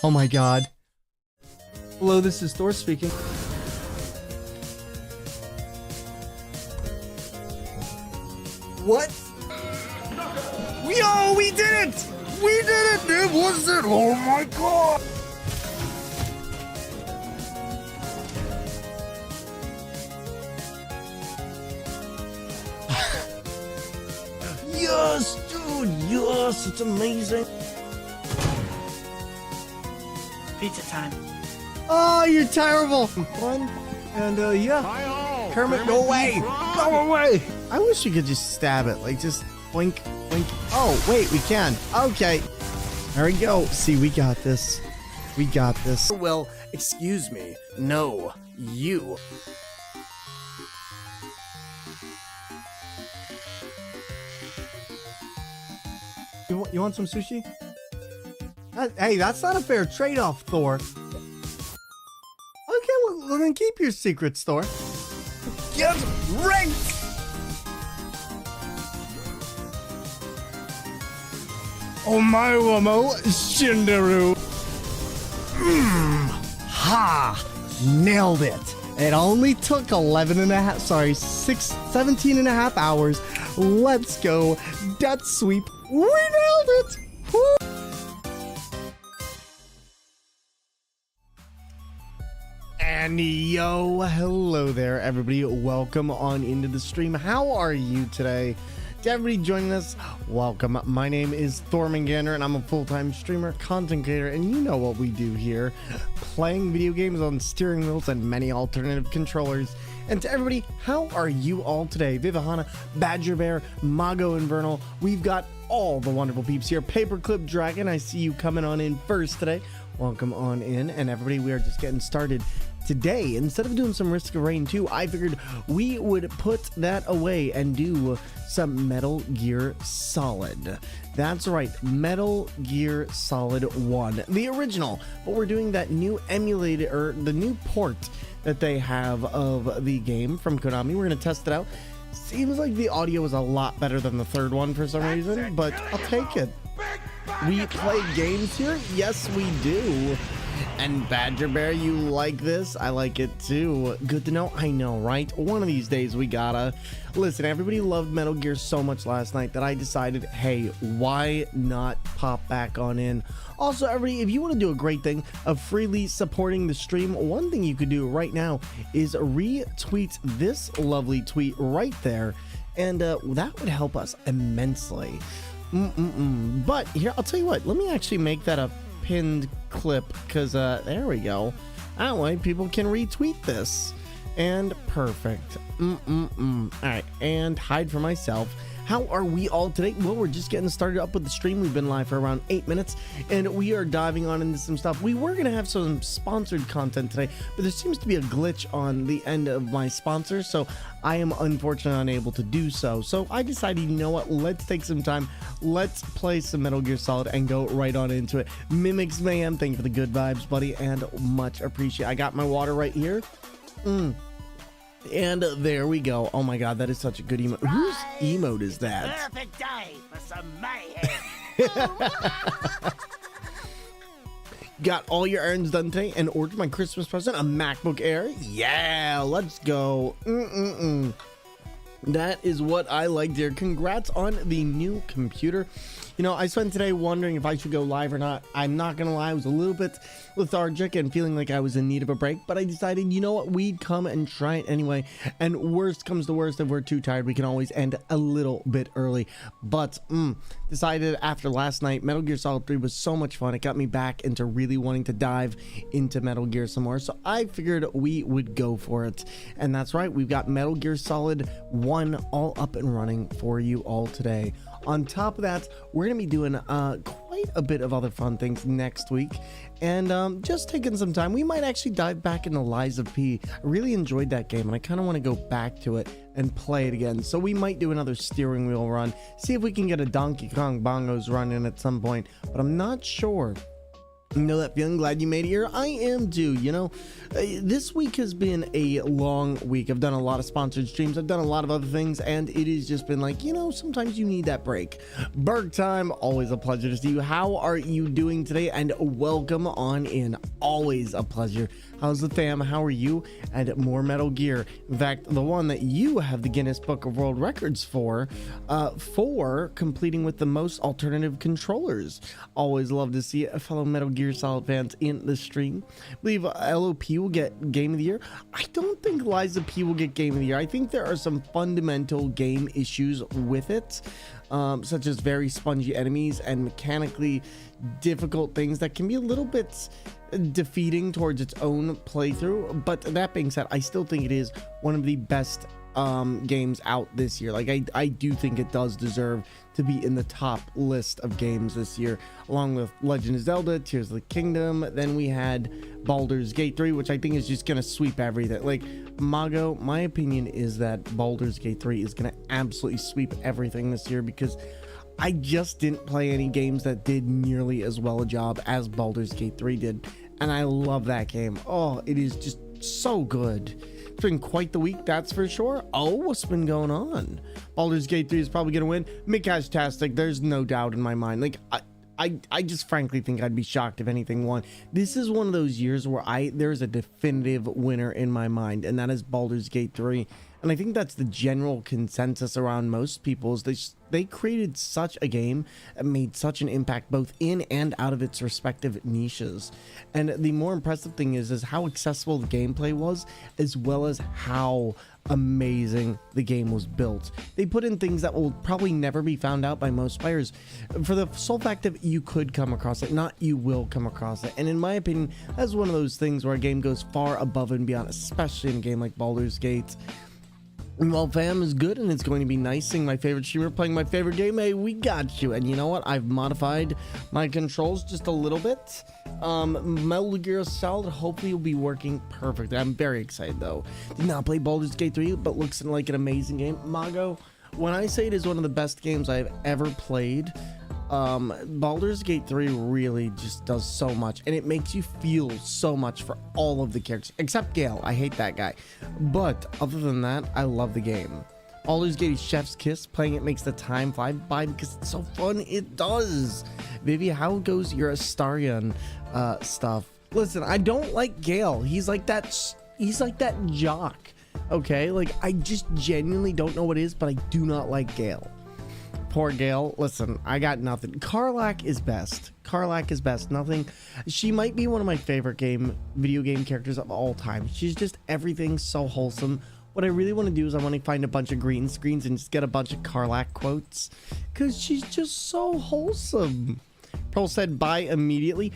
Oh my god. Hello, this is Thor speaking. What? Yo, we did it! We did it! It was it! Oh my god! Yo! Yes, dude, yes, it's amazing. Pizza time. Oh, you're terrible. One, and yeah. Kermit, go away. Go away. I wish you could just stab it. Like, just blink, blink. Oh, wait, we can. Okay. There we go. See, we got this. We got this. Well, excuse me. No, you. You want some sushi? Hey, that's not a fair trade-off, Thor. Okay, well, then keep your secret, Thor. Get right. Omae-wamo Shinderu. Ha! Nailed it. It only took 17 and a half hours. Let's go. Death sweep. We nailed it. Woo! And yo, hello there, everybody. Welcome on into the stream. How are you today? To everybody joining us, welcome. My name is Thormangander, and I'm a full-time streamer, content creator, and you know what we do here, playing video games on steering wheels and many alternative controllers. And to everybody, how are you all today? Vivahana, Badger Bear, Mago Infernal, we've got all the wonderful peeps here. Paperclip Dragon, I see you coming on in first today. Welcome on in. And everybody, we are just getting started today. Instead of doing some Risk of Rain 2, I figured we would put that away and do some Metal Gear Solid. That's right, Metal Gear Solid 1, the original. But we're doing that new emulated, or the new port that they have of the game from Konami. We're going to test it out. Seems like the audio is a lot better than the third one for some reason, but I'll take it. We play games here? Yes, we do. And Badger Bear, you like this? I like it too. Good to know. I know, right? One of these days we gotta. Listen, everybody loved Metal Gear so much last night that I decided, hey, why not pop back on in? Also, everybody, if you want to do a great thing of freely supporting the stream, one thing you could do right now is retweet this lovely tweet right there, and that would help us immensely. But here, I'll tell you what, let me actually make that a pinned clip, because there we go. That way people can retweet this. And perfect. All right, and hide for myself. How are we all today? Well, we're just getting started up with the stream. We've been live for around 8 minutes, and we are diving on into some stuff. We were gonna have some sponsored content today, but there seems to be a glitch on the end of my sponsor, so I am unfortunately unable to do so. So I decided, you know what? Let's take some time. Let's play some Metal Gear Solid and go right on into it. Mimics Mayhem, thank you for the good vibes, buddy, and much appreciate. I got my water right here. And there we go. Oh my god, that is such a good emote. Whose emote is that? Perfect day for some mayhem. Got all your errands done today and ordered my Christmas present, a MacBook Air. Yeah, let's go. That is what I like, dear. Congrats on the new computer. You know, I spent today wondering if I should go live or not. I'm not gonna lie, I was a little bit lethargic and feeling like I was in need of a break, but I decided, you know what, we'd come and try it anyway. And worst comes to worst, if we're too tired, we can always end a little bit early. But decided after last night, Metal Gear Solid 3 was so much fun. It got me back into really wanting to dive into Metal Gear some more. So I figured we would go for it. And that's right, we've got Metal Gear Solid 1 all up and running for you all today. On top of that, we're going to be doing quite a bit of other fun things next week, and just taking some time. We might actually dive back into Lies of P. I really enjoyed that game, and I kind of want to go back to it and play it again. So we might do another steering wheel run, see if we can get a Donkey Kong Bongos run in at some point, but I'm not sure. You know that feeling? Glad you made it here. I am too. You know, this week has been a long week. I've done a lot of sponsored streams. I've done a lot of other things, and it has just been like, you know, sometimes you need that break. Berg time, always a pleasure to see you. How are you doing today? And welcome on in. Always a pleasure. How's the fam? How are you? And more Metal Gear. In fact, the one that you have the Guinness Book of World Records for completing with the most alternative controllers. Always love to see a fellow Metal Gear Solid fans in the stream. I believe LOP will get Game of the Year. I don't think Lies of P will get Game of the Year. I think there are some fundamental game issues with it. such as very spongy enemies and mechanically difficult things that can be a little bit defeating towards its own playthrough. But that being said, I still think it is one of the best games out this year. Like I do think it does deserve to be in the top list of games this year, along with Legend of Zelda, Tears of the Kingdom. Then we had Baldur's Gate 3, which I think is just gonna sweep everything. Like Mago, my opinion is that Baldur's Gate 3 is gonna absolutely sweep everything this year, because I just didn't play any games that did nearly as well a job as Baldur's Gate 3 did, and I love that game. Oh, it is just so good. It's been quite the week, that's for sure. Oh, what's been going on? Baldur's Gate 3 is probably gonna win. Mikashtastic, there's no doubt in my mind. Like I just frankly think I'd be shocked if anything won. This is one of those years where there's a definitive winner in my mind, and that is Baldur's Gate 3. And I think that's the general consensus around most people, is they created such a game and made such an impact both in and out of its respective niches. And the more impressive thing is how accessible the gameplay was, as well as how amazing the game was built. They put in things that will probably never be found out by most players, for the sole fact that you could come across it, not you will come across it. And in my opinion, that's one of those things where a game goes far above and beyond, especially in a game like Baldur's Gate. And while fam is good and it's going to be nice seeing my favorite streamer playing my favorite game, hey, we got you. And you know what? I've modified my controls just a little bit. Metal Gear Solid hopefully will be working perfectly. I'm very excited though. Did not play Baldur's Gate 3, but looks like an amazing game. Mago, when I say it is one of the best games I've ever played, Baldur's Gate 3 really just does so much, and it makes you feel so much for all of the characters except Gale. I hate that guy, but other than that, I love the game. Baldur's Gate is chef's kiss. Playing it makes the time fly by because it's so fun. It does. Vivi, how goes your Astarion stuff? Listen, I don't like Gale. He's like that jock, okay? Like, I just genuinely don't know what it is, but I do not like Gale. Poor Gale. Listen, I got nothing. Karlach is best. Karlach is best. Nothing. She might be one of my favorite video game characters of all time. She's just everything so wholesome. What I really want to do is I want to find a bunch of green screens and just get a bunch of Karlach quotes, because she's just so wholesome. Pearl said bye immediately.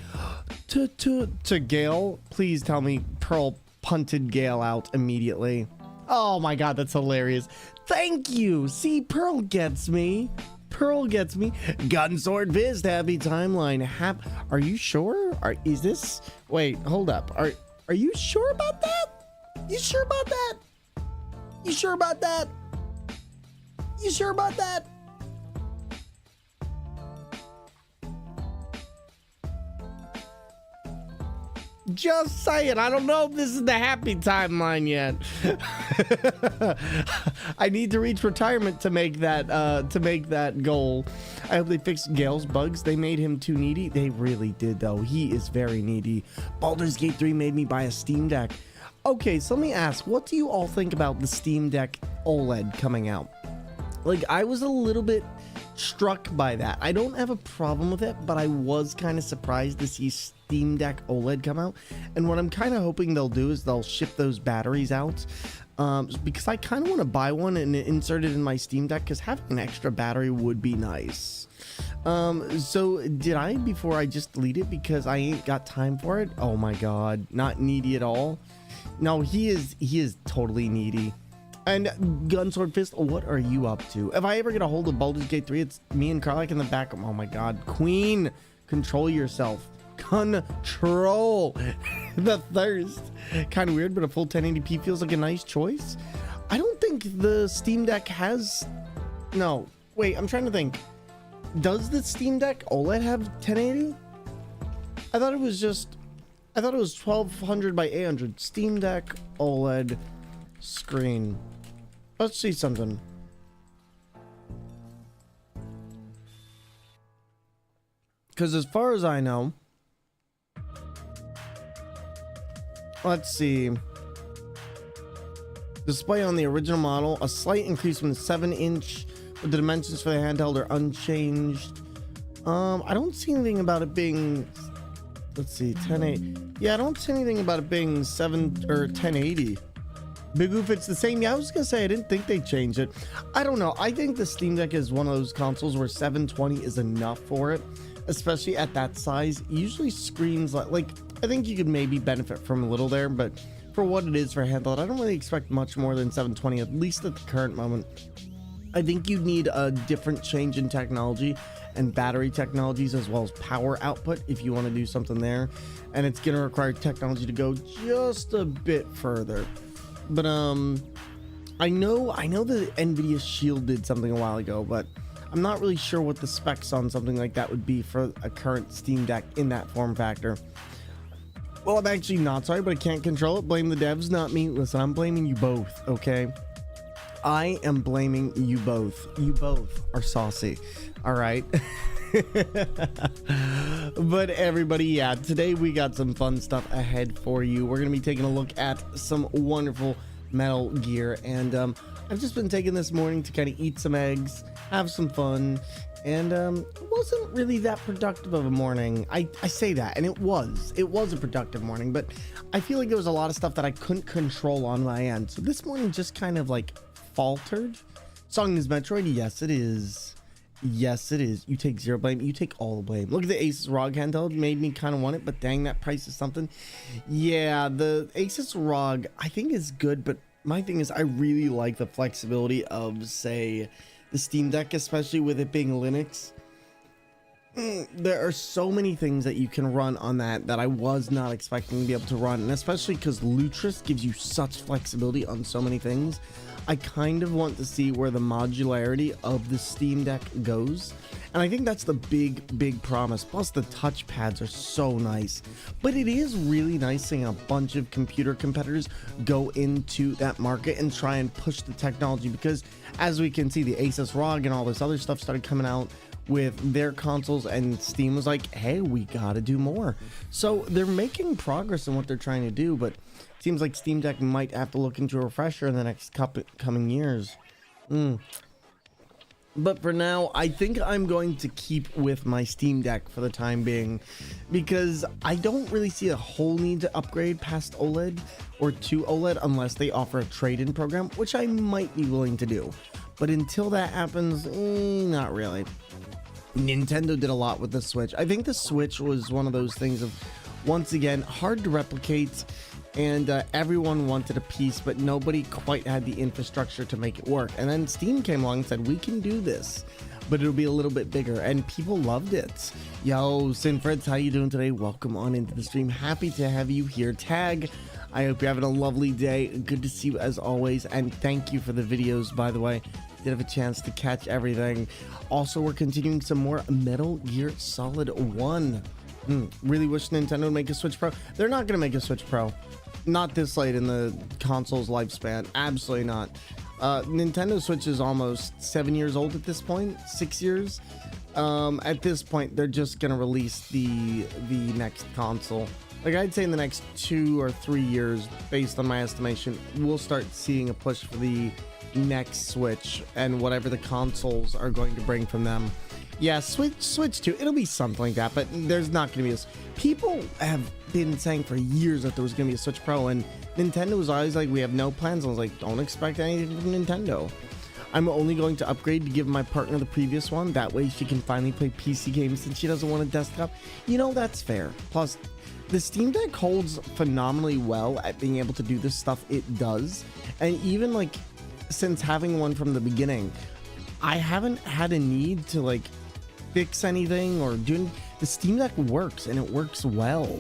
To Gale, please tell me Pearl punted Gale out immediately. Oh my god, that's hilarious. Thank you. See, Pearl gets me. Pearl gets me. Gun Sword Fist, happy timeline. Are you sure? Is this? Wait, hold up. Are you sure about that? You sure about that? You sure about that? You sure about that? Just saying, I don't know if this is the happy timeline yet. I need to reach retirement to make that goal. I hope they fixed Gale's bugs. They made him too needy. They really did though. He is very needy. Baldur's Gate 3 made me buy a Steam Deck. Okay, so let me ask, what do you all think about the Steam Deck OLED coming out? Like, I was a little bit struck by that. I don't have a problem with it, but I was kind of surprised to see Steam Deck OLED come out. And what I'm kind of hoping they'll do is they'll ship those batteries out, because I kind of want to buy one and insert it in my Steam Deck, because having an extra battery would be nice. So did I, before I just delete it because I ain't got time for it? Oh my god, not needy at all. No, he is totally needy. And Gunsword Fist, what are you up to? If I ever get a hold of Baldur's Gate 3, it's me and Karlach in the back. Oh my god. Queen, control yourself. Control the thirst. Kind of weird, but a full 1080p feels like a nice choice. I don't think the Steam Deck has... No, wait, I'm trying to think. Does the Steam Deck OLED have 1080? I thought it was 1200 by 800. Steam Deck OLED screen. Let's see something. Because as far as I know, let's see. Display on the original model, a slight increase from the 7-inch, but the dimensions for the handheld are unchanged. I don't see anything about it being, let's see, 1080. Yeah, I don't see anything about it being 1080. Big Oof, it's the same. Yeah, I was gonna say I didn't think they changed it. I don't know. I think the Steam Deck is one of those consoles where 720 is enough for it, especially at that size. Usually screens like I think you could maybe benefit from a little there, but for what it is for handheld, I don't really expect much more than 720, at least at the current moment. I think you need a different change in technology and battery technologies as well as power output if you want to do something there, and it's going to require technology to go just a bit further. But I know the Nvidia Shield did something a while ago, but I'm not really sure what the specs on something like that would be for a current Steam Deck in that form factor. Well, I'm actually not sorry, but I can't control it. Blame the devs, not me. Listen, I'm blaming you both, okay? I am blaming you both. You both are saucy. All right. But everybody, yeah, today we got some fun stuff ahead for you. We're going to be taking a look at some wonderful Metal Gear. And I've just been taking this morning to kind of eat some eggs, have some fun. And it wasn't really that productive of a morning. I say that, and it was a productive morning, but I feel like there was a lot of stuff that I couldn't control on my end. So this morning just kind of like faltered. Song is Metroid. Yes, it is. Yes, it is. You take zero blame. You take all the blame. Look at the Asus ROG handheld. Made me kind of want it, but dang, that price is something. Yeah, the Asus ROG I think is good, but my thing is I really like the flexibility of, say, the Steam Deck, especially with it being Linux. There are so many things that you can run on that I was not expecting to be able to run, and especially because Lutris gives you such flexibility on so many things. I kind of want to see where the modularity of the Steam Deck goes, and I think that's the big promise. Plus the touchpads are so nice, but it is really nice seeing a bunch of computer competitors go into that market and try and push the technology, because as we can see, the Asus ROG and all this other stuff started coming out with their consoles, and Steam was like, hey, we gotta do more. So they're making progress in what they're trying to do, but it seems like Steam Deck might have to look into a refresher in the next coming years. But for now, I think I'm going to keep with my Steam Deck for the time being, because I don't really see a whole need to upgrade past OLED or to OLED unless they offer a trade-in program, which I might be willing to do. But until that happens, not really. Nintendo did a lot with the Switch. I think the Switch was one of those things of, once again, hard to replicate, and everyone wanted a piece, but nobody quite had the infrastructure to make it work. And then Steam came along and said, we can do this, but it'll be a little bit bigger, and people loved it. Yo, Sinfreds, how you doing today? Welcome on into the stream. Happy to have you here. Tag, I hope you're having a lovely day. Good to see you as always, and thank you for the videos, by the way. Did have a chance to catch everything. Also, we're continuing some more Metal Gear Solid 1. Really wish Nintendo would make a Switch Pro. They're not going to make a Switch Pro. Not this late in the console's lifespan. Absolutely not. Nintendo Switch is almost 7 years old at this point. 6 years. At this point, they're just going to release the next console. Like, I'd say in the next 2 or 3 years, based on my estimation, we'll start seeing a push for the next Switch and whatever the consoles are going to bring from them. Yeah, Switch 2, it'll be something like that, but there's not going to be people have been saying for years that there was going to be a Switch Pro, and Nintendo was always like, we have no plans. I was like, don't expect anything from Nintendo. I'm only going to upgrade to give my partner the previous one, that way she can finally play PC games since she doesn't want a desktop. You know, that's fair. Plus, the Steam Deck holds phenomenally well at being able to do the stuff it does, and even like since having one from the beginning, I haven't had a need to like fix anything or do. The Steam Deck works, and it works well.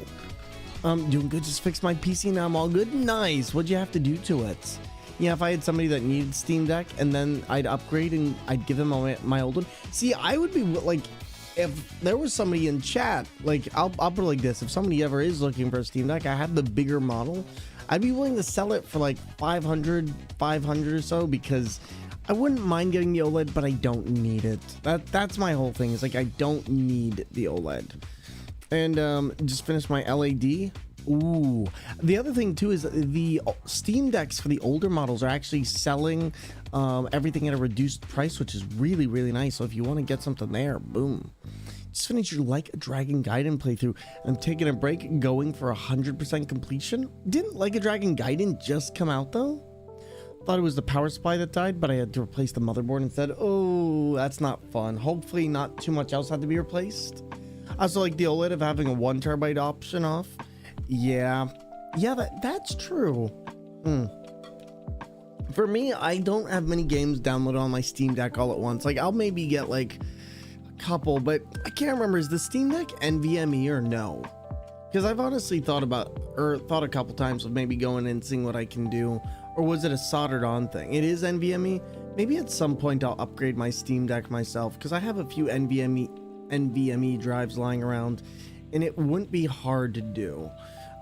Doing good. Just fixed my PC, now I'm all good. Nice. What'd you have to do to it? Yeah, if I had somebody that needed Steam Deck and then I'd upgrade and I'd give them my old one. See, I would be like, if there was somebody in chat, like I'll put it like this: if somebody ever is looking for a Steam Deck, I have the bigger model. I'd be willing to sell it for like 500 or so, because I wouldn't mind getting the OLED, but I don't need it. That's my whole thing. Is like, I don't need the OLED. And just finished my LAD. Ooh, the other thing too is the Steam Decks for the older models are actually selling everything at a reduced price, which is really nice. So if you want to get something there, boom. Just finished your Like a Dragon Gaiden playthrough. I'm taking a break, going for 100% completion. Didn't Like a Dragon Gaiden just come out though? Thought it was the power supply that died, but I had to replace the motherboard instead. Oh, that's not fun. Hopefully not too much else had to be replaced. I also like the OLED of having a 1 terabyte option off. Yeah, that's true. For me, I don't have many games downloaded on my Steam Deck all at once. Like, I'll maybe get like a couple, but I can't remember, is the Steam Deck NVMe or no? Because I've honestly thought a couple times of maybe going in and seeing what I can do. Or was it a soldered on thing? It is NVMe. Maybe at some point I'll upgrade my Steam Deck myself, because I have a few NVMe drives lying around, and it wouldn't be hard to do.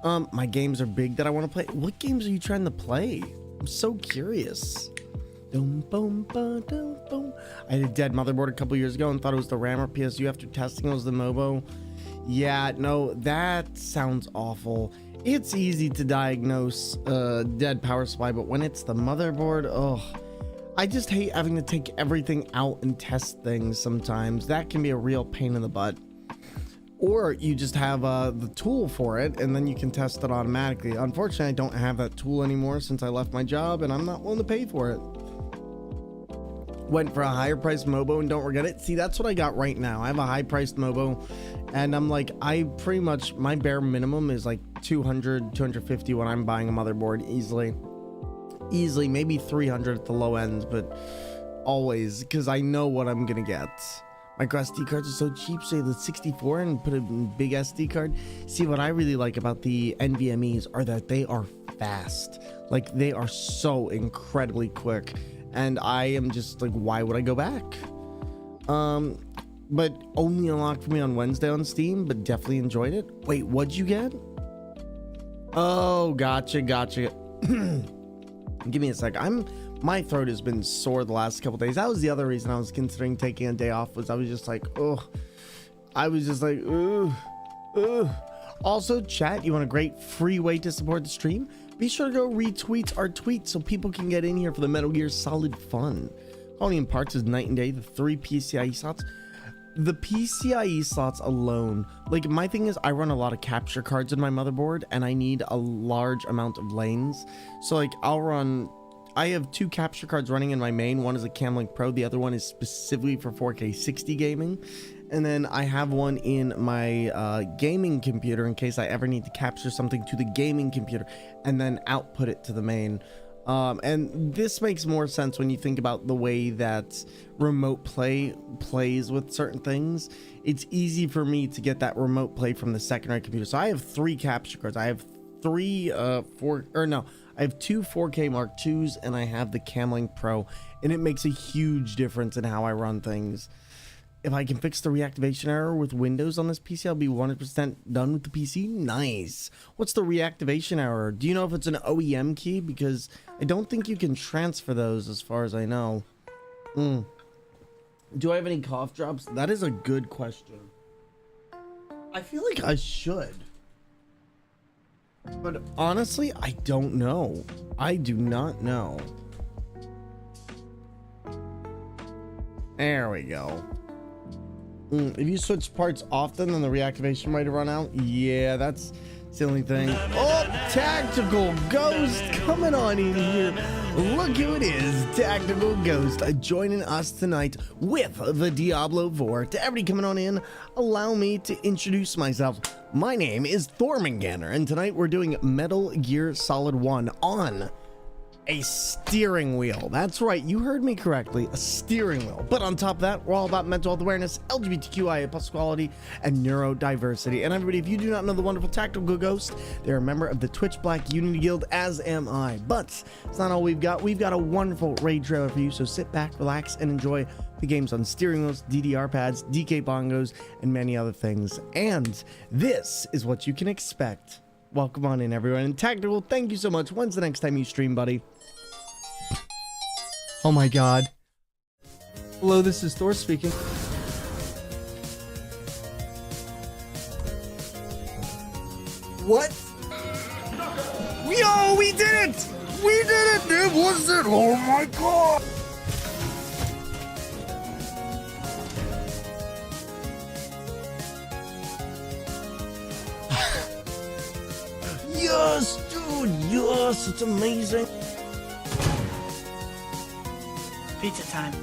My games are big that I want to play. What games are you trying to play? I'm so curious. I had a dead motherboard a couple years ago and thought it was the RAM or PSU. After testing, it was the Mobo. Yeah, no, that sounds awful. It's easy to diagnose dead power supply, but when it's the motherboard, oh, I just hate having to take everything out and test things sometimes. That can be a real pain in the butt. Or you just have the tool for it, and then you can test it automatically. Unfortunately, I don't have that tool anymore since I left my job, and I'm not willing to pay for it. Went for a higher priced Mobo and don't regret it. See, that's what I got right now. I have a high priced Mobo, and I'm like, I pretty much, my bare minimum is like 200, 250 when I'm buying a motherboard easily, maybe 300 at the low end, but always, because I know what I'm gonna get. Micro SD cards are so cheap, say the 64 and put a big SD card. See, what I really like about the NVMEs are that they are fast. Like, they are so incredibly quick. And I am just like, why would I go back? But only unlocked for me on Wednesday on Steam, but definitely enjoyed it. Wait, what'd you get? Oh, gotcha. Give me a sec. My throat has been sore the last couple days. That was the other reason I was considering taking a day off, was I was just like, ugh. Also, chat, you want a great free way to support the stream? Be sure to go retweet our tweets so people can get in here for the Metal Gear Solid fun. Quality in parts is night and day. The 3 PCIe slots. The PCIe slots alone, like, my thing is I run a lot of capture cards in my motherboard, and I need a large amount of lanes. So like, I have 2 capture cards running in my main. One is a Camlink Pro, the other one is specifically for 4K 60 gaming. And then I have one in my gaming computer in case I ever need to capture something to the gaming computer and then output it to the main. And this makes more sense when you think about the way that remote play plays with certain things. It's easy for me to get that remote play from the secondary computer. So I have 3 capture cards. I have 2 4K Mark IIs, and I have the Camlink Pro, and it makes a huge difference in how I run things. If I can fix the reactivation error with Windows on this PC, I'll be 100% done with the PC. Nice. What's the reactivation error? Do you know if it's an OEM key? Because I don't think you can transfer those as far as I know. Do I have any cough drops? That is a good question. I feel like I should. But honestly, I don't know. I do not know. There we go. If you switch parts often, then the reactivation might have run out. Yeah, that's the only thing. Oh, Tactical Ghost coming on in here. Look who it is, Tactical Ghost, joining us tonight with the Diablo 4. To everybody coming on in, allow me to introduce myself. My name is Thormangander, and tonight we're doing Metal Gear Solid 1 on a steering wheel. That's right, you heard me correctly, a steering wheel. But on top of that, we're all about mental health awareness, LGBTQIA+ equality, and neurodiversity. And everybody, if you do not know the wonderful Tactical Ghost, they're a member of the Twitch Black Unity Guild, as am I. But it's not all we've got. We've got a wonderful raid trailer for you, so sit back, relax, and enjoy the games on steering wheels, DDR pads, DK bongos, and many other things. And this is what you can expect. Welcome on in, everyone. And Tactical, thank you so much. When's the next time you stream, buddy? Oh my god. Hello, this is Thor speaking. What? Yo, we did it! We did it, dude! Was it? Oh my god! Yes, dude! Yes, it's amazing! Pizza time.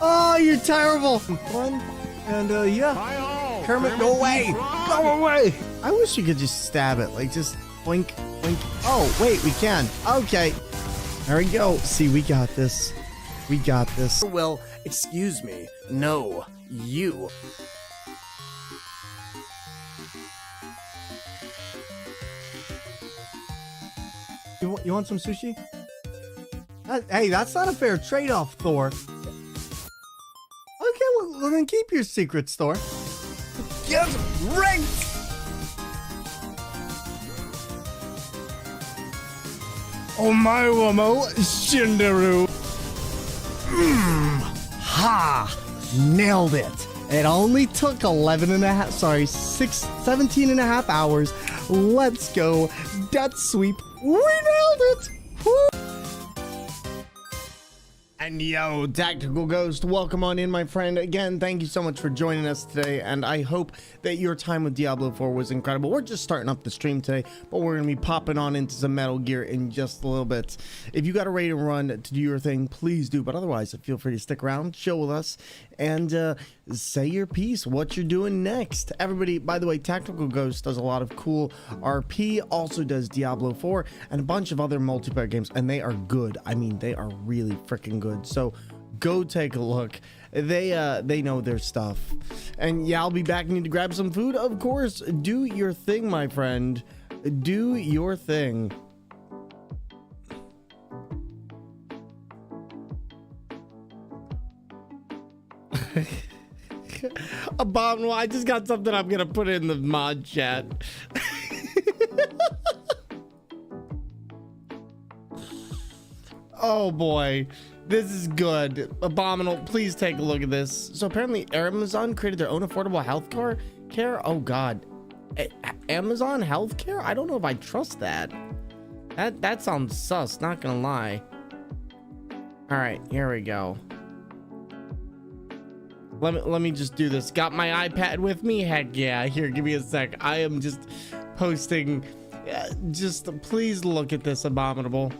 Oh, you're terrible. Fun. And yeah. Kermit, go away. Go away. I wish you could just stab it. Like just blink, blink. Oh, wait, we can. Okay. There we go. See, we got this. We got this. Well, excuse me. No, you. You want some sushi? Hey, that's not a fair trade-off, Thor. Okay, well then keep your secrets, Thor. Get right. Omae-wamo Shinderu. Ha! Nailed it. It only took 17 and a half hours. Let's go. Death sweep. We nailed it. Woo! And yo, Tactical Ghost, welcome on in, my friend. Again, thank you so much for joining us today, and I hope that your time with Diablo 4 was incredible. We're just starting up the stream today, but we're going to be popping on into some Metal Gear in just a little bit. If you got a raid and run to do your thing, please do, but otherwise, feel free to stick around, chill with us, and say your piece, what you're doing next. Everybody, by the way, Tactical Ghost does a lot of cool RP, also does Diablo 4, and a bunch of other multiplayer games, and they are good. I mean, they are really freaking good. So go take a look. They know their stuff. And yeah, I'll be back. Need to grab some food, of course. Do your thing, my friend. Do your thing. Abominable. I just got something I'm gonna put in the mod chat. Oh boy, this is good. Abominable, please take a look at this. So apparently Amazon created their own affordable health care. Oh god, Amazon healthcare? I don't know if I trust that. That sounds sus, not gonna lie. All right, here we go. Let me just do this. Got my iPad with me? Heck yeah. Here, give me a sec. I am just posting. Just please look at this, Abominable.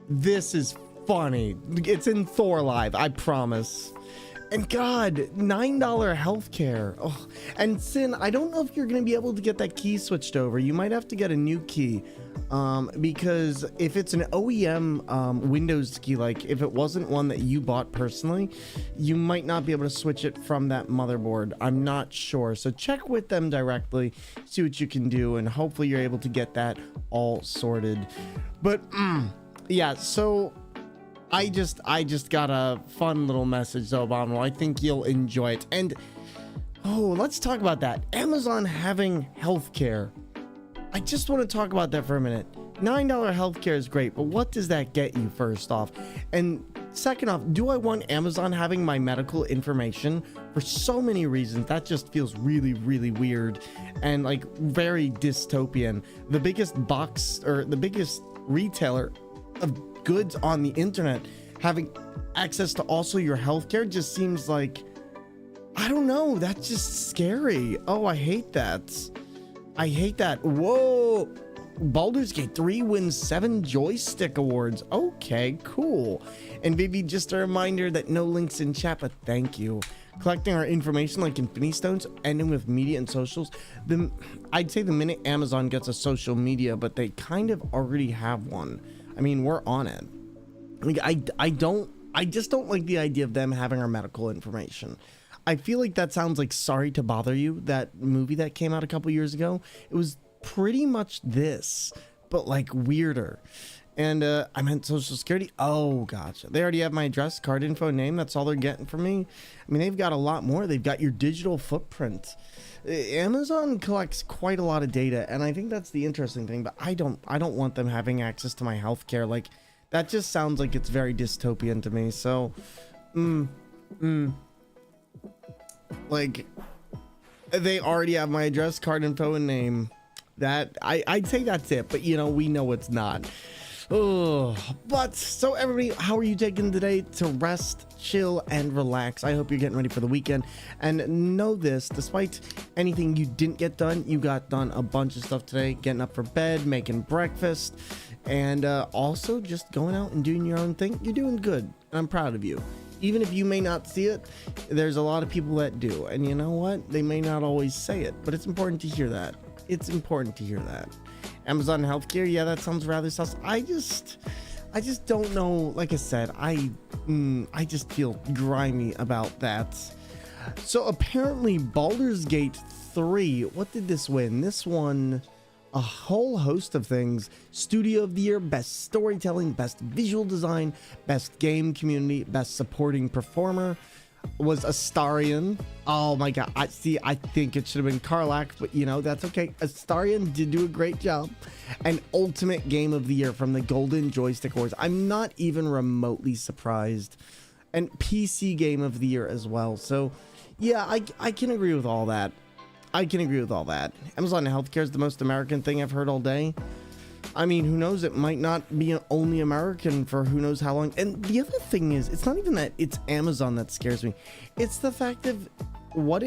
This is funny. It's in Thor Live, I promise. And god, $9 healthcare. Oh, and Sin, I don't know if you're gonna be able to get that key switched over. You might have to get a new key. Because if it's an OEM Windows key, like if it wasn't one that you bought personally, you might not be able to switch it from that motherboard. I'm not sure. So check with them directly, see what you can do, and hopefully you're able to get that all sorted. But yeah, so I just got a fun little message, though, Abominable. I think you'll enjoy it. And oh, let's talk about that. Amazon having healthcare. I just want to talk about that for a minute. $9 healthcare is great, but what does that get you, first off? And second off, do I want Amazon having my medical information? For so many reasons, that just feels really, really weird and like very dystopian. The biggest box, or the biggest retailer of goods on the internet, having access to also your healthcare just seems like, I don't know, that's just scary. Oh, I hate that. I hate that. Whoa. Baldur's Gate 3 wins 7 joystick awards. Okay, cool. And maybe just a reminder that no links in chat, but thank you. Collecting our information like Infinity Stones, ending with media and socials. I'd say the minute Amazon gets a social media, but they kind of already have one. I mean, we're on it. Like, I just don't like the idea of them having our medical information. I feel like that sounds like Sorry to Bother You, that movie that came out a couple years ago. It was pretty much this, but like weirder. And I meant Social Security. Oh, gotcha. They already have my address, card info, name. That's all they're getting from me. I mean, they've got a lot more. They've got your digital footprint. Amazon collects quite a lot of data, and I think that's the interesting thing. But I don't want them having access to my healthcare. Like, that just sounds like it's very dystopian to me. So, like, they already have my address, card info, and name. That I'd say that's it, but you know, we know it's not. Oh, but so everybody, how are you taking today to rest, chill, and relax? I hope you're getting ready for the weekend. And know this, despite anything you didn't get done, you got done a bunch of stuff today, getting up for bed, making breakfast, and also just going out and doing your own thing. You're doing good. I'm proud of you. Even if you may not see it, there's a lot of people that do. And you know what? They may not always say it, but it's important to hear that. It's important to hear that. Amazon Healthcare, yeah, that sounds rather sus. I just don't know. Like I said, I just feel grimy about that. So apparently Baldur's Gate 3, what did this win? This won a whole host of things. Studio of the Year, Best Storytelling, Best Visual Design, Best Game Community, Best Supporting Performer was Astarion. Oh my god, I think it should have been Karlach, but you know, that's okay. Astarion did do a great job. And Ultimate Game of the Year from the Golden Joystick Awards. I'm not even remotely surprised. And PC Game of the Year as well. So yeah, I can agree with all that. Amazon Healthcare is the most American thing I've heard all day. I mean, who knows? It might not be only American for who knows how long. And the other thing is, it's not even that it's Amazon that scares me. It's the fact of what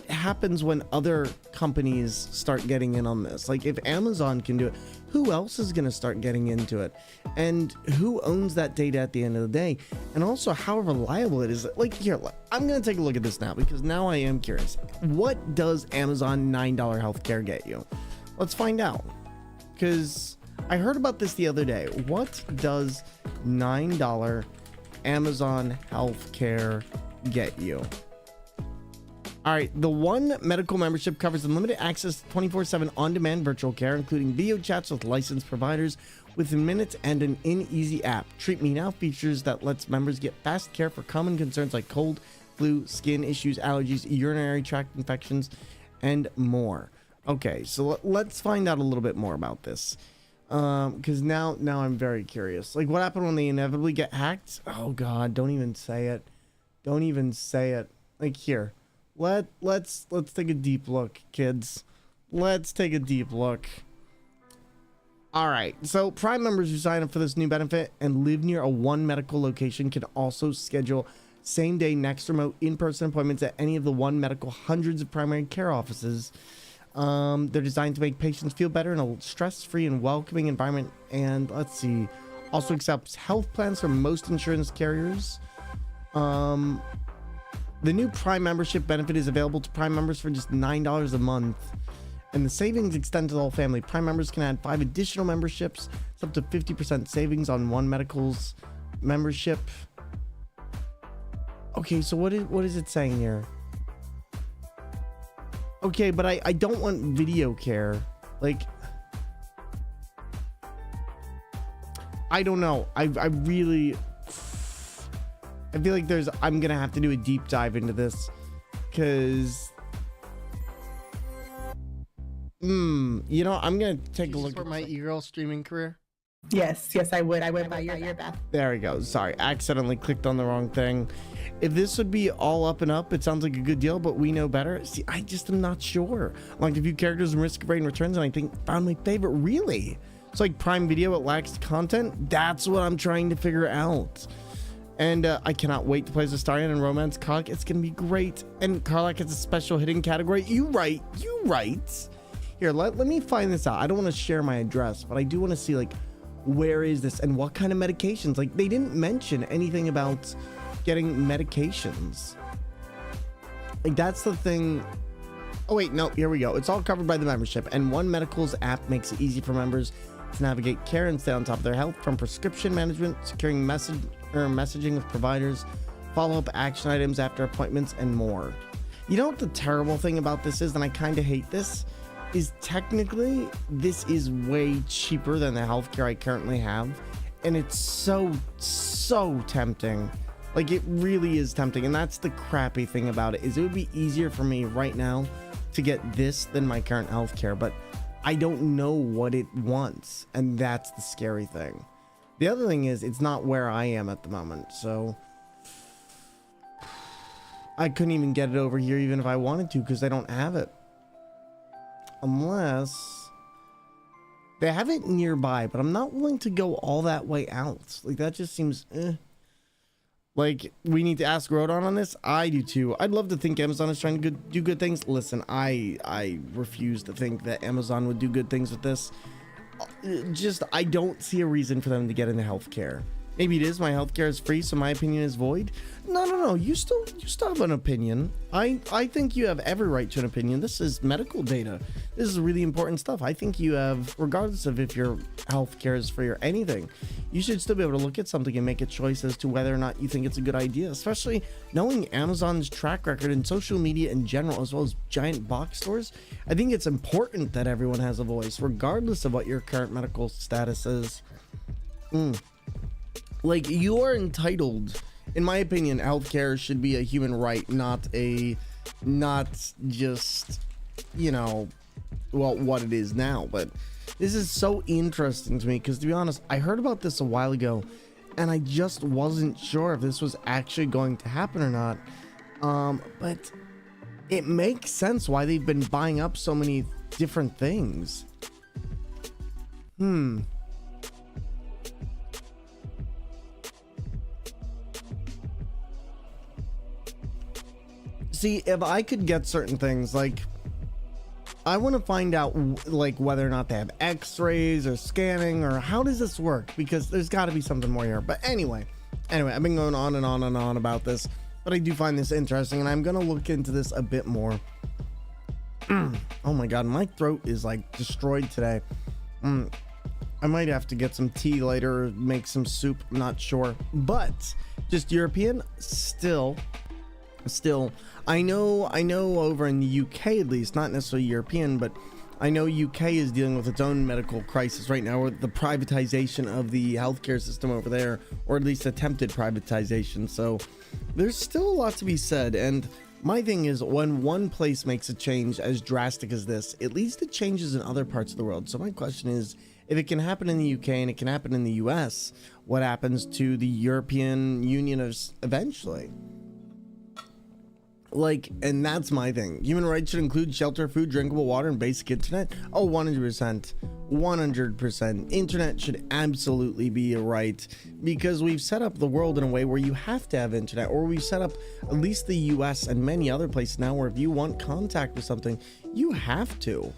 happens when other companies start getting in on this? Like, if Amazon can do it, who else is going to start getting into it? And who owns that data at the end of the day? And also, how reliable it is. Like, here, I'm going to take a look at this now because now I am curious. What does Amazon $9 healthcare get you? Let's find out. Because I heard about this the other day. What does $9 Amazon healthcare get you? All right, the One Medical membership covers unlimited access to 24/7 on-demand virtual care, including video chats with licensed providers within minutes and an in-easy app. Treat Me Now features that lets members get fast care for common concerns like cold, flu, skin issues, allergies, urinary tract infections, and more. Okay, so let's find out a little bit more about this. Because now I'm very curious. Like, what happened when they inevitably get hacked? Oh God, don't even say it. Don't even say it. Like, here. Let's take a deep look, kids. Let's take a deep look. All right, so Prime members who sign up for this new benefit and live near a One Medical location can also schedule same-day next remote in-person appointments at any of the One Medical hundreds of primary care offices. They're designed to make patients feel better in a stress-free and welcoming environment. And let's see, also accepts health plans from most insurance carriers. The new Prime membership benefit is available to Prime members for just $9 a month. And the savings extend to the whole family. Prime members can add 5 additional memberships. It's up to 50% savings on One Medical's membership. Okay, so what is it saying here? Okay, but I don't want video care. Like, I don't know. I feel like I'm gonna have to do a deep dive into this because you know, I'm gonna take a look at my e-girl streaming career. Yes, I would buy your bath. There we go. Sorry, accidentally clicked on the wrong thing. If this would be all up and up, it sounds like a good deal, but we know better. See, I just am not sure. Like, a few characters and risk of rating returns, and I think found my favorite. Really? It's like Prime Video, it lacks content. That's what I'm trying to figure out. And I cannot wait to play as Astarion and Romance Karlach. It's gonna be great. And Karlach has a special hidden category. You right. Here, let me find this out. I don't want to share my address, but I do want to see, like, where is this and what kind of medications. Like, they didn't mention anything about getting medications. Like, that's the thing. Oh wait, no, here we go. It's all covered by the membership, and One Medical's app makes it easy for members to navigate care and stay on top of their health, from prescription management, securing messaging with providers, follow-up action items after appointments, and more. You know what the terrible thing about this is, and I kind of hate this, is technically this is way cheaper than the healthcare I currently have, and it's so tempting. Like, it really is tempting, and that's the crappy thing about it, is it would be easier for me right now to get this than my current healthcare, but I don't know what it wants, and that's the scary thing. The other thing is, it's not where I am at the moment, so I couldn't even get it over here even if I wanted to, because I don't have it. Unless They have it nearby, but I'm not willing to go all that way out. Like, that just seems like we need to ask Rodon on this. I do too. I'd love to think Amazon is trying to do good things. Listen, I refuse to think that Amazon would do good things with this. Just, I don't see a reason for them to get into healthcare. Maybe it is my healthcare is free, so my opinion is void. No. You still have an opinion. I think you have every right to an opinion. This is medical data. This is really important stuff. I think you have, regardless of if your healthcare is free or anything, you should still be able to look at something and make a choice as to whether or not you think it's a good idea, especially knowing Amazon's track record in social media in general, as well as giant box stores. I think it's important that everyone has a voice, regardless of what your current medical status is. Like, you are entitled, in my opinion, healthcare should be a human right, not just, you know, well, what it is now. But this is so interesting to me because, to be honest, I heard about this a while ago and I just wasn't sure if this was actually going to happen or not. But it makes sense why they've been buying up so many different things. See, if I could get certain things, like, I want to find out, like, whether or not they have x-rays or scanning, or how does this work? Because there's got to be something more here. But anyway, I've been going on and on about this, but I do find this interesting, and I'm going to look into this a bit more. Oh my god, my throat is, like, destroyed today. I might have to get some tea later, or make some soup, I'm not sure. But, just European, still, I know over in the UK, at least, not necessarily European, but I know UK is dealing with its own medical crisis right now with the privatization of the healthcare system over there, or at least attempted privatization. So there's still a lot to be said. And my thing is, when one place makes a change as drastic as this, at least it changes in other parts of the world. So my question is, if it can happen in the UK and it can happen in the US, what happens to the European Union eventually? Like, and that's my thing. Human rights should include shelter, food, drinkable water, and basic internet. Oh, 100%. Internet should absolutely be a right, because we've set up the world in a way where you have to have internet, or we've set up at least the US and many other places now where if you want contact with something, you have to.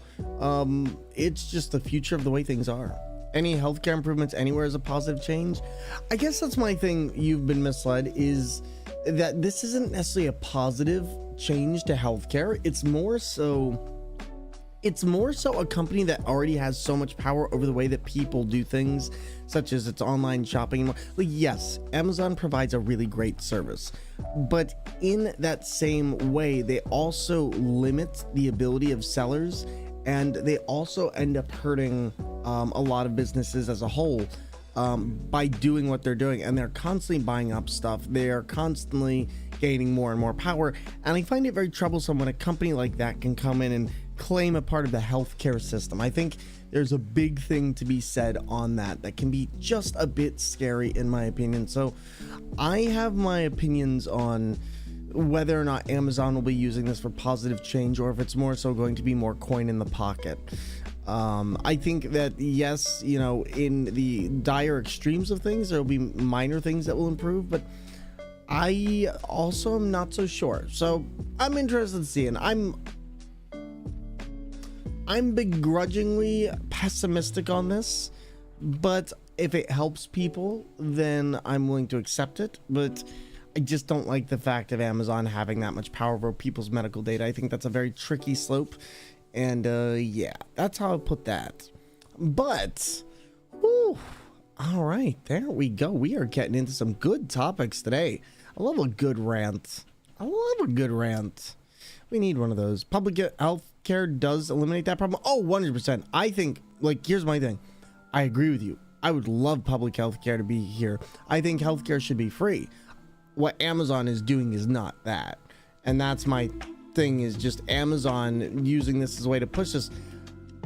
It's just the future of the way things are. Any healthcare improvements anywhere is a positive change. I guess that's my thing. You've been misled, is that this isn't necessarily a positive change to healthcare. It's more so a company that already has so much power over the way that people do things, such as its online shopping. Like, yes, Amazon provides a really great service, but in that same way, they also limit the ability of sellers, and they also end up hurting a lot of businesses as a whole. By doing what they're doing, and they're constantly buying up stuff. They are constantly gaining more and more power, and I find it very troublesome when a company like that can come in and claim a part of the healthcare system. I think there's a big thing to be said on that can be just a bit scary, in my opinion. So I have my opinions on whether or not Amazon will be using this for positive change, or if it's more so going to be more coin in the pocket. I think that, yes, you know, in the dire extremes of things, there will be minor things that will improve, but I also am not so sure. So I'm interested in seeing. I'm begrudgingly pessimistic on this, but if it helps people, then I'm willing to accept it. But I just don't like the fact of Amazon having that much power over people's medical data. I think that's a very tricky slope. And yeah, that's how I put that. But whew, all right, there we go. We are getting into some good topics today. I love a good rant. We need one of those. Public health care does eliminate that problem. Oh, 100%. I think, like, here's my thing. I agree with you. I would love public health care to be here. I think healthcare should be free. What Amazon is doing is not that. And that's my thing, is just Amazon using this as a way to push this.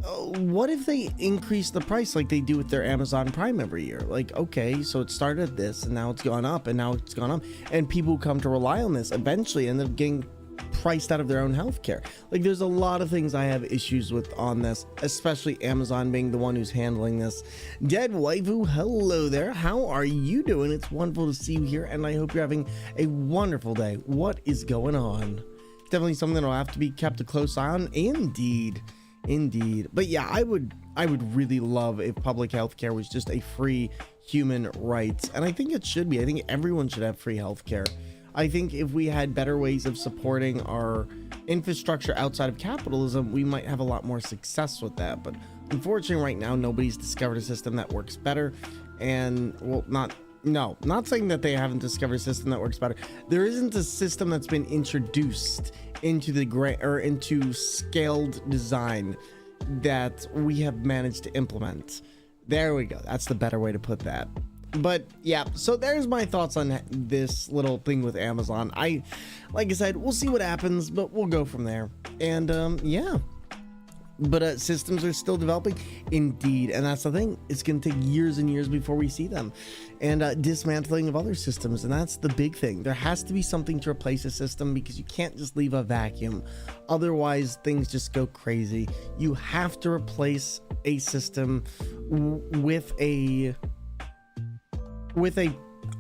What if they increase the price like they do with their Amazon Prime every year? Like, okay, so it started at this and now it's gone up and now it's gone up, and people who come to rely on this eventually end up getting priced out of their own healthcare. Like, there's a lot of things I have issues with on this, especially Amazon being the one who's handling this. Dead Waifu, hello there. How are you doing? It's wonderful to see you here, and I hope you're having a wonderful day. What is going on? Definitely something that'll have to be kept a close eye on. Indeed. But yeah, I would really love if public healthcare was just a free human right, and I think it should be. I think everyone should have free healthcare. I think if we had better ways of supporting our infrastructure outside of capitalism, we might have a lot more success with that. But unfortunately, right now, nobody's discovered a system that works better. And, well, not saying that they haven't discovered a system that works better. There isn't a system that's been introduced into the into scaled design that we have managed to implement. There we go. That's the better way to put that. But yeah, so there's my thoughts on this little thing with Amazon. Like I said, we'll see what happens, but we'll go from there. And yeah, but systems are still developing, indeed, and that's the thing. It's going to take years and years before we see them, and dismantling of other systems, and that's the big thing. There has to be something to replace a system, because you can't just leave a vacuum, otherwise things just go crazy. You have to replace a system with a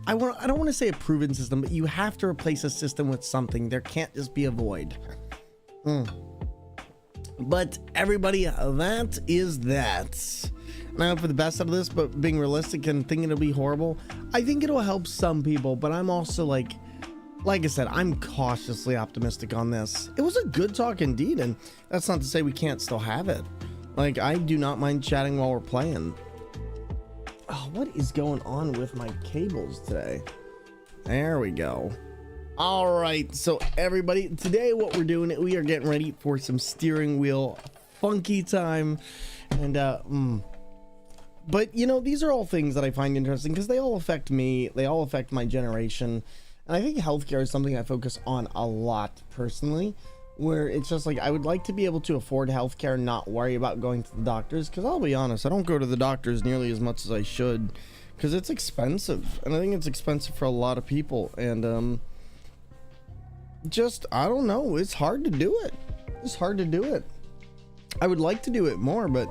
I don't want to say a proven system, but you have to replace a system with something. There can't just be a void. But everybody, that is that. And I hope for the best out of this, but being realistic and thinking it'll be horrible, I think it'll help some people, but I'm also like I said, I'm cautiously optimistic on this. It was a good talk indeed, and that's not to say we can't still have it. Like, I do not mind chatting while we're playing. Oh, what is going on with my cables today? There we go. All right, so everybody, today what we're doing, we are getting ready for some steering wheel funky time. And but you know, these are all things that I find interesting because they all affect me, they all affect my generation, and I think healthcare is something I focus on a lot personally, where it's just like I would like to be able to afford healthcare and not worry about going to the doctors, because I'll be honest, I don't go to the doctors nearly as much as I should because it's expensive, and I think it's expensive for a lot of people. And just, I don't know, it's hard to do it. It's hard to do it. I would like to do it more, but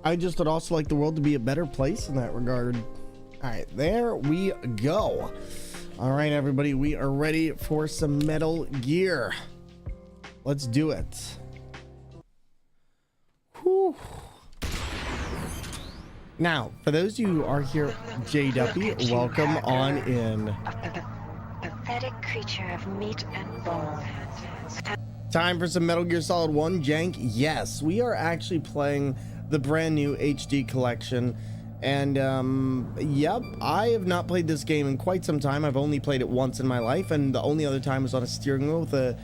I just would also like the world to be a better place in that regard. All right, there we go. All right, everybody, we are ready for some Metal Gear. Let's do it. Whew. Now, for those of you who are here, J Duppy, welcome on in. A pathetic creature of meat and bone. Time for some Metal Gear Solid 1 jank. Yes, we are actually playing the brand new HD collection. And yep, I have not played this game in quite some time. I've only played it once in my life, and the only other time was on a steering wheel with a...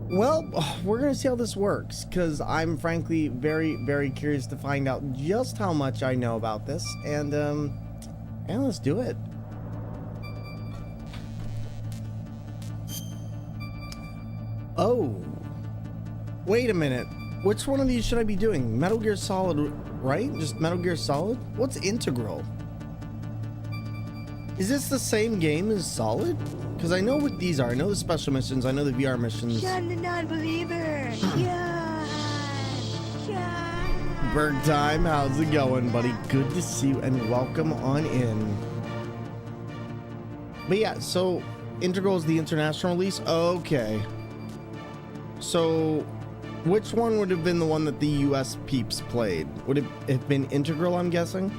Well, we're gonna see how this works, because I'm frankly very, very curious to find out just how much I know about this. And let's do it. Oh, wait a minute. Which one of these should I be doing? Metal Gear Solid, right? Just Metal Gear Solid? What's Integral? Is this the same game as Solid? Because I know what these are. I know the special missions. I know the VR missions. Sean the non-believer. Sean. Berg time, how's it going, buddy? Good to see you and welcome on in. But yeah, so Integral is the international release. Okay. So which one would have been the one that the US peeps played? Would it have been Integral, I'm guessing?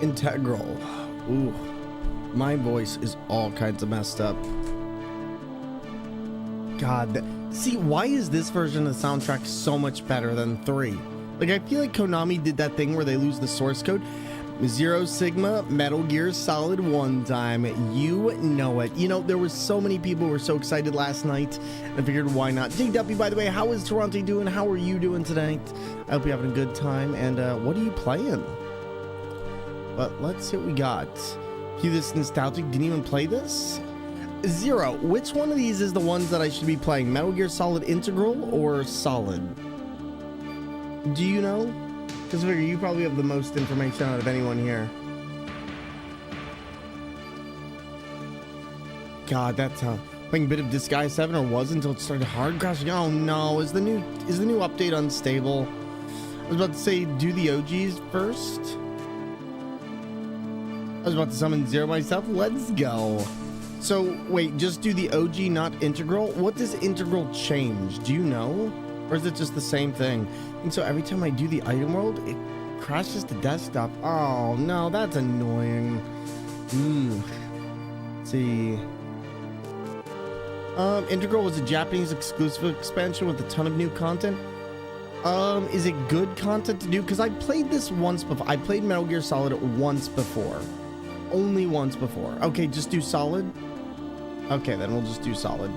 Integral. Ooh, my voice is all kinds of messed up. God, see, why is this version of the soundtrack so much better than 3? Like, I feel like Konami did that thing where they lose the source code. Zero Sigma, Metal Gear Solid 1 time. You know it. You know, there were so many people who were so excited last night. I figured, why not? JW, by the way, how is Toronto doing? How are you doing tonight? I hope you're having a good time. And what are you playing? But let's see what we got. View this nostalgic. Didn't even play this? Zero. Which one of these is the ones that I should be playing? Metal Gear Solid Integral or Solid? Do you know? Because I figure you probably have the most information out of anyone here. God, that's playing a bit of Disguise 7, or was until it started hard crashing. Oh no, is the new update unstable? I was about to say do the OGs first. I was about to summon Zero myself. Let's go. So wait, just do the OG, not integral? What does integral change? Do you know? Or is it just the same thing? And so every time I do the item world, it crashes the desktop. Oh no, that's annoying. Let's see. Integral was a Japanese exclusive expansion with a ton of new content. Is it good content to do? Because I played this once before. I played Metal Gear Solid once before. Only once before. Okay, just do Solid. Okay, then we'll just do Solid.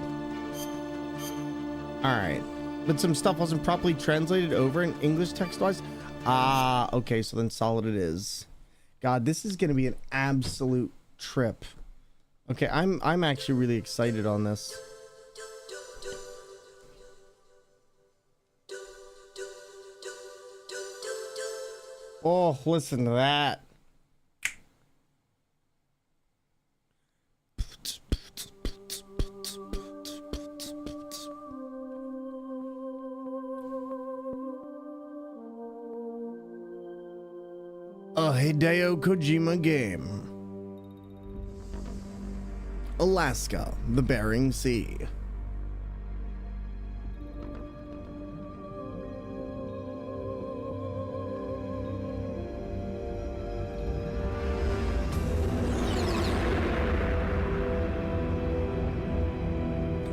All right. But some stuff wasn't properly translated over in English text-wise. Ah, okay, so then Solid it is. God, this is going to be an absolute trip. Okay, I'm actually really excited on this. Oh, listen to that. A Hideo Kojima game. Alaska, the Bering Sea.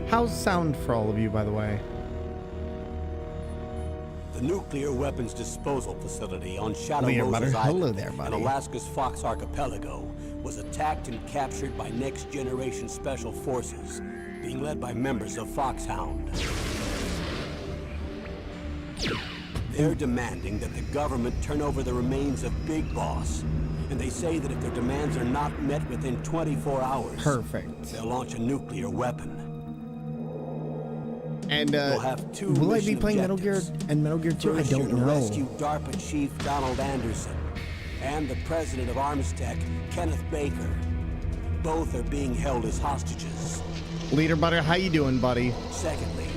How's sound for all of you, by the way? The nuclear weapons disposal facility on Shadow Hello, Moses buddy. Hello Island there, in buddy. Alaska's Fox Archipelago was attacked and captured by Next Generation Special Forces, being led by members of Foxhound. They're demanding that the government turn over the remains of Big Boss, and they say that if their demands are not met within 24 hours, Perfect. they'll launch a nuclear weapon. And We'll have two will I be mission playing Metal Gear objectives. and Metal Gear 2? I First, you're don't to know. rescue DARPA Chief Donald Anderson and the president of Armstech, Kenneth Baker. Both are being held as hostages. Leader Butter, how you doing, buddy? Secondly,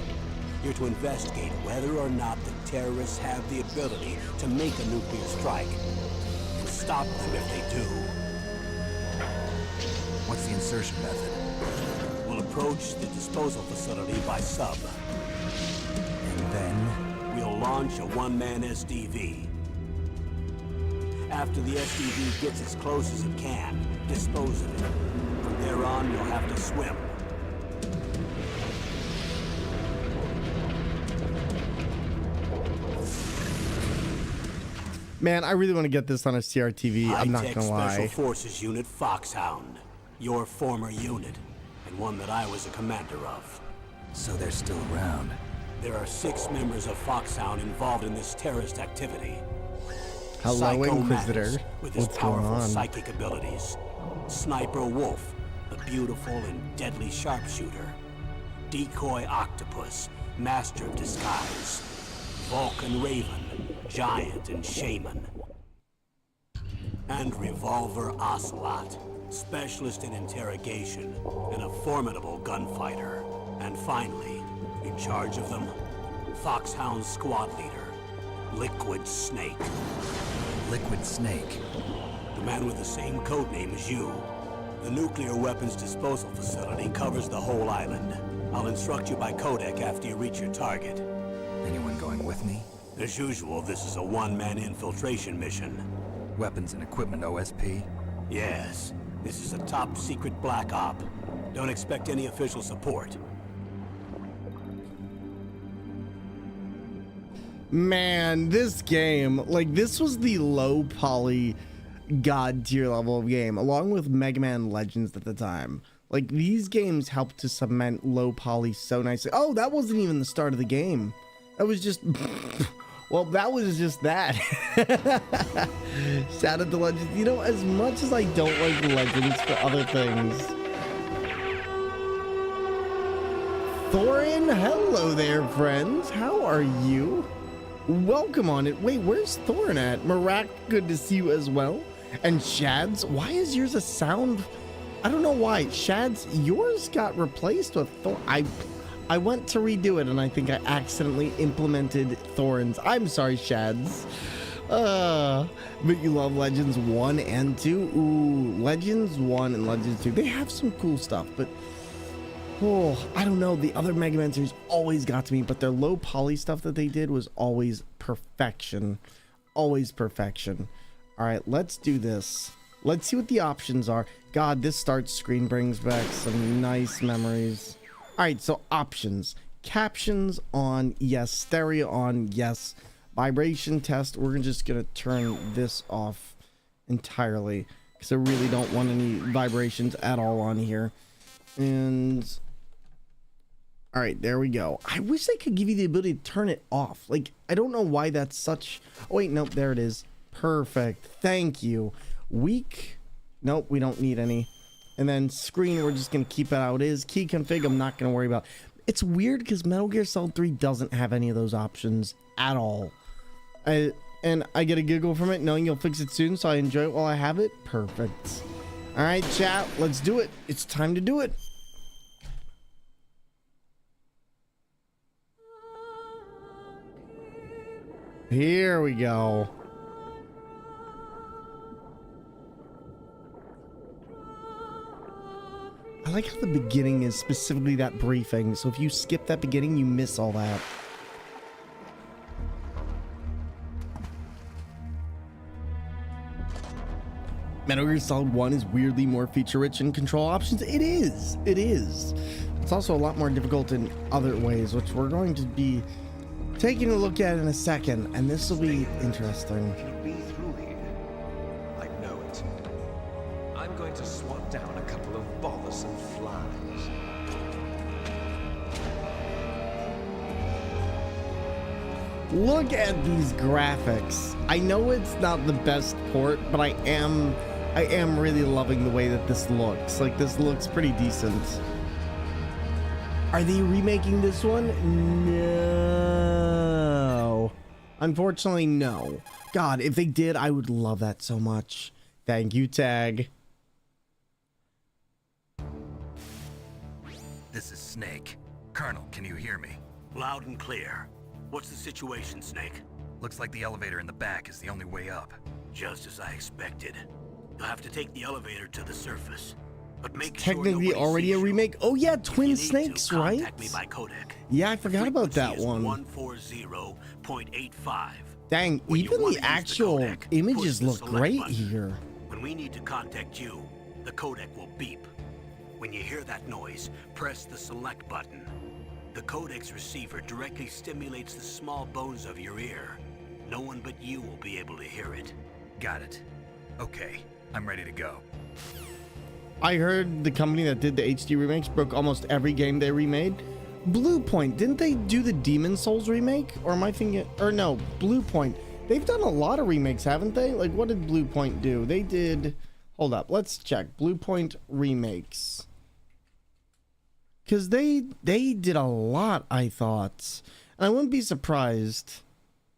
you're to investigate whether or not the terrorists have the ability to make a nuclear strike and stop them if they do. What's the insertion method? We'll approach the disposal facility by sub. And then? We'll launch a one-man SDV. After the SDV gets as close as it can, dispose of it. From there on, you'll have to swim. Man, I really want to get this on a CRTV. I'm not High-tech gonna lie. Special Forces Unit Foxhound. Your former unit, and one that I was a commander of. So they're still around. There are 6 members of Foxhound involved in this terrorist activity. Hello, Psycho Inquisitor. Maddox, with his What's going powerful on? psychic abilities. Sniper Wolf, a beautiful and deadly sharpshooter. Decoy Octopus, master of disguise. Vulcan Raven, giant and shaman. And Revolver Ocelot, specialist in interrogation and a formidable gunfighter. And finally, in charge of them, Foxhound squad leader, Liquid Snake. Liquid Snake. The man with the same codename as you. The nuclear weapons disposal facility covers the whole island. I'll instruct you by codec after you reach your target. Anyone going with me? As usual, this is a one-man infiltration mission. Weapons and equipment OSP? Yes, this is a top-secret black op. Don't expect any official support. Man, this game, like, this was the low poly god tier level of game, along with Mega Man Legends at the time. Like, these games helped to cement low poly so nicely. Oh, that wasn't even the start of the game. That was just, well, that was just that. Shout out to Legends. You know, as much as I don't like Legends for other things. Thorin, hello there, friends. How are you? Welcome on it. Wait, where's Thorin at? Marak, good to see you as well. And Shads, why is yours a sound I don't know why. Shads, yours got replaced with Thor. I went to redo it and I think I accidentally implemented Thorns. I'm sorry, Shads. But you love Legends 1 and 2? Ooh, Legends 1 and Legends 2. They have some cool stuff, but oh, I don't know. The other Mega Man series always got to me, but their low poly stuff that they did was always perfection. Always perfection. All right, let's do this. Let's see what the options are. God, this start screen brings back some nice memories. All right, so options. Captions on, yes. Stereo on, yes. Vibration test, we're just gonna turn this off entirely because I really don't want any vibrations at all on here. And all right, there we go. I wish they could give you the ability to turn it off. Like, I don't know why that's such... Oh wait, nope, there it is. Perfect, thank you. Weak, nope, we don't need any. And then screen, we're just gonna keep it how it is. Key config, I'm not gonna worry about. It's weird because Metal Gear Solid 3 doesn't have any of those options at all. And I get a giggle from it knowing you'll fix it soon, so I enjoy it while I have it. Perfect. All right, chat, let's do it. It's time to do it. Here we go. I like how the beginning is specifically that briefing, so if you skip that beginning, you miss all that. Metal Gear Solid 1 is weirdly more feature-rich in control options. It is. It is. It's also a lot more difficult in other ways, which we're going to be taking a look at in a second, and this will be interesting. Can be through here. I know it. I'm going to swat down a couple of bothersome flies. Look at these graphics. I know it's not the best port, but I am really loving the way that this looks. Like, this looks pretty decent. Are they remaking this one? No. Unfortunately, no. God, if they did, I would love that so much. Thank you, Tag. This is Snake. Colonel, can you hear me? Loud and clear. What's the situation, Snake? Looks like the elevator in the back is the only way up. Just as I expected. You'll have to take the elevator to the surface. But make sure Technically nobody already sees a you. remake. Oh yeah, If you Twin need Snakes, to, right? contact me by codec. Yeah, I forgot about that Frequency one. is 140.85. Dang, When you even wanna the use the actual codec, images push the look select great button. here. When we need to contact you, the codec will beep. When you hear that noise, press the select button. The codec's receiver directly stimulates the small bones of your ear. No one but you will be able to hear it. Got it. Okay, I'm ready to go. I heard the company that did the HD remakes broke almost every game they remade. Bluepoint, didn't they do the Demon Souls remake? Or am I thinking, or no, Bluepoint. They've done a lot of remakes, haven't they? Like, what did Bluepoint do? They did, hold up, let's check. Bluepoint remakes. Because they did a lot, I thought. And I wouldn't be surprised.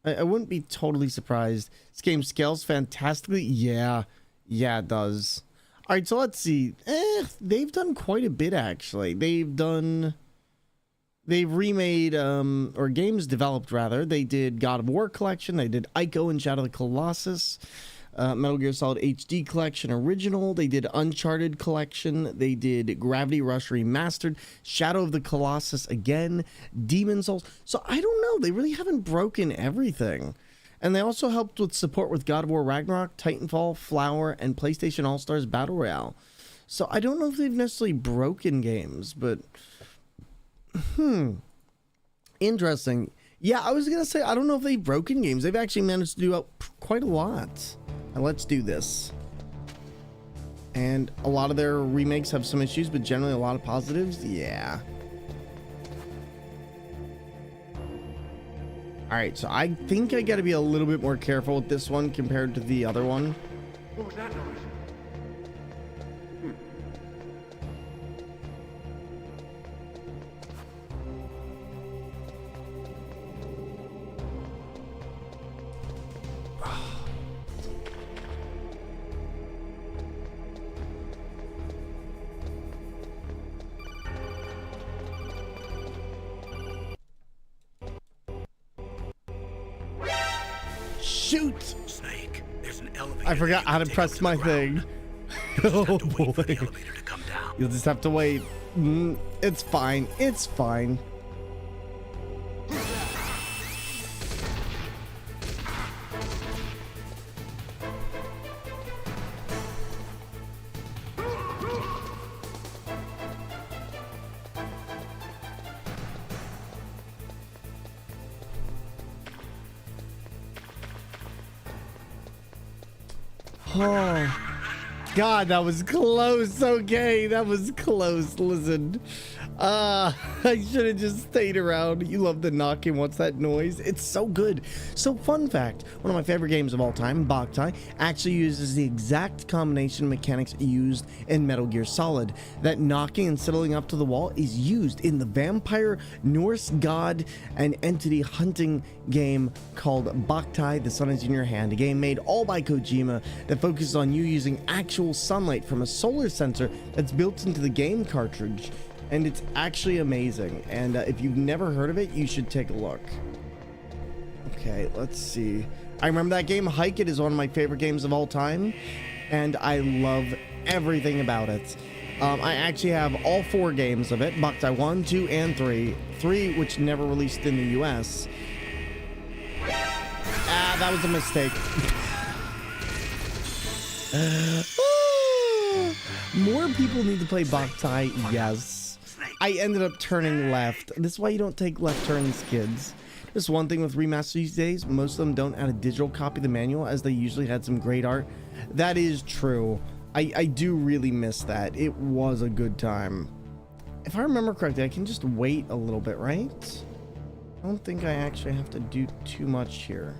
I wouldn't be totally surprised. This game scales fantastically. Yeah, it does. All right, so let's see. They've done quite a bit, actually. They've remade, or games developed, rather. They did God of War Collection. They did Ico and Shadow of the Colossus. Metal Gear Solid HD Collection Original. They did Uncharted Collection. They did Gravity Rush Remastered. Shadow of the Colossus again. Demon Souls. So I don't know. They really haven't broken everything. And they also helped with support with God of War Ragnarok, Titanfall, Flower, and PlayStation All-Stars Battle Royale. So I don't know if they've necessarily broken games, but... Interesting. Yeah, I was going to say, I don't know if they've broken games. They've actually managed to do quite a lot. And let's do this. And a lot of their remakes have some issues, but generally a lot of positives. Yeah. All right, so I think I got to be a little bit more careful with this one compared to the other one. What was that noise? shoot! Snake, there's an elevator. I forgot that how you to can take press up to my the ground. thing. You just Oh have to wait for the boy. elevator to come down. You'll just have to wait. It's fine. It's fine. Oh, God, that was close. Okay, that was close. Listen, I should have just stayed around. You love the knocking. What's that noise? It's so good. So, fun fact, one of my favorite games of all time, Boktai, actually uses the exact combination of mechanics used in Metal Gear Solid. That knocking and settling up to the wall is used in the vampire, Norse god, and entity hunting game called Boktai, The Sun Is In Your Hand, a game made all by Kojima that focuses on you using actual sunlight from a solar sensor that's built into the game cartridge. And it's actually amazing. And if you've never heard of it, you should take a look. Okay, let's see. I remember that game. Hike It is one of my favorite games of all time, and I love everything about it. I actually have all 4 games of it, Boktai 1, 2, and 3. 3, which never released in the US. Ah, that was a mistake. More people need to play Boktai, yes. I ended up turning left. This is why you don't take left turns, kids. Just one thing with remasters these days, most of them don't add a digital copy of the manual, as they usually had some great art. That is true. I do really miss that. It was a good time. If I remember correctly, I can just wait a little bit, right? I don't think I actually have to do too much here.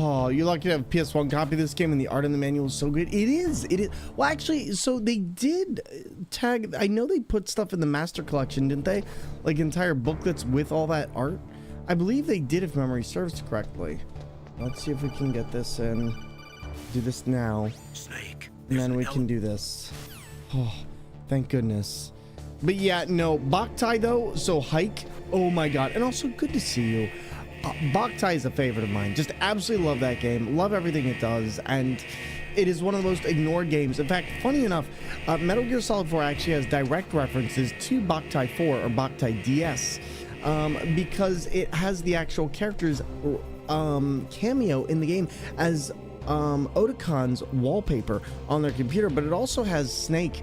Oh, you're lucky to have a PS1 copy of this game, and the art in the manual is so good. It is. It is. Well, actually, so they did tag. I know they put stuff in the Master Collection, didn't they? Like entire booklets with all that art. I believe they did, if memory serves correctly. Let's see if we can get this in. Do this now. Snake. And then we can do this. Oh, thank goodness. But yeah, no, Boktai though, so Hike, oh my god. And also, good to see you. Boktai is a favorite of mine. Just absolutely love that game. Love everything it does. And it is one of the most ignored games. In fact, funny enough, Metal Gear Solid 4 actually has direct references to Boktai 4 or Boktai DS. Because it has the actual character's cameo in the game as Otacon's wallpaper on their computer, but it also has Snake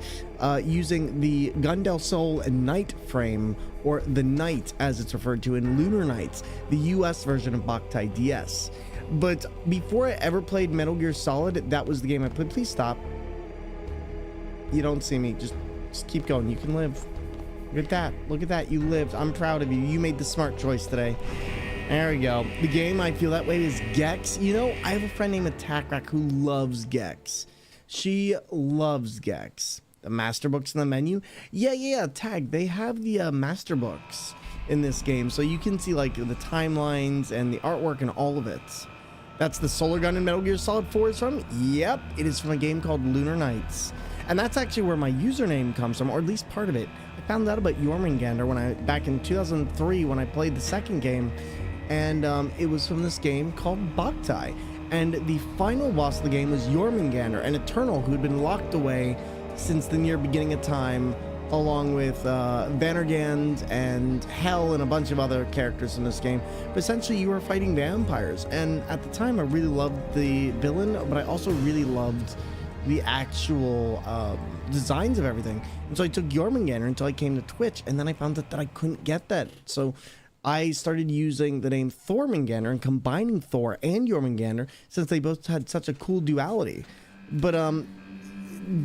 using the Gun Del Sol Night frame, or the Night as it's referred to in Lunar Nights, the US version of Boktai DS. But before I ever played Metal Gear Solid, that was the game I played. Please stop. You don't see me. Just keep going. You can live. Look at that. Look at that. You lived. I'm proud of you. You made the smart choice today. There we go. The game I feel that way is Gex. You know, I have a friend named Attack Rack who loves Gex. She loves Gex. The master books in the menu. Yeah, Tag. They have the master books in this game, so you can see like the timelines and the artwork and all of it. That's the solar gun in Metal Gear Solid 4 is from? Yep, it is from a game called Lunar Nights. And that's actually where my username comes from, or at least part of it. I found out about Jormungandr back in 2003 when I played the second game, and it was from this game called Boktai. And the final boss of the game was Jormungandr, an Eternal who had been locked away since the near beginning of time, along with Vannergand and Hell and a bunch of other characters in this game. But essentially you were fighting vampires, and at the time I really loved the villain, but I also really loved the actual designs of everything. And so I took Jormungandr until I came to Twitch, and then I found out that I couldn't get that. So I started using the name Thormungandr and combining Thor and Jormungandr, since they both had such a cool duality. But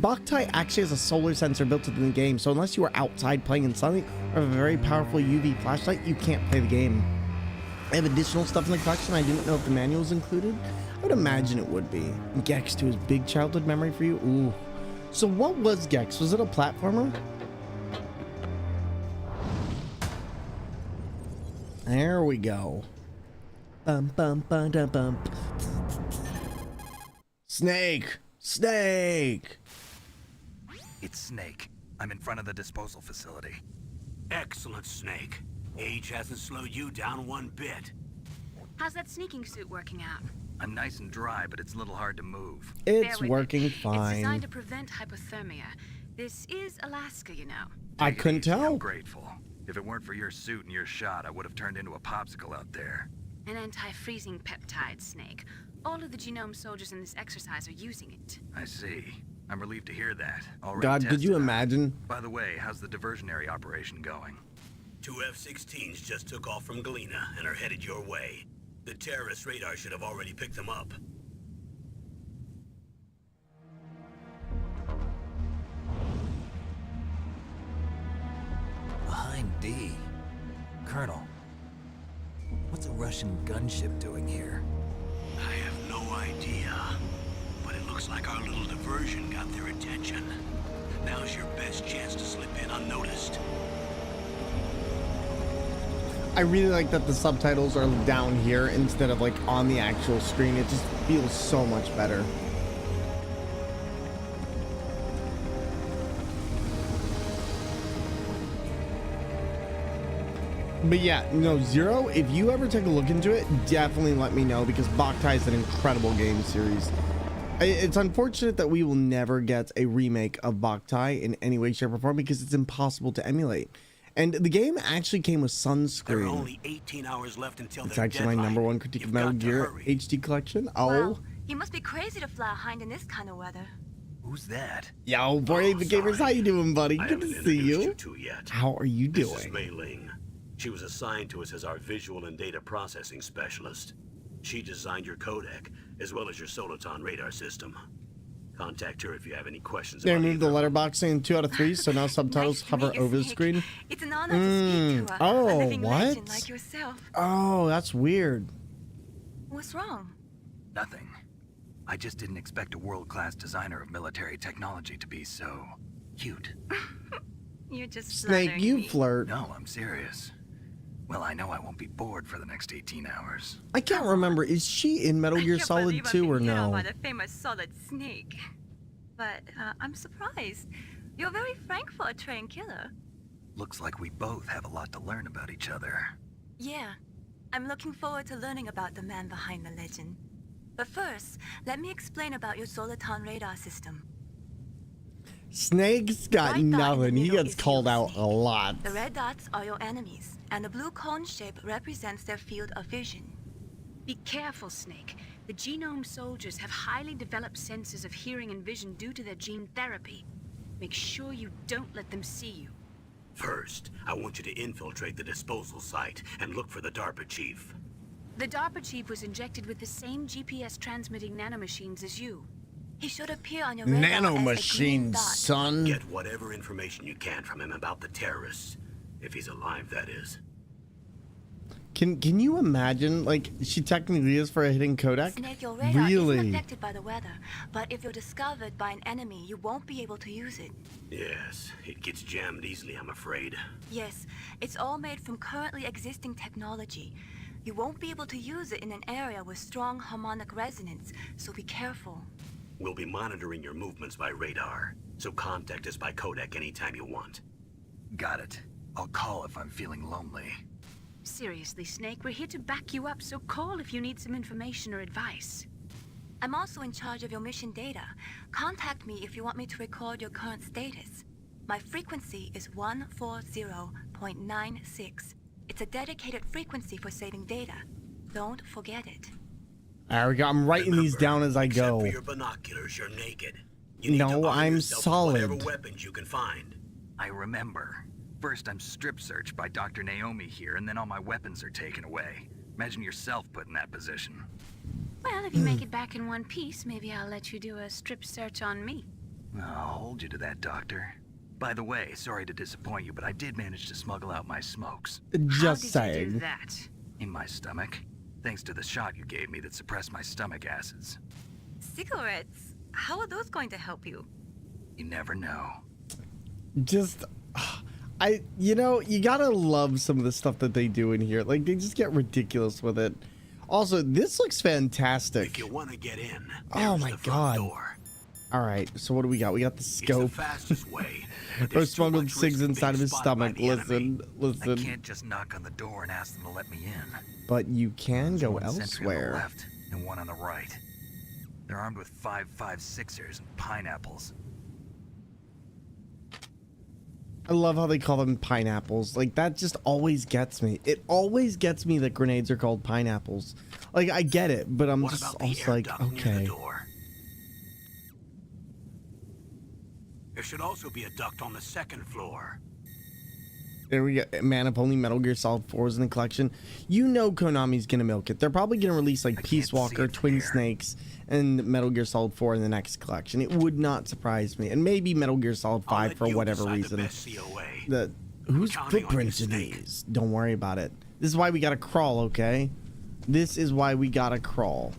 Boktai actually has a solar sensor built into the game, so unless you are outside playing in sunlight or have a very powerful UV flashlight, you can't play the game. I have additional stuff in the collection I didn't know if the manual is included. would imagine it would be. Gex to his big childhood memory for you? Ooh. So what was Gex? Was it a platformer? There we go. Bum bum bum dum bum. Snake! Snake! It's Snake. I'm in front of the disposal facility. Excellent, Snake. Age hasn't slowed you down one bit. How's that sneaking suit working out? I'm nice and dry, but it's a little hard to move. It's Bear with working me. It's fine. designed to prevent hypothermia. This is Alaska, you know. I Take it couldn't easy, I'm tell. grateful. If it weren't for your suit and your shot, I would have turned into a popsicle out there. An anti-freezing peptide, Snake. All of the genome soldiers in this exercise are using it. I see. I'm relieved to hear that. Already God, could tested you on it. imagine? By the way, how's the diversionary operation going? 2 F-16s just took off from Galena and are headed your way. The terrorist radar should have already picked them up. Behind D. Colonel, what's a Russian gunship doing here? I have no idea, but it looks like our little diversion got their attention. Now's your best chance to slip in unnoticed. I really like that the subtitles are down here instead of like on the actual screen. It just feels so much better. But yeah, no, Zero, if you ever take a look into it, definitely let me know, because Boktai is an incredible game series. It's unfortunate that we will never get a remake of Boktai in any way, shape, or form, because it's impossible to emulate. And the game actually came with There are sunscreen. only 18 hours left until It's their actually my deadline. #1 critique of You've Metal got to Gear hurry. HD collection. Oh, Wow, you must be crazy to fly a hind in this kind of weather. Who's that? yo, boy, the gamers, how you doing, buddy? I Good to haven't see introduced you. two yet. How are you This is doing? Mei Ling. She was assigned to us as our visual and data processing specialist. She designed your codec, as well as your Soliton radar system. Contact her if you have any questions They about removed the either. letterboxing in 2 out of 3, so now subtitles Nice to hover meet you, over the Snake. screen. It's an honor to speak to Oh, a living legend what? like yourself. Oh, that's weird. What's wrong? Nothing. I just didn't expect a world-class designer of military technology to be so cute. You're just Snake, flattering you me. flirt. No, I'm serious. Well, I know I won't be bored for the next 18 hours. I can't remember. Is she in Metal I Gear can't Solid believe I'm 2 or being hit on no? by the famous Solid Snake. But I'm surprised. You're very frank for a trained killer. Looks like we both have a lot to learn about each other. Yeah, I'm looking forward to learning about the man behind the legend. But first, let me explain about your Soliton radar system. Snake's got Right dot in the nothing. He middle gets is called your out snake. a lot. The red dots are your enemies, and the blue cone shape represents their field of vision. Be careful, Snake. The genome soldiers have highly developed senses of hearing and vision due to their gene therapy. Make sure you don't let them see you. First, I want you to infiltrate the disposal site and look for the DARPA chief. The DARPA chief was injected with the same GPS transmitting nanomachines as you. He should appear on your radar as a green Nanomachine, dot. son. Get whatever information you can from him about the terrorists. If he's alive, that is. Can you imagine? Like, she technically is for a hidden codec? Snake, your radar Really? isn't affected by the weather, but if you're discovered by an enemy, you won't be able to use it. Yes, it gets jammed easily, I'm afraid. Yes, it's all made from currently existing technology. You won't be able to use it in an area with strong harmonic resonance, so be careful. We'll be monitoring your movements by radar, so contact us by codec anytime you want. Got it. I'll call if I'm feeling lonely. Seriously, Snake, we're here to back you up, so call if you need some information or advice. I'm also in charge of your mission data. Contact me if you want me to record your current status. My frequency is 140.96. It's a dedicated frequency for saving data. Don't forget it. There we go. I'm writing these down as I Except go. for your binoculars, you're naked. You need to No, arm I'm yourself with whatever solid. weapons you can find. I remember. First, I'm strip searched by Dr. Naomi here, and then all my weapons are taken away. Imagine yourself put in that position. Well, if you make it back in one piece, maybe I'll let you do a strip search on me. I'll hold you to that, Doctor. By the way, sorry to disappoint you, but I did manage to smuggle out my smokes. Just How did you do saying. that? In my stomach. Thanks to the shot you gave me that suppressed my stomach acids. Cigarettes? How are those going to help you? You never know. Just, you know, you gotta love some of the stuff that they do in here. Like, they just get ridiculous with it. Also, this looks fantastic. If you want to get in, oh my god. Door. All right, so what do we got? We got the scope. It's the fastest way. Or smuggled cigs inside of his stomach. Listen. I can't just knock on the door and ask them to let me in. But you can go There's one sentry on the elsewhere. left and one on the right. They're armed with 5.56ers and pineapples. I love how they call them pineapples. Like, that just always gets me. It always gets me that grenades are called pineapples. Like, I get it, but I'm What just about the also air like, duct near the okay. door? There should also be a duct on the second floor. There we go. Man, if only Metal Gear Solid 4 was in the collection. You know Konami's gonna milk it. They're probably gonna release like Peace Walker, Twin Snakes, and Metal Gear Solid 4 in the next collection. It would not surprise me. And maybe Metal Gear Solid 5 for whatever reason. Whose footprints are these? Don't worry about it. This is why we gotta crawl, okay? This is why we gotta crawl.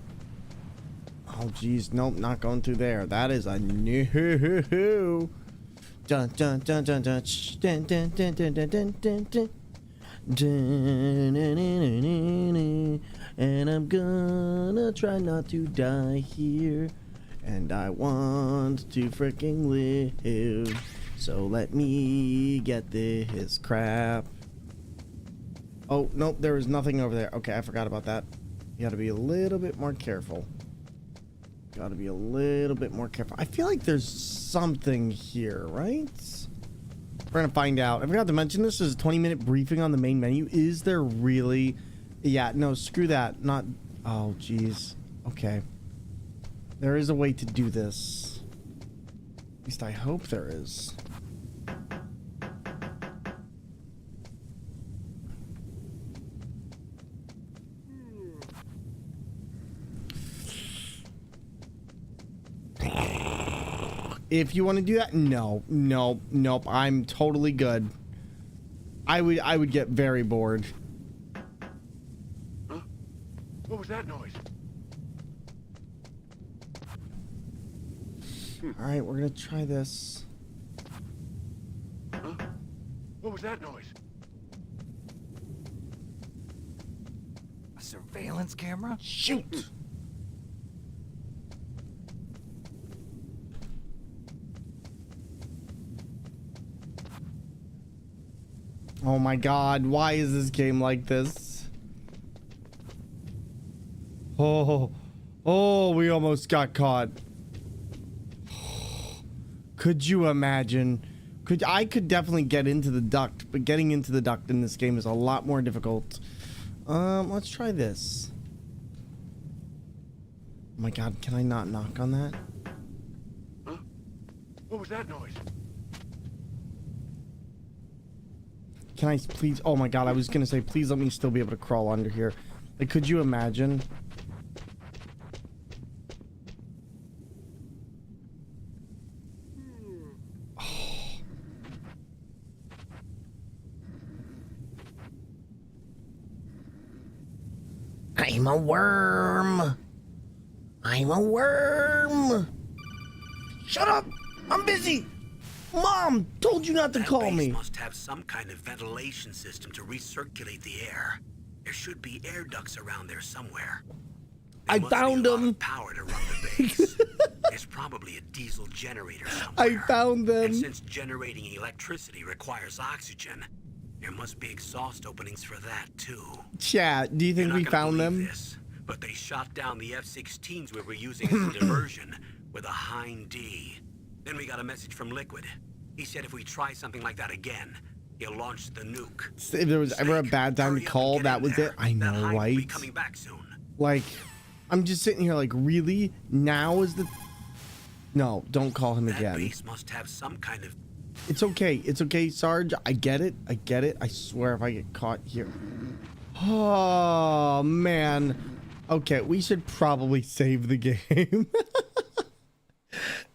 Oh geez, nope, not going through there. That is a new. Dun dun dun dun dun dun dun dun dun dun dun dun dun. And I'm gonna try not to die here. And I want to freaking live. So let me get this crap. Oh, nope, there is nothing over there. Okay, I forgot about that. You gotta be a little bit more careful. Gotta be a little bit more careful. I feel like there's something here, right? We're gonna find out. I forgot to mention this is a 20-minute briefing on the main menu. Is there really? Yeah, no, screw that. Not. Oh, geez. Okay. There is a way to do this. At least I hope there is. If you want to do that, no, nope. I'm totally good. I would get very bored. Huh? What was that noise? All right, we're gonna try this. Huh? What was that noise? A surveillance camera? Shoot! Oh my god, why is this game like this? Oh, we almost got caught. Could you imagine? I could definitely get into the duct, but getting into the duct in this game is a lot more difficult. Let's try this. Oh my god, can I not knock on that? Huh? What was that noise? Can I please? Oh my god, I was gonna say, please let me still be able to crawl under here. Like, could you imagine? Oh. I'm a worm. I'm a worm. Shut up! I'm busy. Mom told you not to call me. Must have some kind of ventilation system to recirculate the air. There should be air ducts around there somewhere. I found them. Power to run the base. There's probably a diesel generator somewhere. I found them. And since generating electricity requires oxygen, there must be exhaust openings for that too. Chat, do you think we found them? This, but they shot down the F-16s we were using as a diversion with a Hind D. Then we got a message from Liquid. He said if we try something like that again, he'll launch the nuke. If there was ever a bad time to call, that was it. I know, right? Be coming back soon. Like, I'm just sitting here like, really? Now is the... No, don't call him again. That base must have some kind of... It's okay. It's okay, Sarge. I get it. I get it. I swear if I get caught here... Oh, man. Okay, we should probably save the game.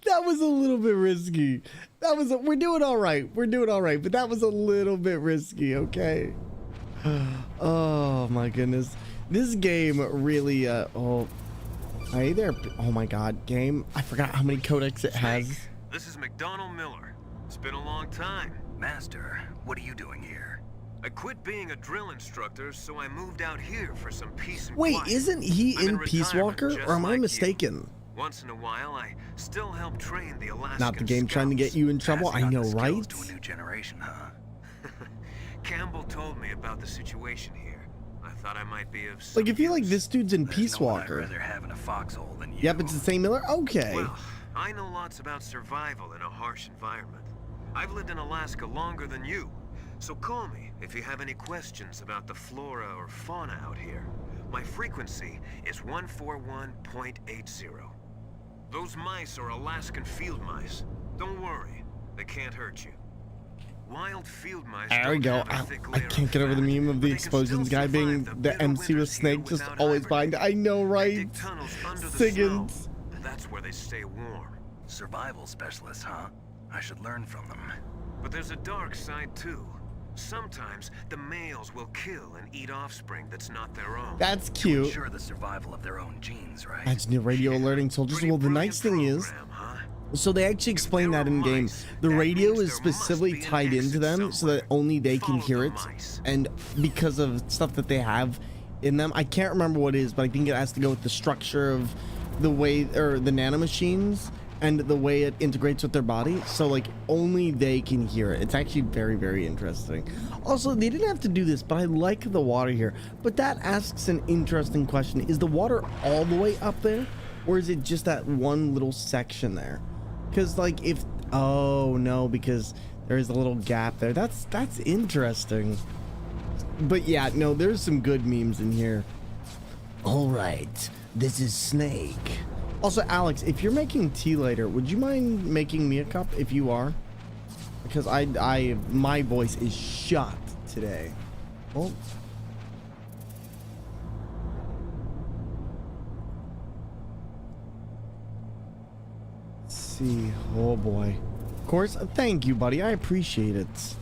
That was a little bit risky. We're doing all right. We're doing all right, but that was a little bit risky, okay? Oh my goodness. This game really, oh, hey there. Oh my God, game. I forgot how many codecs it has. This is McDonald Miller. It's been a long time. Master, what are you doing here? I quit being a drill instructor, so I moved out here for some peace and Wait, quiet. isn't he I'm in Peace retirement, Walker, just or am I like you. mistaken? Once in a while, I still help train the Alaskan Not the game trying to get you in trouble. I Passing on know, the skills right? To a new generation, huh? Campbell told me about the situation here. I thought I might be of Like, I feel like this dude's in There's Peace no one I'd Walker. rather have in a foxhole than you. Yep, it's the same Miller. Okay. Well, I know lots about survival in a harsh environment. I've lived in Alaska longer than you, so call me if you have any questions about the flora or fauna out here. My frequency is 141.80. Those mice are Alaskan field mice. Don't worry, they can't hurt you. Wild field mice. There we go. I can't get over the meme of the explosions guy being the MC with Snake just always behind. I know, right? Siggins. That's where they stay warm. Survival specialists, huh? I should learn from them. But there's a dark side too. Sometimes the males will kill and eat offspring that's not their own. That's cute. Ensure the survival of their own genes, right? That's new radio alerting soldiers. Well, the nice thing is, so they actually explain that in game. The radio is specifically tied into them so that only they can hear it, and because of stuff that they have in them, I can't remember what it is, but I think it has to go with the structure of the way, or the nanomachines, and the way it integrates with their body. So like only they can hear it. It's actually very, very interesting. Also, they didn't have to do this, but I like the water here. But that asks an interesting question. Is the water all the way up there, or is it just that one little section there? Because like if, oh no, because there is a little gap there. That's interesting. But yeah, no, there's some good memes in here. All right, this is Snake. Also, Alex, if you're making tea later, would you mind making me a cup if you are? Because my voice is shot today. Oh. Let's see. Oh boy. Of course, thank you, buddy. I appreciate it.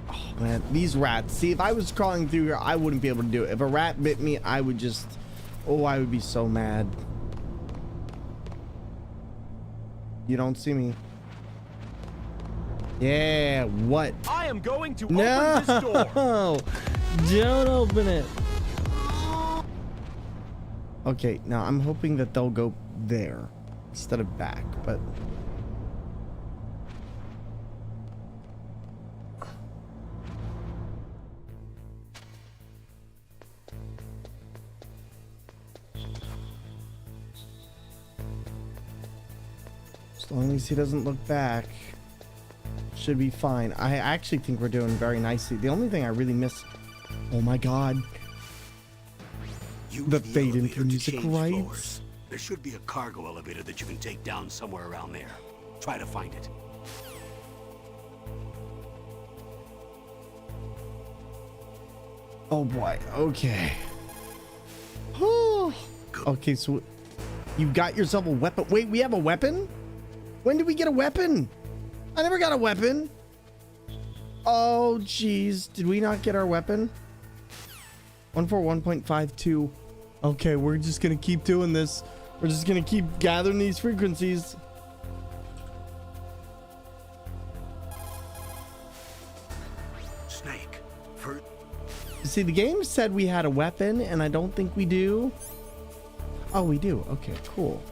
Oh man, these rats. See, if I was crawling through here, I wouldn't be able to do it. If a rat bit me, I would just... Oh, I would be so mad. You don't see me. Yeah, what? I am going to No! open this door. Don't open it. Okay, now I'm hoping that they'll go there instead of back, but... As long as he doesn't look back, should be fine. I actually think we're doing very nicely. The only thing I really miss, oh my god, the fade into the music, right? There should be a cargo elevator that you can take down somewhere around there. Try to find it. Oh boy, okay. Okay, so you got yourself a weapon. Wait, we have a weapon? When did we get a weapon? I never got a weapon. Oh, geez. Did we not get our weapon? 141.52. Okay, we're just going to keep doing this. We're just going to keep gathering these frequencies. Snake. For... See, the game said we had a weapon, and I don't think we do. Oh, we do. Okay, cool.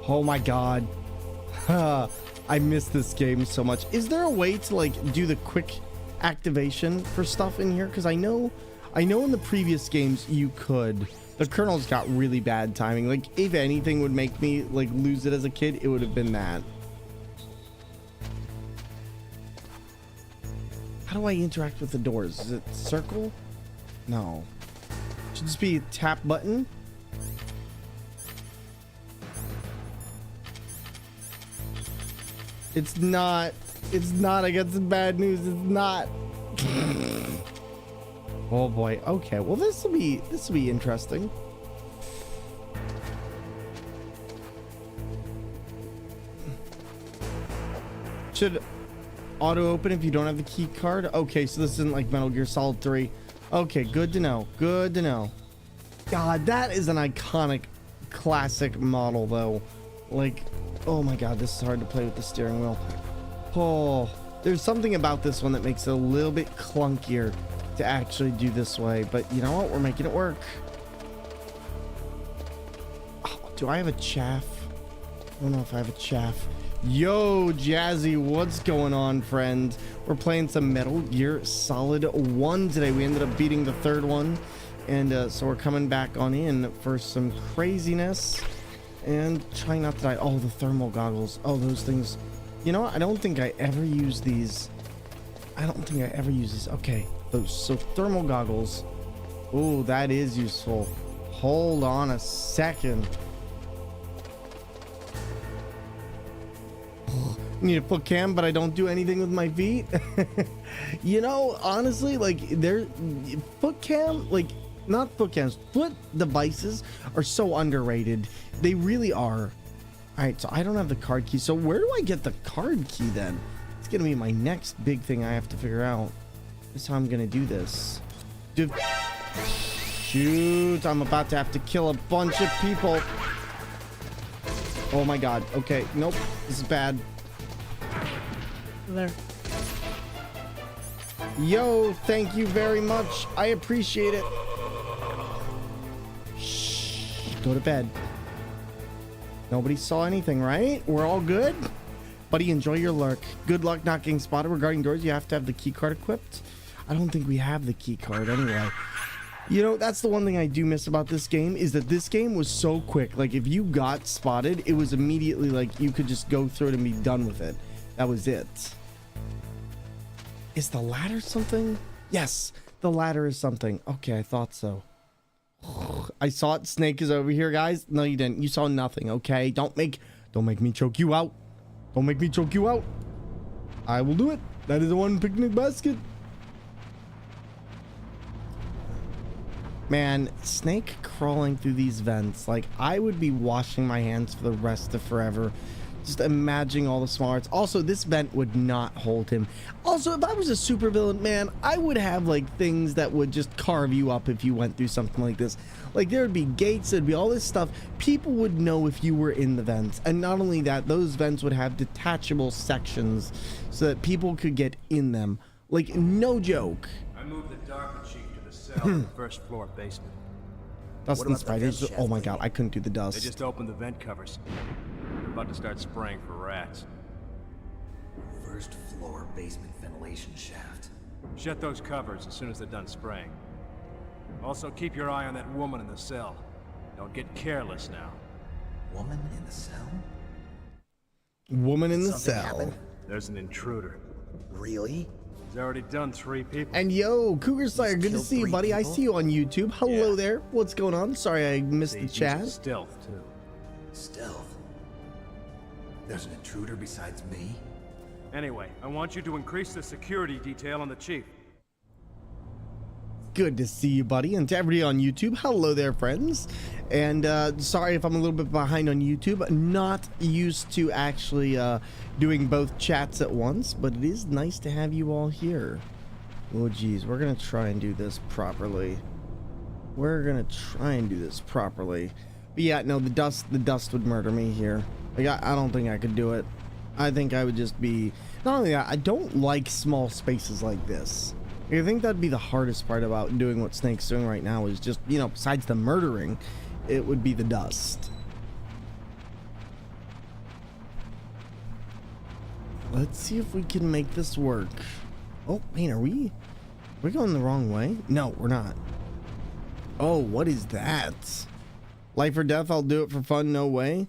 Oh my god. I miss this game so much. Is there a way to like do the quick activation for stuff in here? Because I know in the previous games you could. The Colonel's got really bad timing. Like if anything would make me like lose it as a kid, it would have been that. How do I interact with the doors? Is it circle? No. Should just be a tap button. It's not. It's not. I got some bad news. It's not. Oh boy. Okay. Well, this will be interesting. Should auto open if you don't have the key card? Okay, so this isn't like Metal Gear Solid 3. Okay, good to know. Good to know. God, that is an iconic classic model though. Like, oh my god, this is hard to play with the steering wheel. Oh, there's something about this one that makes it a little bit clunkier to actually do this way, but you know what? We're making it work. Oh, do I have a chaff? I don't know if I have a chaff. Yo, Jazzy, what's going on, friend? We're playing some Metal Gear Solid 1 today. We ended up beating the third one, and so we're coming back on in for some craziness and trying not to die. Oh, the thermal goggles. Oh, those things. You know what? I don't think I ever use these. Okay, those. So thermal goggles. Oh, that is useful. Hold on a second. Need a foot cam, but I don't do anything with my feet. You know, honestly, like foot cam, like not foot cams, foot devices are so underrated. They really are. All right, so I don't have the card key. So where do I get the card key then? It's gonna be my next big thing I have to figure out. This is how I'm gonna do this. Dude, shoot, I'm about to have to kill a bunch of people. Oh my god. Okay, nope, this is bad. There. Yo, thank you very much. I appreciate it. Shh, go to bed. Nobody saw anything, right? We're all good? Buddy, enjoy your lurk. Good luck not getting spotted. Regarding doors, you have to have the key card equipped. I don't think we have the key card anyway. You know, that's the one thing I do miss about this game, is that this game was so quick. Like, if you got spotted, it was immediately like you could just go through it and be done with it. That was it. Is the ladder something? Yes, the ladder is something. Okay, I thought so. I saw it. Snake is over here, guys. No, you didn't. You saw nothing. Okay, don't make me choke you out. Don't make me choke you out. I will do it. That is the one picnic basket. Man, Snake crawling through these vents, like I would be washing my hands for the rest of forever. Just imagining all the smarts. Also, this vent would not hold him. Also, if I was a supervillain, man, I would have like things that would just carve you up if you went through something like this. Like there would be gates, there'd be all this stuff. People would know if you were in the vents. And not only that, those vents would have detachable sections so that people could get in them. Like, no joke. I moved the Darker Chief to the cell in the first floor basement. Dust and spiders. Oh my god, I couldn't do the dust. They just opened the vent covers. They're about to start spraying for rats. First floor basement ventilation shaft. Shut those covers as soon as they're done spraying. Also, keep your eye on that woman in the cell. Don't get careless now. Woman in the cell? Woman in the cell. Happen? There's an intruder. Really? He's already done 3 people. And yo, Cougar Slayer, good to see you, buddy. People? I see you on YouTube. Hello there. What's going on? Sorry I missed the chat. Stealth, too. Stealth? There's an intruder besides me? Anyway, I want you to increase the security detail on the Chief. Good to see you, buddy. And to everybody on YouTube, hello there, friends. And sorry if I'm a little bit behind on YouTube. Not used to actually doing both chats at once, but it is nice to have you all here. Oh, geez. We're going to try and do this properly. But yeah, no, the dust would murder me here. Like, I don't think I could do it. I think I would just be... Not only that, I don't like small spaces like this. I think that'd be the hardest part about doing what Snake's doing right now is just, you know, besides the murdering, it would be the dust. Let's see if we can make this work. Oh, man, are we going the wrong way? No, we're not. Oh, what is that? Life or death, I'll do it for fun, no way.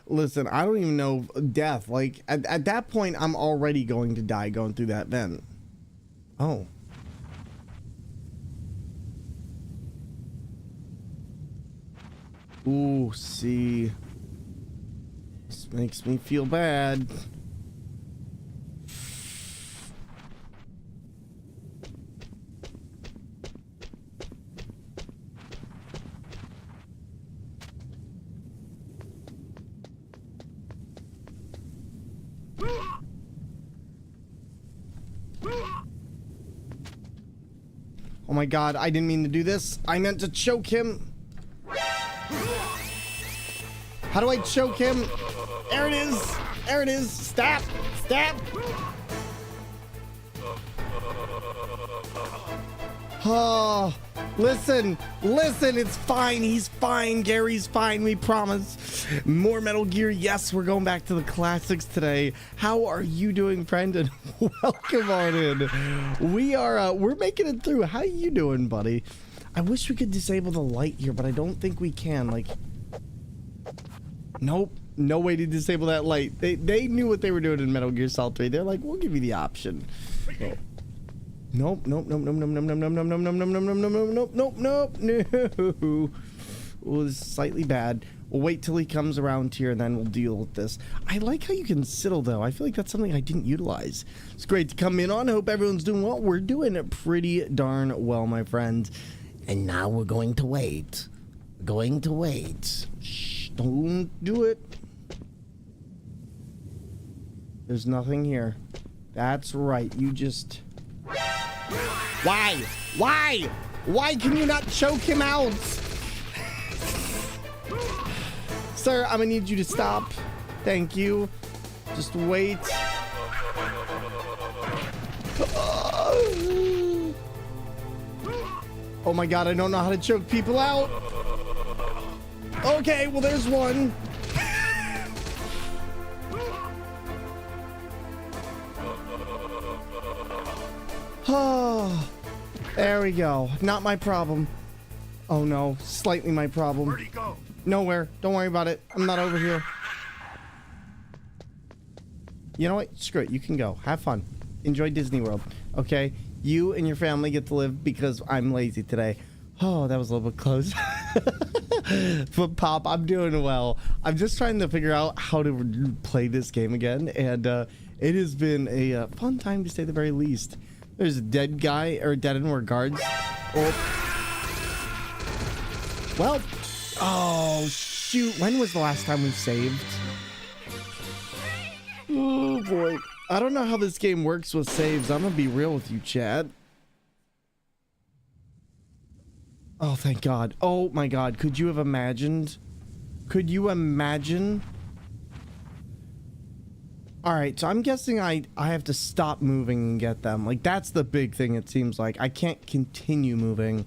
Listen, I don't even know death. Like, at that point, I'm already going to die going through that vent. Oh. Ooh, see. This makes me feel bad. Oh my god, I didn't mean to do this. I meant to choke him. How do I choke him? There it is. There it is. Stab. Stab. Oh, listen, it's fine. He's fine. Gary's fine. We promise. More Metal Gear. Yes, we're going back to the classics today. How are you doing, friend? And welcome on in. We're making it through. How you doing, buddy? I wish we could disable the light here, but I don't think we can. Like, nope. No way to disable that light. They knew what they were doing in Metal Gear Solid 3. They're like, we'll give you the option. Oh. Nope, nope, nope, nope, nope, nope, nope, nope, nope, nope, nope, nope, nope, nope, nope, nope, no. Oh, this is slightly bad. We'll wait till he comes around here and then we'll deal with this. I like how you can sidle though. I feel like that's something I didn't utilize. It's great to come in on. I hope everyone's doing well. We're doing pretty darn well, my friend. And now we're going to wait. Going to wait. Shh, don't do it. There's nothing here. That's right. You just... Why? Why? Why can you not choke him out? Sir, I'm gonna need you to stop. Thank you. Just wait. Oh my god, I don't know how to choke people out. Okay, well there's one. Oh, there we go. Not my problem. Oh no, slightly my problem. Where'd he go? Nowhere. Don't worry about it. I'm not over here. You know what? Screw it. You can go. Have fun. Enjoy Disney World. Okay? You and your family get to live because I'm lazy today. Oh, that was a little bit close. But Pop, I'm doing well. I'm just trying to figure out how to play this game again. And it has been a fun time to say the very least. There's a dead guy, or dead end where guards. Oh. Well, oh shoot. When was the last time we saved? Oh boy. I don't know how this game works with saves. I'm gonna be real with you, Chad. Oh, thank God. Oh my God. Could you have imagined? Could you imagine? All right, so I'm guessing I have to stop moving and get them. Like, that's the big thing, it seems like. I can't continue moving,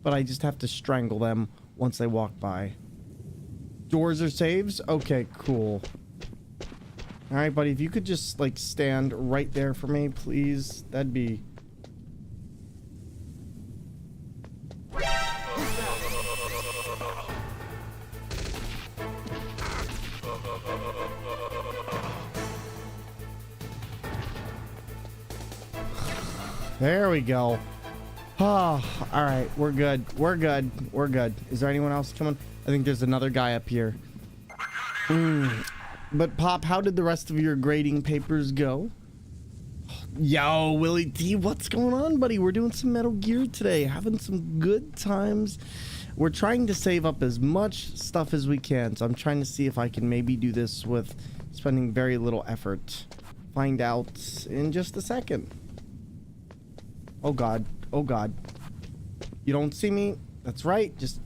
but I just have to strangle them once they walk by. Doors are saves? Okay, cool. All right, buddy, if you could just, like, stand right there for me, please. That'd be... There we go. Oh, all right. We're good. We're good. We're good. Is there anyone else coming? I think there's another guy up here. But Pop, how did the rest of your grading papers go? Yo, Willie D, what's going on, buddy? We're doing some Metal Gear today. Having some good times. We're trying to save up as much stuff as we can. So I'm trying to see if I can maybe do this with spending very little effort. Find out in just a second. Oh God, oh God. You don't see me? That's right, just...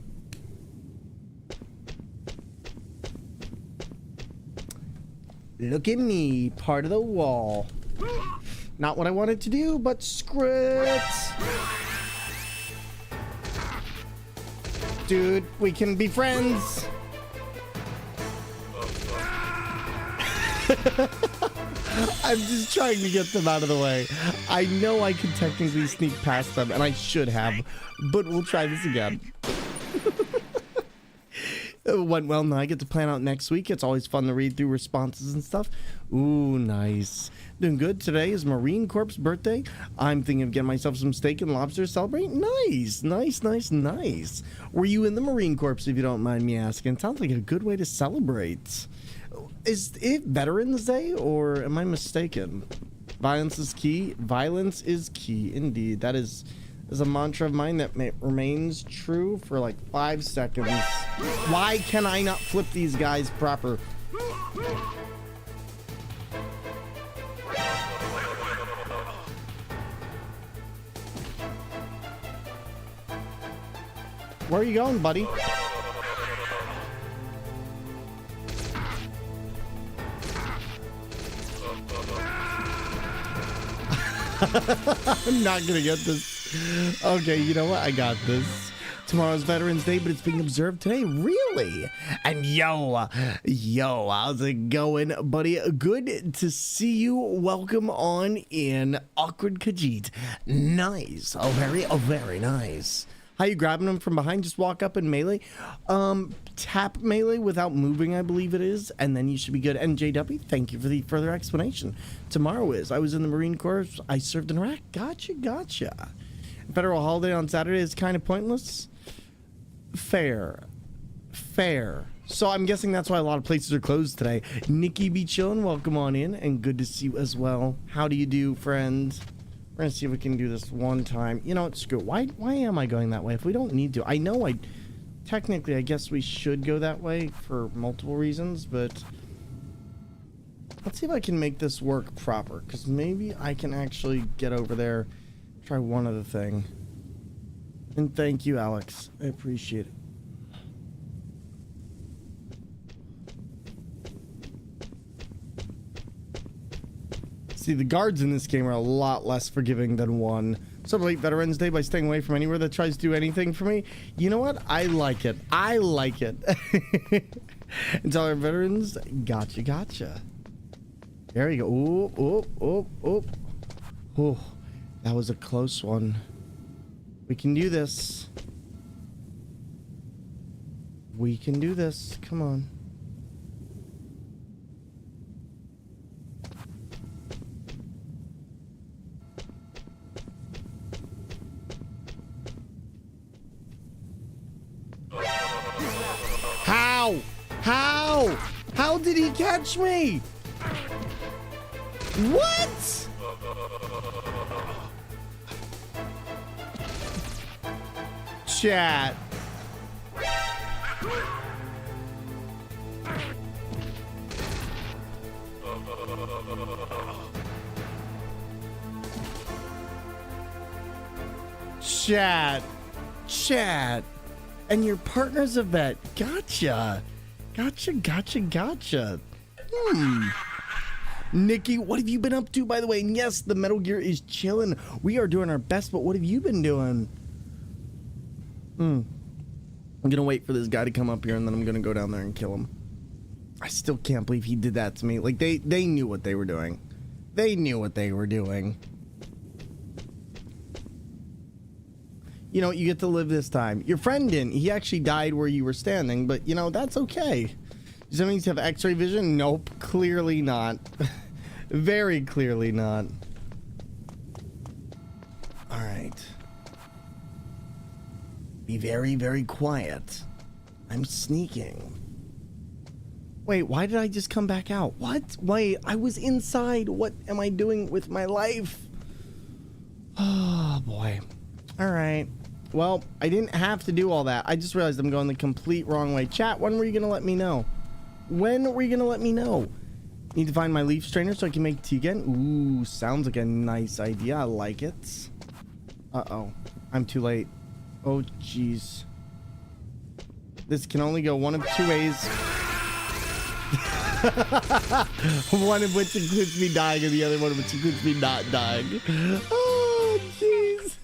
Look at me, part of the wall. Not what I wanted to do, but screw it. Dude, we can be friends. I'm just trying to get them out of the way. I know I can technically sneak past them, and I should have, but we'll try this again. It went well. Now I get to plan out next week. It's always fun to read through responses and stuff. Ooh, nice. Doing good. Today is Marine Corps' birthday. I'm thinking of getting myself some steak and lobster to celebrate. Nice, nice, nice, nice. Were you in the Marine Corps, if you don't mind me asking? Sounds like a good way to celebrate. Is it Veterans Day, or am I mistaken? Violence is key. Violence is key, indeed. That is a mantra of mine that remains true for like 5 seconds. Why can I not flip these guys proper? Where are you going, buddy? I'm not gonna get this. Okay, you know what? I got this. Tomorrow's Veterans Day, but it's being observed today. Really? And yo, how's it going, buddy? Good to see you. Welcome on in, Awkward Khajiit. Nice. Oh, very nice. How you grabbing them from behind? Just walk up and melee. Tap melee without moving, I believe it is, and then you should be good. And JW, thank you for the further explanation. Tomorrow is, I was in the Marine Corps. I served in Iraq. Gotcha. Federal holiday on Saturday is kind of pointless. Fair. So I'm guessing that's why a lot of places are closed today. Nikki be chillin', welcome on in, and good to see you as well. How do you do, friend? We're gonna see if we can do this one time. You know what, screw it. Why am I going that way if we don't need to? I know technically I guess we should go that way for multiple reasons, but let's see if I can make this work proper, because maybe I can actually get over there, try one other thing. And thank you, Alex. I appreciate it. See, the guards in this game are a lot less forgiving than one. Celebrate Veterans Day by staying away from anywhere that tries to do anything for me. You know what? I like it. And tell our veterans, gotcha. There you go. Oh, that was a close one. We can do this. Come on. How did he catch me? What? Chat. Chat. And your partner's a vet. Gotcha. Nikki, what have you been up to, by the way? And yes, the Metal Gear is chilling. We are doing our best, but what have you been doing? I'm gonna wait for this guy to come up here, and then I'm gonna go down there and kill him. I still can't believe he did that to me. Like, they knew what they were doing. You know, you get to live this time. Your friend didn't. He actually died where you were standing, but, you know, that's okay. Does that mean you have x-ray vision? Nope, clearly not. Very clearly not. All right. Be very, very quiet. I'm sneaking. Wait, why did I just come back out? What? Wait, I was inside. What am I doing with my life? Oh, boy. All right. Well, I didn't have to do all that. I just realized I'm going the complete wrong way. Chat, when were you going to let me know? Need to find my leaf strainer so I can make tea again. Ooh, sounds like a nice idea. I like it. Uh-oh. I'm too late. Oh, jeez. This can only go one of two ways. One of which includes me dying and the other one of which includes me not dying. Oh, jeez.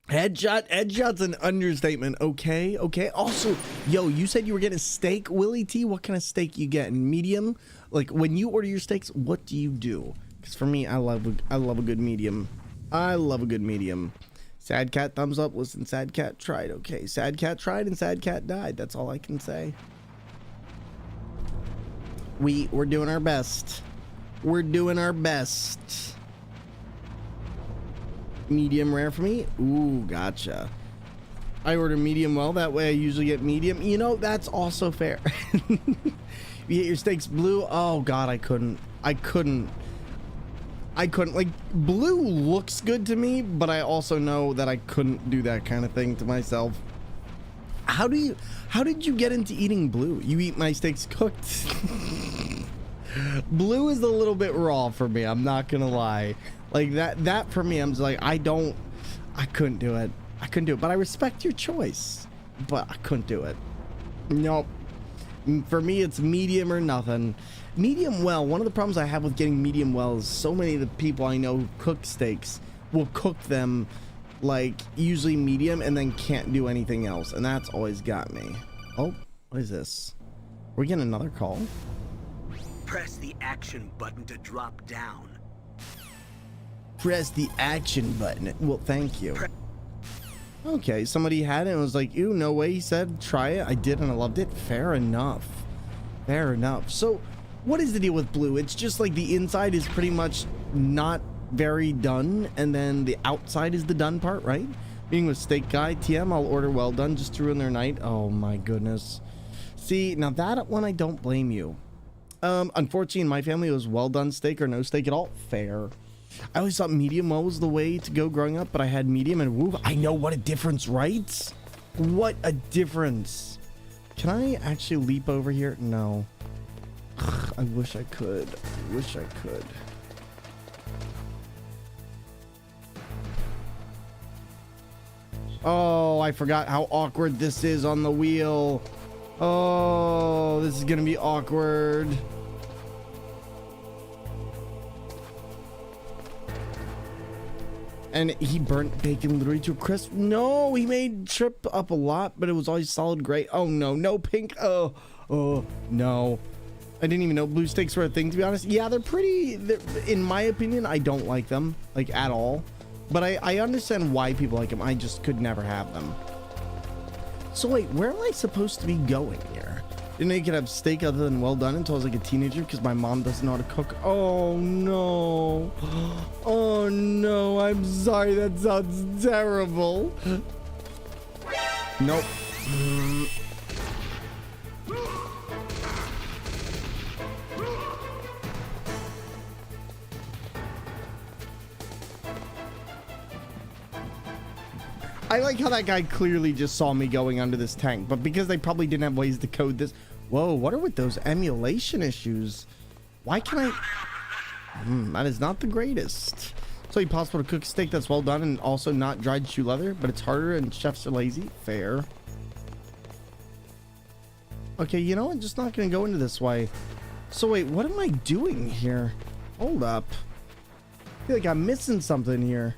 Headshot's an understatement. Okay. Also, yo, you said you were getting a steak, Willie T. What kind of steak you getting? Medium? Like, when you order your steaks, what do you do? Because for me, I love a good medium. Sad Cat thumbs up. Listen, Sad Cat tried. Okay, Sad Cat tried and Sad Cat died. That's all I can say. We're doing our best. Medium rare for me. Ooh, gotcha. I order medium well. That way I usually get medium. You know, that's also fair. You get your steaks blue. Oh, God, I couldn't. Like, blue looks good to me, but I also know that I couldn't do that kind of thing to myself. How did you get into eating blue? You eat my steaks cooked. Blue is a little bit raw for me. I'm not gonna lie. Like that for me, I'm just like, I couldn't do it. I couldn't do it, but I respect your choice, but I couldn't do it. Nope. For me, it's medium or nothing. Medium well. One of the problems I have with getting medium well is so many of the people I know who cook steaks will cook them like usually medium and then can't do anything else, and that's always got me. Oh, what is this? We're getting another call. Press the action button to drop down. Press the action button. Well, thank you. Okay, somebody had it and was like, ew, no way. He said, try it. I did and I loved it. Fair enough. Fair enough. So, what is the deal with Blue? It's just like the inside is pretty much not very done, and then the outside is the done part, right? Being with Steak Guy, TM, I'll order well done just to ruin their night. Oh my goodness. See, now that one I don't blame you. Unfortunately, in my family, it was well done steak or no steak at all. Fair. I always thought medium well was the way to go growing up, but I had medium and woo. I know, what a difference, right? What a difference. Can I actually leap over here? No. I wish I could. I wish I could. Oh, I forgot how awkward this is on the wheel. Oh, this is gonna be awkward. And he burnt bacon literally to a crisp. No, he made trip up a lot, but it was always solid gray. Oh no, no pink. Oh no. I didn't even know blue steaks were a thing, to be honest. Yeah, they're in my opinion, I don't like them, like, at all. But I understand why people like them. I just could never have them. So wait, where am I supposed to be going here? Didn't know you could have steak other than well done until I was like a teenager because my mom doesn't know how to cook. Oh no. Oh no, I'm sorry, that sounds terrible. Nope. I like how that guy clearly just saw me going under this tank, but because they probably didn't have ways to code this. Whoa, what are with those emulation issues? Why can I? That is not the greatest. So it's possible to cook steak that's well done and also not dried shoe leather, but it's harder and chefs are lazy. Fair. Okay, you know what? Just not gonna go into this way. So wait, what am I doing here? Hold up. I feel like I'm missing something here.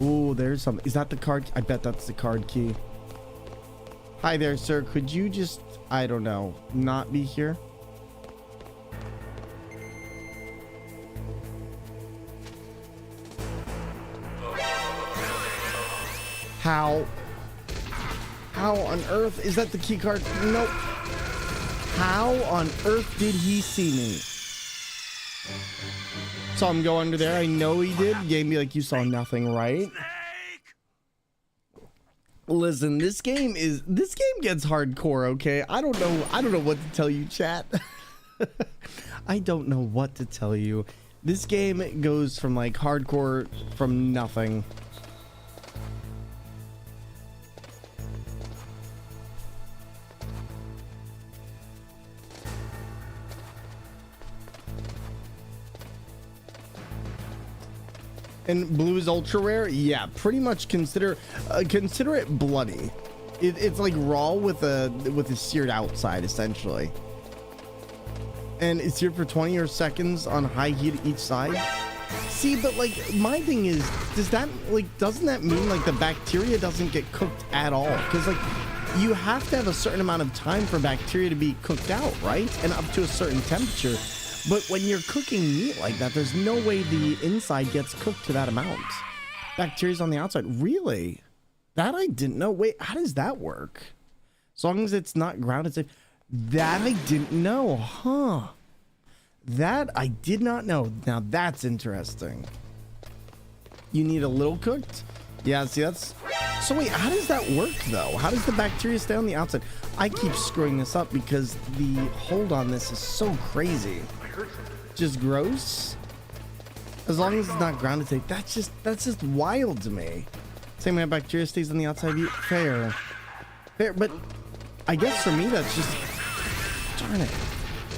Oh, there's some. Is that the card? I bet that's the card key. Hi there, sir. Could you just, I don't know, not be here? How? How on earth? Is that the key card? Nope. How on earth did he see me? Saw him go under there. I know he did. Gave me like you saw nothing, right? Listen, this game gets hardcore, okay? I don't know what to tell you, chat. I don't know what to tell you. This game goes from like hardcore from nothing. And blue is ultra rare. Yeah, pretty much consider it bloody. It's like raw with a seared outside essentially. And it's seared for 20 seconds on high heat each side. See, but like my thing is, doesn't that mean like the bacteria doesn't get cooked at all? Because like you have to have a certain amount of time for bacteria to be cooked out, right? And up to a certain temperature. But when you're cooking meat like that, there's no way the inside gets cooked to that amount. Bacteria's on the outside. Really? That I didn't know. Wait, how does that work? As long as it's not grounded safe. That I didn't know, huh? That I did not know. Now that's interesting. You need a little cooked? Yeah, see that's... So wait, how does that work though? How does the bacteria stay on the outside? I keep screwing this up because the hold on this is so crazy. Just gross. As long as it's not grounded safe. That's just wild to me. Same way bacteria stays on the outside of you. Fair. But I guess for me that's just Darn it.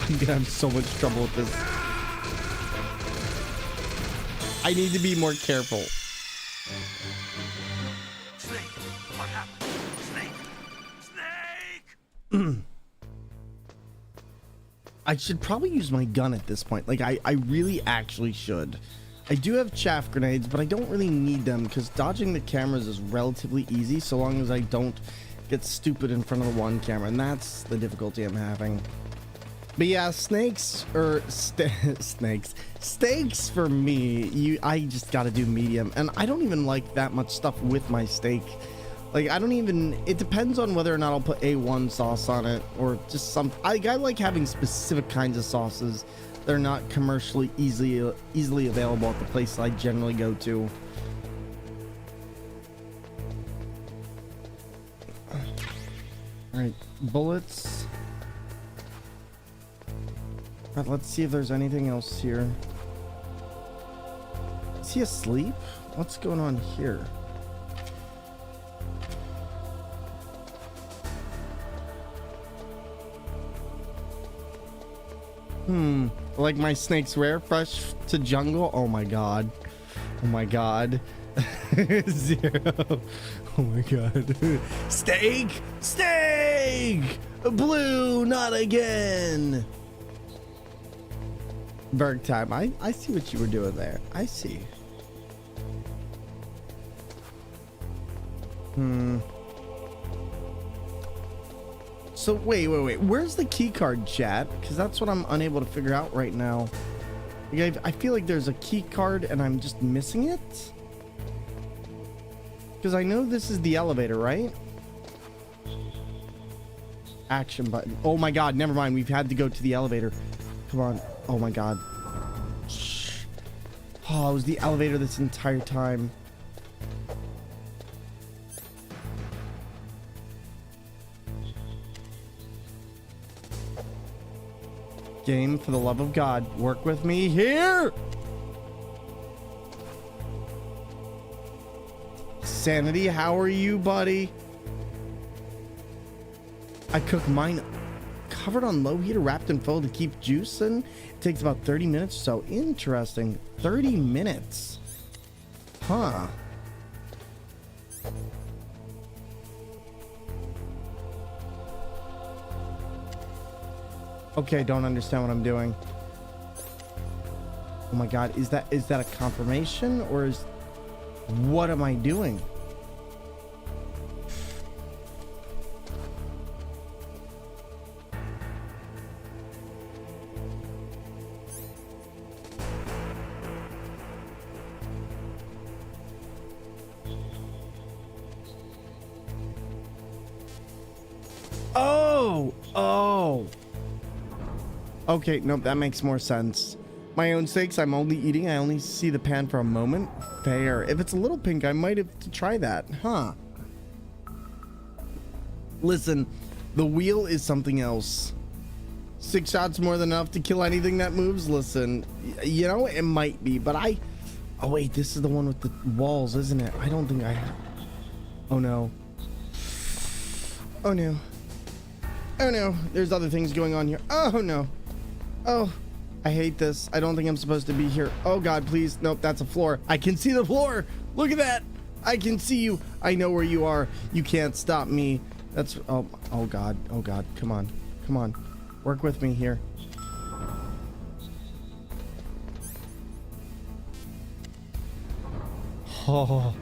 I'm gonna have so much trouble with this. I need to be more careful. Snake, what happened? Snake! Snake! I should probably use my gun at this point. Like, I really actually should. I do have chaff grenades, but I don't really need them because dodging the cameras is relatively easy so long as I don't get stupid in front of the one camera, and that's the difficulty I'm having. But yeah, snakes or steaks for me, I just gotta do medium, and I don't even like that much stuff with my steak. Like, I don't even, it depends on whether or not I'll put A1 sauce on it or just some, I like having specific kinds of sauces that are not commercially easily available at the places I generally go to. All right, bullets. All right, let's see if there's anything else here. Is he asleep? What's going on here? Like my snakes rare, fresh to jungle. Oh my god. Oh my god. 0. Oh my god. Steak! Steak! Blue, not again! Berg time. I see what you were doing there. I see. So wait. Where's the key card, chat? Because that's what I'm unable to figure out right now. Like, I feel like there's a key card and I'm just missing it. Because I know this is the elevator, right? Action button. Oh my god, never mind. We've had to go to the elevator. Come on. Oh my god. Shh. Oh, it was the elevator this entire time. Game, for the love of God, work with me here. Sanity, how are you, buddy? I cook mine covered on low heat, wrapped in foil to keep juice in. It takes about 30 minutes. So interesting. 30 minutes. Huh. Okay, don't understand what I'm doing. Oh my god, is that a confirmation or is what am I doing? Oh. Okay, nope, that makes more sense. My own sakes, I'm only eating. I only see the pan for a moment. Fair. If it's a little pink, I might have to try that. Huh. Listen, the wheel is something else. 6 shots more than enough to kill anything that moves. Listen, you know, it might be, but oh wait, this is the one with the walls, isn't it? I don't think I have. Oh no. Oh no. Oh no, there's other things going on here. Oh no. Oh, I hate this. I don't think I'm supposed to be here. Oh god, please. Nope, that's a floor. I can see the floor. Look at that. I can see you. I know where you are. You can't stop me. That's, oh god. Oh god. Come on. Come on. Work with me here. Oh,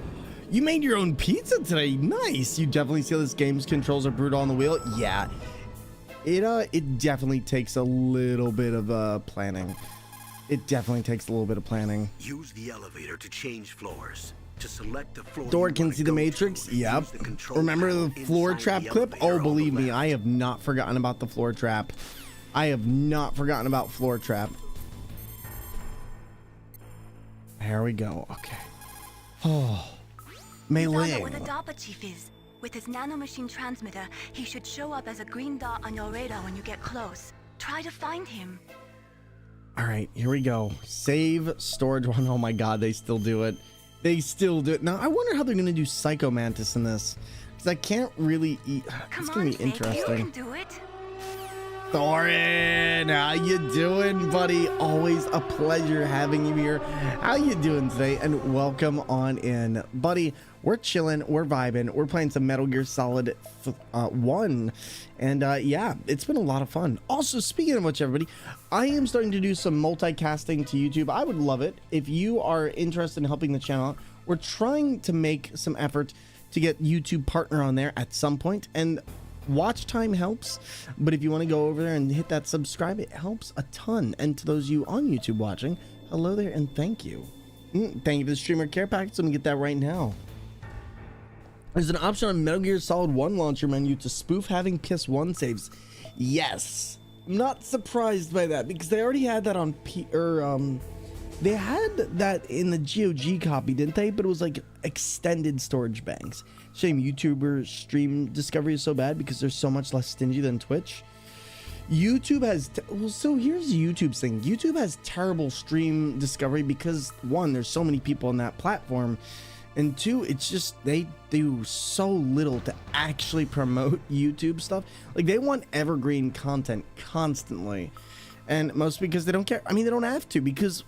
you made your own pizza today. Nice. You definitely see this game's controls are brutal on the wheel. Yeah. It definitely takes a little bit of planning. It definitely takes a little bit of planning. Use the elevator to change floors. To select the floor. Door can see the matrix. Yep. Remember the floor trap clip? Oh, believe me, I have not forgotten about the floor trap. I have not forgotten about floor trap. Here we go. Okay. Oh, Mei Ling. Find out where the DARPA chief is. With his nanomachine transmitter, he should show up as a green dot on your radar when you get close. Try to find him. All right, here we go. Save storage one. Oh my god, they still do it. They still do it. Now, I wonder how they're going to do Psycho Mantis in this. Because I can't really eat. It's going to be interesting. You can do it. Thorin, how you doing, buddy? Always a pleasure having you here. How you doing today? And welcome on in, buddy. We're chilling, we're vibing, we're playing some Metal Gear Solid 1, and yeah, it's been a lot of fun. Also, speaking of which, everybody, I am starting to do some multicasting to YouTube. I would love it if you are interested in helping the channel out. We're trying to make some effort to get YouTube partner on there at some point, and watch time helps, but if you want to go over there and hit that subscribe, it helps a ton. And to those of you on YouTube watching, hello there and thank you. Thank you for the streamer care package. Let me get that right now. There's an option on Metal Gear Solid 1 launcher menu to spoof having PS1 saves. Yes, I'm not surprised by that because they already had that on they had that in the GOG copy, didn't they? But it was like extended storage banks. Shame YouTuber stream discovery is so bad because they're so much less stingy than Twitch. YouTube has well, so here's YouTube's thing. YouTube has terrible stream discovery because one, there's so many people on that platform, and two, it's just they do so little to actually promote YouTube stuff. Like they want evergreen content constantly, and most because they don't care. I mean, they don't have to because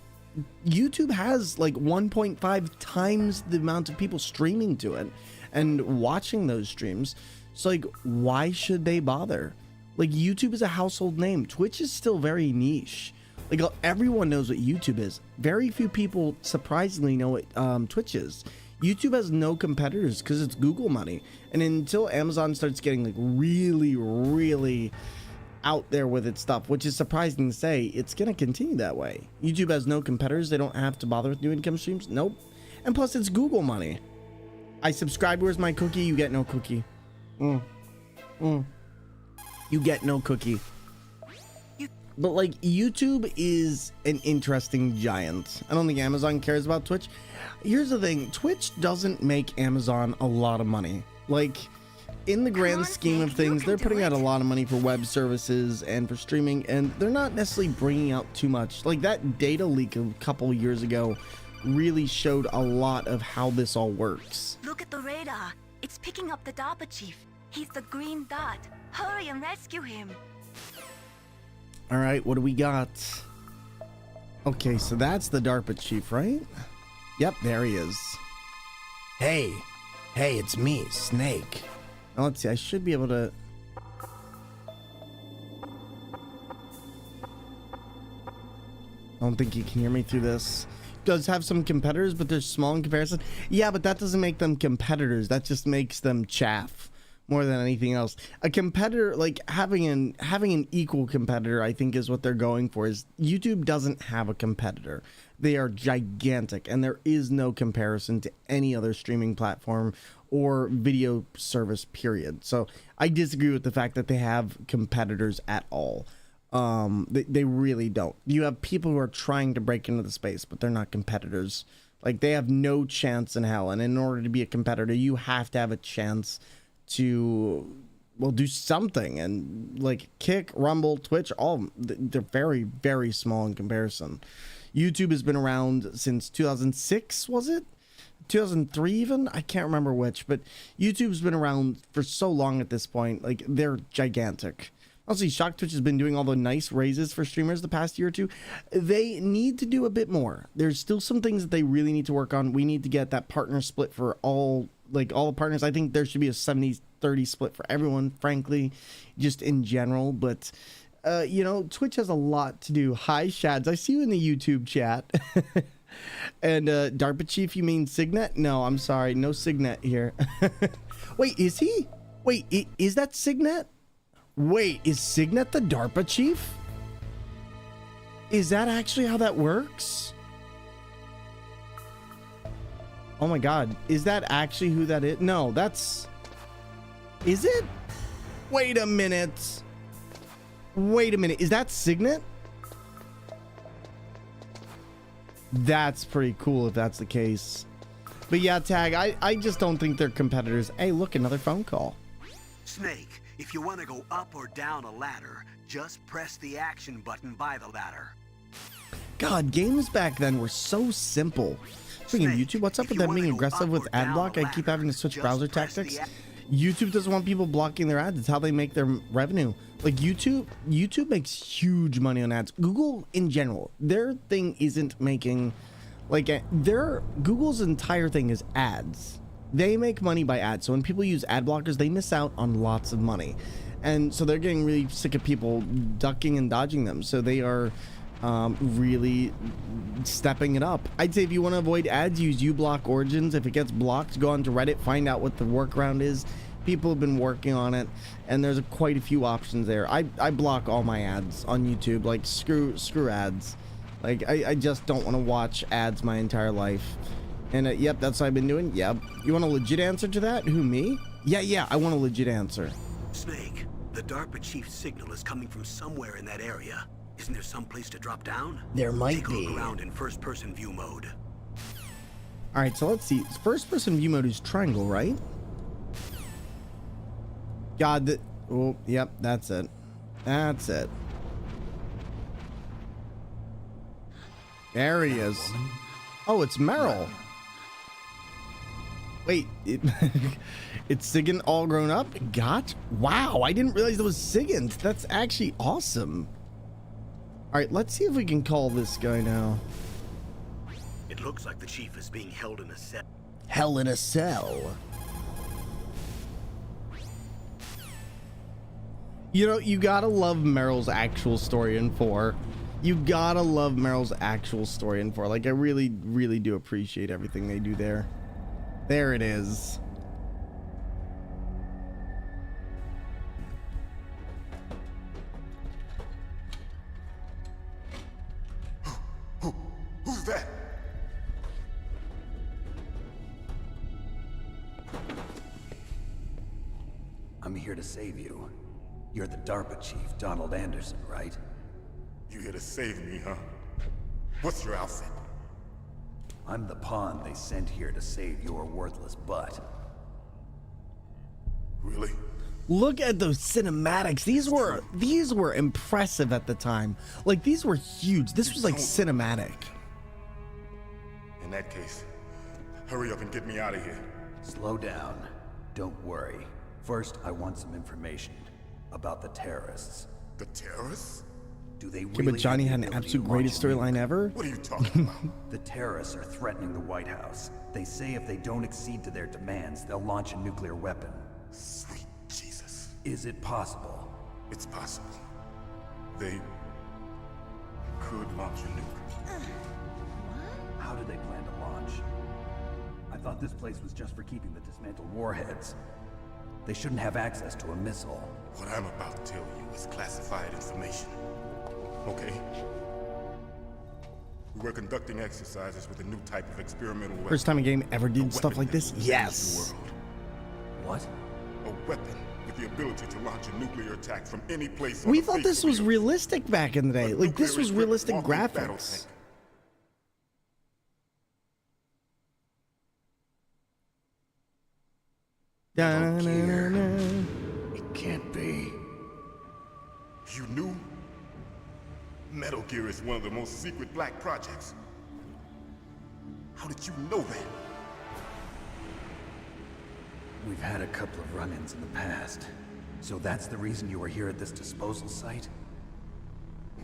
YouTube has like 1.5 times the amount of people streaming to it and watching those streams. So like, why should they bother? Like, YouTube is a household name. Twitch is still very niche. Like, everyone knows what YouTube is. Very few people surprisingly know what Twitch is. YouTube has no competitors because it's Google money. And until Amazon starts getting like really out there with its stuff, which is surprising to say, it's gonna continue that way. YouTube has no competitors. They don't have to bother with new income streams. Nope. And plus it's Google money. I subscribe, where's my cookie? You get no cookie. You get no cookie. But like, YouTube is an interesting giant. I don't think Amazon cares about Twitch. Here's the thing, Twitch doesn't make Amazon a lot of money. Like, in the grand scheme of things, they're putting out a lot of money for web services and for streaming, and they're not necessarily bringing out too much. Like, that data leak a couple years ago really showed a lot of how this all works. Look at the radar. It's picking up the DARPA chief. He's the green dot. Hurry and rescue him. All right, what do we got? Okay, so that's the DARPA chief, right? Yep, there he is. Hey, it's me, Snake. Now, let's see, I should be able to... I don't think you can hear me through this. It does have some competitors, but they're small in comparison. Yeah, but that doesn't make them competitors. That just makes them chaff more than anything else. A competitor, like having an equal competitor, I think is what they're going for. Is YouTube doesn't have a competitor. They are gigantic, and there is no comparison to any other streaming platform or video service, period. So I disagree with the fact that they have competitors at all. They really don't. You have people who are trying to break into the space, but they're not competitors. Like, they have no chance in hell, and in order to be a competitor, you have to have a chance to, well, do something. And like Kick, Rumble, Twitch, all they're very small in comparison. YouTube has been around since 2006, was it 2003 even? I can't remember which, but YouTube's been around for so long at this point. Like, they're gigantic. Honestly, Shock Twitch has been doing all the nice raises for streamers the past year or two. They need to do a bit more. There's still some things that they really need to work on. We need to get that partner split for all the partners. I think there should be a 70-30 split for everyone, frankly, just in general. But, you know, Twitch has a lot to do. Hi, Shads. I see you in the YouTube chat. And DARPA Chief, you mean Signet? No, I'm sorry. No Signet here. Wait, is he? Wait, is that Signet? Wait, is Signet the DARPA chief? Is that actually how that works? Oh my god, is that actually who that is? No, that's... Is it? Wait a minute. Wait a minute, is that Signet? That's pretty cool if that's the case. But yeah, Tag, I just don't think they're competitors. Hey, look, another phone call. Snake, if you want to go up or down a ladder, just press the action button by the ladder. God, games back then were so simple. Speaking of YouTube, what's up with them being aggressive with ad block? I keep having to switch browser tactics. YouTube doesn't want people blocking their ads. It's how they make their revenue. Like YouTube makes huge money on ads. Google in general, their thing isn't making like Google's entire thing is ads. They make money by ads. So when people use ad blockers, they miss out on lots of money. And so they're getting really sick of people ducking and dodging them. So they are really stepping it up. I'd say if you want to avoid ads, use uBlock Origins. If it gets blocked, go onto Reddit, find out what the workaround is. People have been working on it, and there's quite a few options there. I block all my ads on YouTube. Like screw ads. Like I just don't want to watch ads my entire life. And yep, that's what I've been doing. Yep. You want a legit answer to that? Who, me? Yeah, I want a legit answer. Snake, the DARPA chief's signal is coming from somewhere in that area. Isn't there some place to drop down? There might Take a be. look around in first-person view mode. All right, so let's see. First-person view mode is triangle, right? God, oh, yep, that's it. That's it. There he is. Oh, it's Meryl. Wait, it's Sigint all grown up? Wow, I didn't realize it was Sigint. That's actually awesome. All right, let's see if we can call this guy now. It looks like the chief is being held in a cell. Hell in a cell. You know, you gotta love Meryl's actual story in 4. You gotta love Meryl's actual story in 4. Like, I really, really do appreciate everything they do there. There it is. Who's that? I'm here to save you. You're the DARPA chief, Donald Anderson, right? You here to save me, huh? What's your outfit? I'm the pawn they sent here to save your worthless butt. Really? Look at those cinematics. These were impressive at the time. Like, these were huge. This was like cinematic. In that case, hurry up and get me out of here. Slow down. Don't worry. First, I want some information about the terrorists. The terrorists? Do they Okay, really but Johnny have had the an ability absolute to greatest launch a nuke? storyline ever. What are you talking about? The terrorists are threatening the White House. They say if they don't accede to their demands, they'll launch a nuclear weapon. Sweet Jesus. Is it possible? It's possible. They could launch a nuke. How do they plan to launch? I thought this place was just for keeping the dismantled warheads. They shouldn't have access to a missile. What I'm about to tell you is classified information. Okay? We were conducting exercises with a new type of experimental weapon. First time a game ever A did stuff weapon like this? that will change the Yes. world. What? A weapon with the ability to launch a nuclear attack from any place on We the thought face this of was the earth. realistic back in the day. A Like, this was nuclear-equipped realistic walking battle graphics. tank. Da-na-na-na. It can't be. You knew? Metal Gear is one of the most secret black projects. How did you know that? We've had a couple of run-ins in the past. So that's the reason you were here at this disposal site?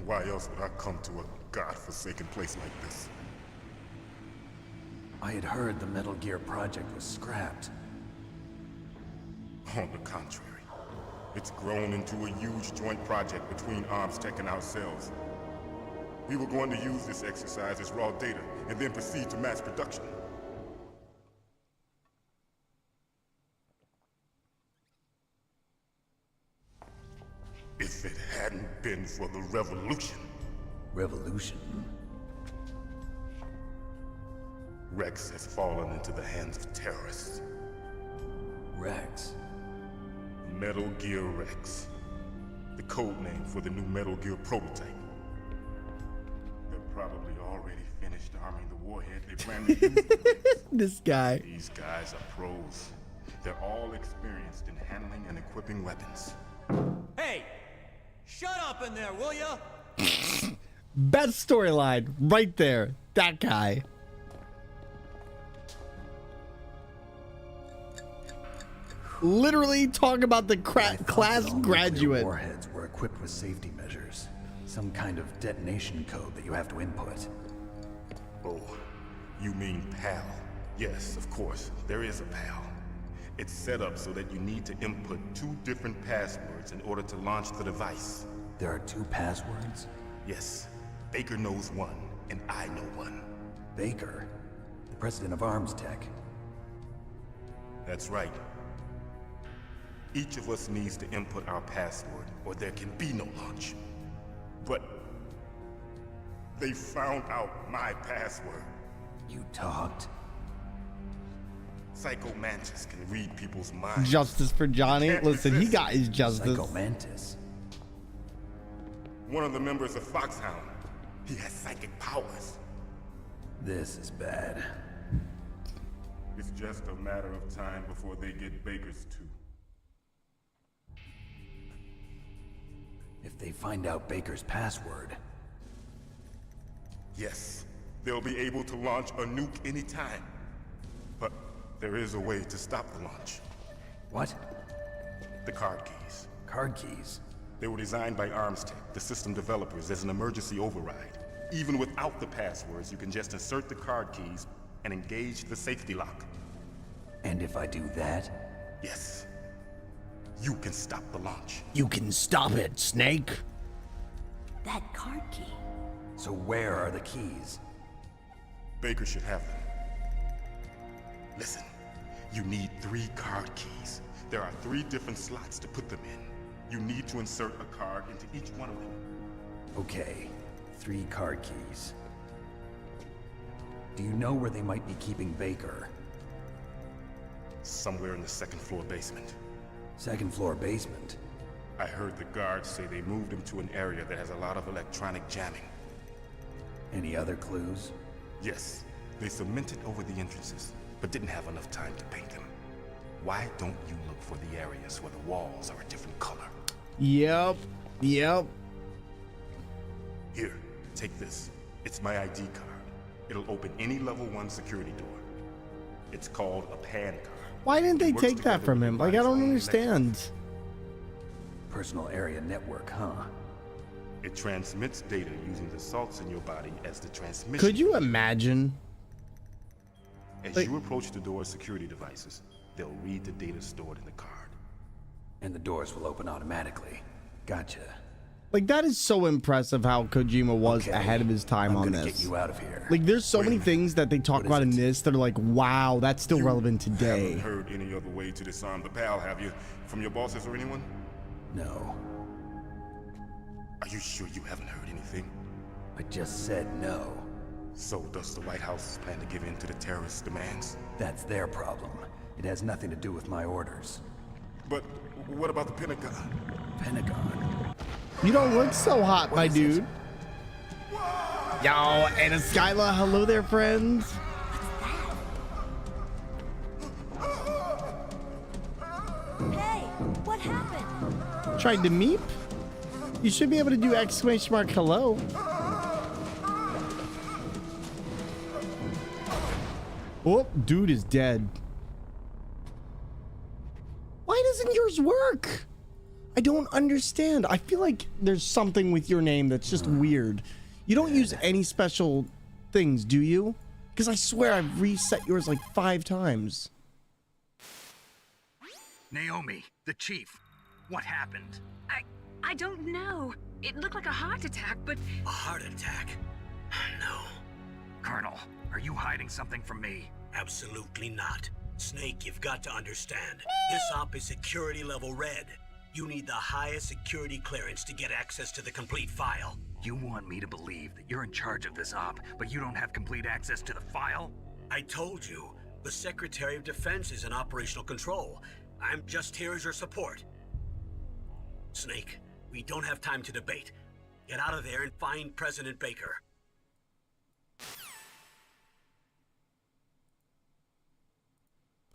Why else would I come to a godforsaken place like this? I had heard the Metal Gear project was scrapped. On the contrary, it's grown into a huge joint project between ArmsTech and ourselves. We were going to use this exercise as raw data and then proceed to mass production. If it hadn't been for the revolution. Revolution? Rex has fallen into the hands of terrorists. Rex? Metal Gear Rex. The code name for the new Metal Gear prototype. They're probably already finished arming the warhead they plan to use. This guy. These guys are pros. They're all experienced in handling and equipping weapons. Hey! Shut up in there, will ya? Best storyline right there. That guy. Literally talk about the class All nuclear graduate. warheads were equipped with safety measures. Some kind of detonation code that you have to input. Oh, you mean PAL? Yes, of course, there is a PAL. It's set up so that you need to input 2 different passwords in order to launch the device. There are 2 passwords? Yes, Baker knows one, and I know one. Baker? The president of Arms Tech. That's right. Each of us needs to input our password, or there can be no launch. But they found out my password. You talked? Psycho Mantis can read people's minds. Justice for Johnny. Can't Listen, he resist. got his justice. Psycho Mantis. One of the members of Foxhound. He has psychic powers. This is bad. It's just a matter of time before they get Baker's too. If they find out Baker's password... Yes, they'll be able to launch a nuke anytime. But there is a way to stop the launch. What? The card keys. Card keys? They were designed by Arms Tech, the system developers, as an emergency override. Even without the passwords, you can just insert the card keys and engage the safety lock. And if I do that? Yes. You can stop the launch. You can stop it, Snake. That card key. So where are the keys? Baker should have them. Listen, you need 3 card keys. There are 3 different slots to put them in. You need to insert a card into each one of them. Okay, 3 card keys. Do you know where they might be keeping Baker? Somewhere in the 2nd floor basement. 2nd floor basement? I heard the guards say they moved him to an area that has a lot of electronic jamming. Any other clues? Yes, they cemented over the entrances, but didn't have enough time to paint them. Why don't you look for the areas where the walls are a different color? Yep. Here, take this. It's my ID card. It'll open any level 1 security door. It's called a PAN card. Why didn't they It works take that together from with him? the Like, I don't device understand. Personal area network, huh? It transmits data using the salts in your body as the transmission. Could you imagine? As Like- you approach the door's security devices, they'll read the data stored in the card. And the doors will open automatically. Gotcha. Like, that is so impressive how Kojima was Okay, ahead of his time I'm on gonna this. get you out of here. Like, there's so Wait a many minute. things that they talk What is about in it? this that are like, wow, that's still relevant Haven't today. heard any other way to disarm the PAL, have you? From your bosses or anyone? No. Are you sure you haven't heard anything? I just said no. So does the White House plan to give in to the terrorists' demands? That's their problem. It has nothing to do with my orders. But what about the Pentagon? Pentagon? You don't look so hot, my dude. Yo, and Skyla, hello there, friends. Hey, what happened? Tried to meep? You should be able to do exclamation mark hello. Oh, dude is dead. Why doesn't yours work? I don't understand. I feel like there's something with your name that's just weird. You don't use any special things, do you? Because I swear I've reset yours like 5 times. Naomi, the chief. What happened? I don't know. It looked like a heart attack, but A heart attack? No, Colonel, are you hiding something from me? absolutely not. Snake, you've got to understand. This op is security level red. You need the highest security clearance to get access to the complete file. You want me to believe that you're in charge of this op, but you don't have complete access to the file? I told you, the Secretary of Defense is in operational control. I'm just here as your support. Snake, we don't have time to debate. Get out of there and find President Baker.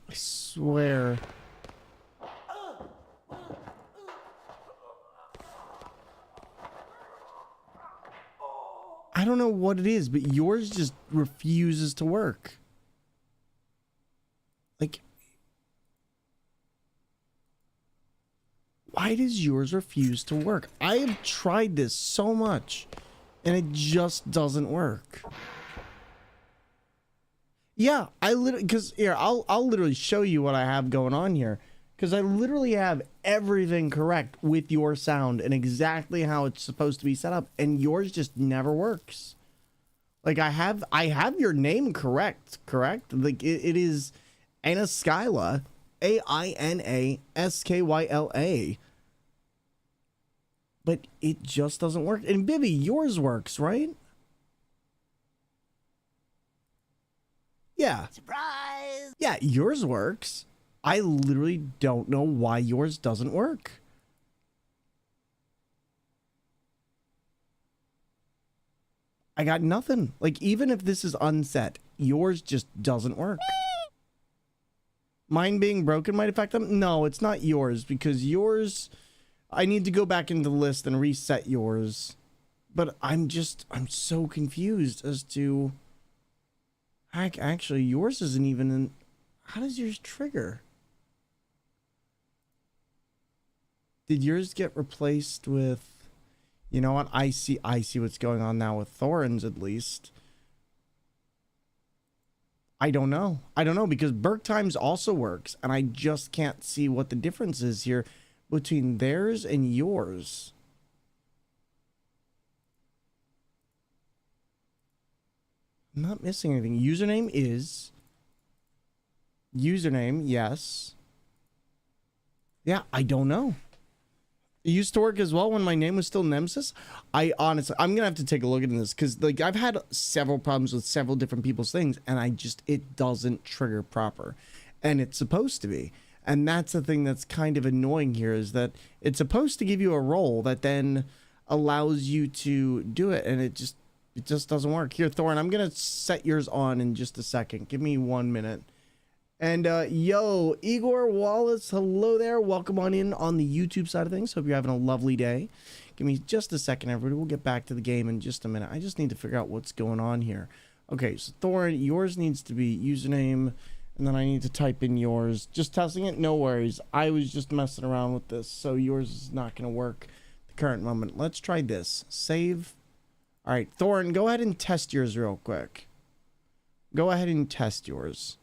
I swear. I don't know what it is, but yours just refuses to work. Like, Why does yours refuse to work? I have tried this so much and it just doesn't work. Yeah, I literally, because here, I'll literally show you what I have going on here. Because I literally have everything correct with your sound and exactly how it's supposed to be set up, and yours just never works. Like I have your name correct? Like it is Aina Skyla, AINASKYLA. But it just doesn't work. And Bibby, yours works, right? Yeah. Surprise! Yeah, yours works. I literally don't know why yours doesn't work. I got nothing. Like, even if this is unset, yours just doesn't work. Mine being broken might affect them? No, it's not yours, because yours... I need to go back into the list and reset yours. But I'm so confused as to... Actually, yours isn't even in... How does yours trigger? Did yours get replaced with... You know what? I see what's going on now with Thorin's, at least. I don't know. I don't know, because Burke Times also works, and I just can't see what the difference is here between theirs and yours. I'm not missing anything. Username is... Username, yes. Yeah, I don't know. It used to work as well when my name was still Nemesis. I honestly, I'm gonna have to take a look at this, because like I've had several problems with several different people's things, and it doesn't trigger proper, and it's supposed to be. And that's the thing that's kind of annoying here, is that it's supposed to give you a role that then allows you to do it, and it just doesn't work. Here, Thorin, I'm gonna set yours on in just a second. Give me 1 minute. And yo, Igor Wallace, hello there. Welcome on in on the YouTube side of things. Hope you're having a lovely day. Give me just a second, everybody. We'll get back to the game in just a minute. I just need to figure out what's going on here. Okay, so Thorin, yours needs to be username, and then I need to type in yours. Just testing it, no worries. I was just messing around with this, so yours is not going to work at the current moment. Let's try this. Save. All right, Thorin, go ahead and test yours real quick. Go ahead and test yours.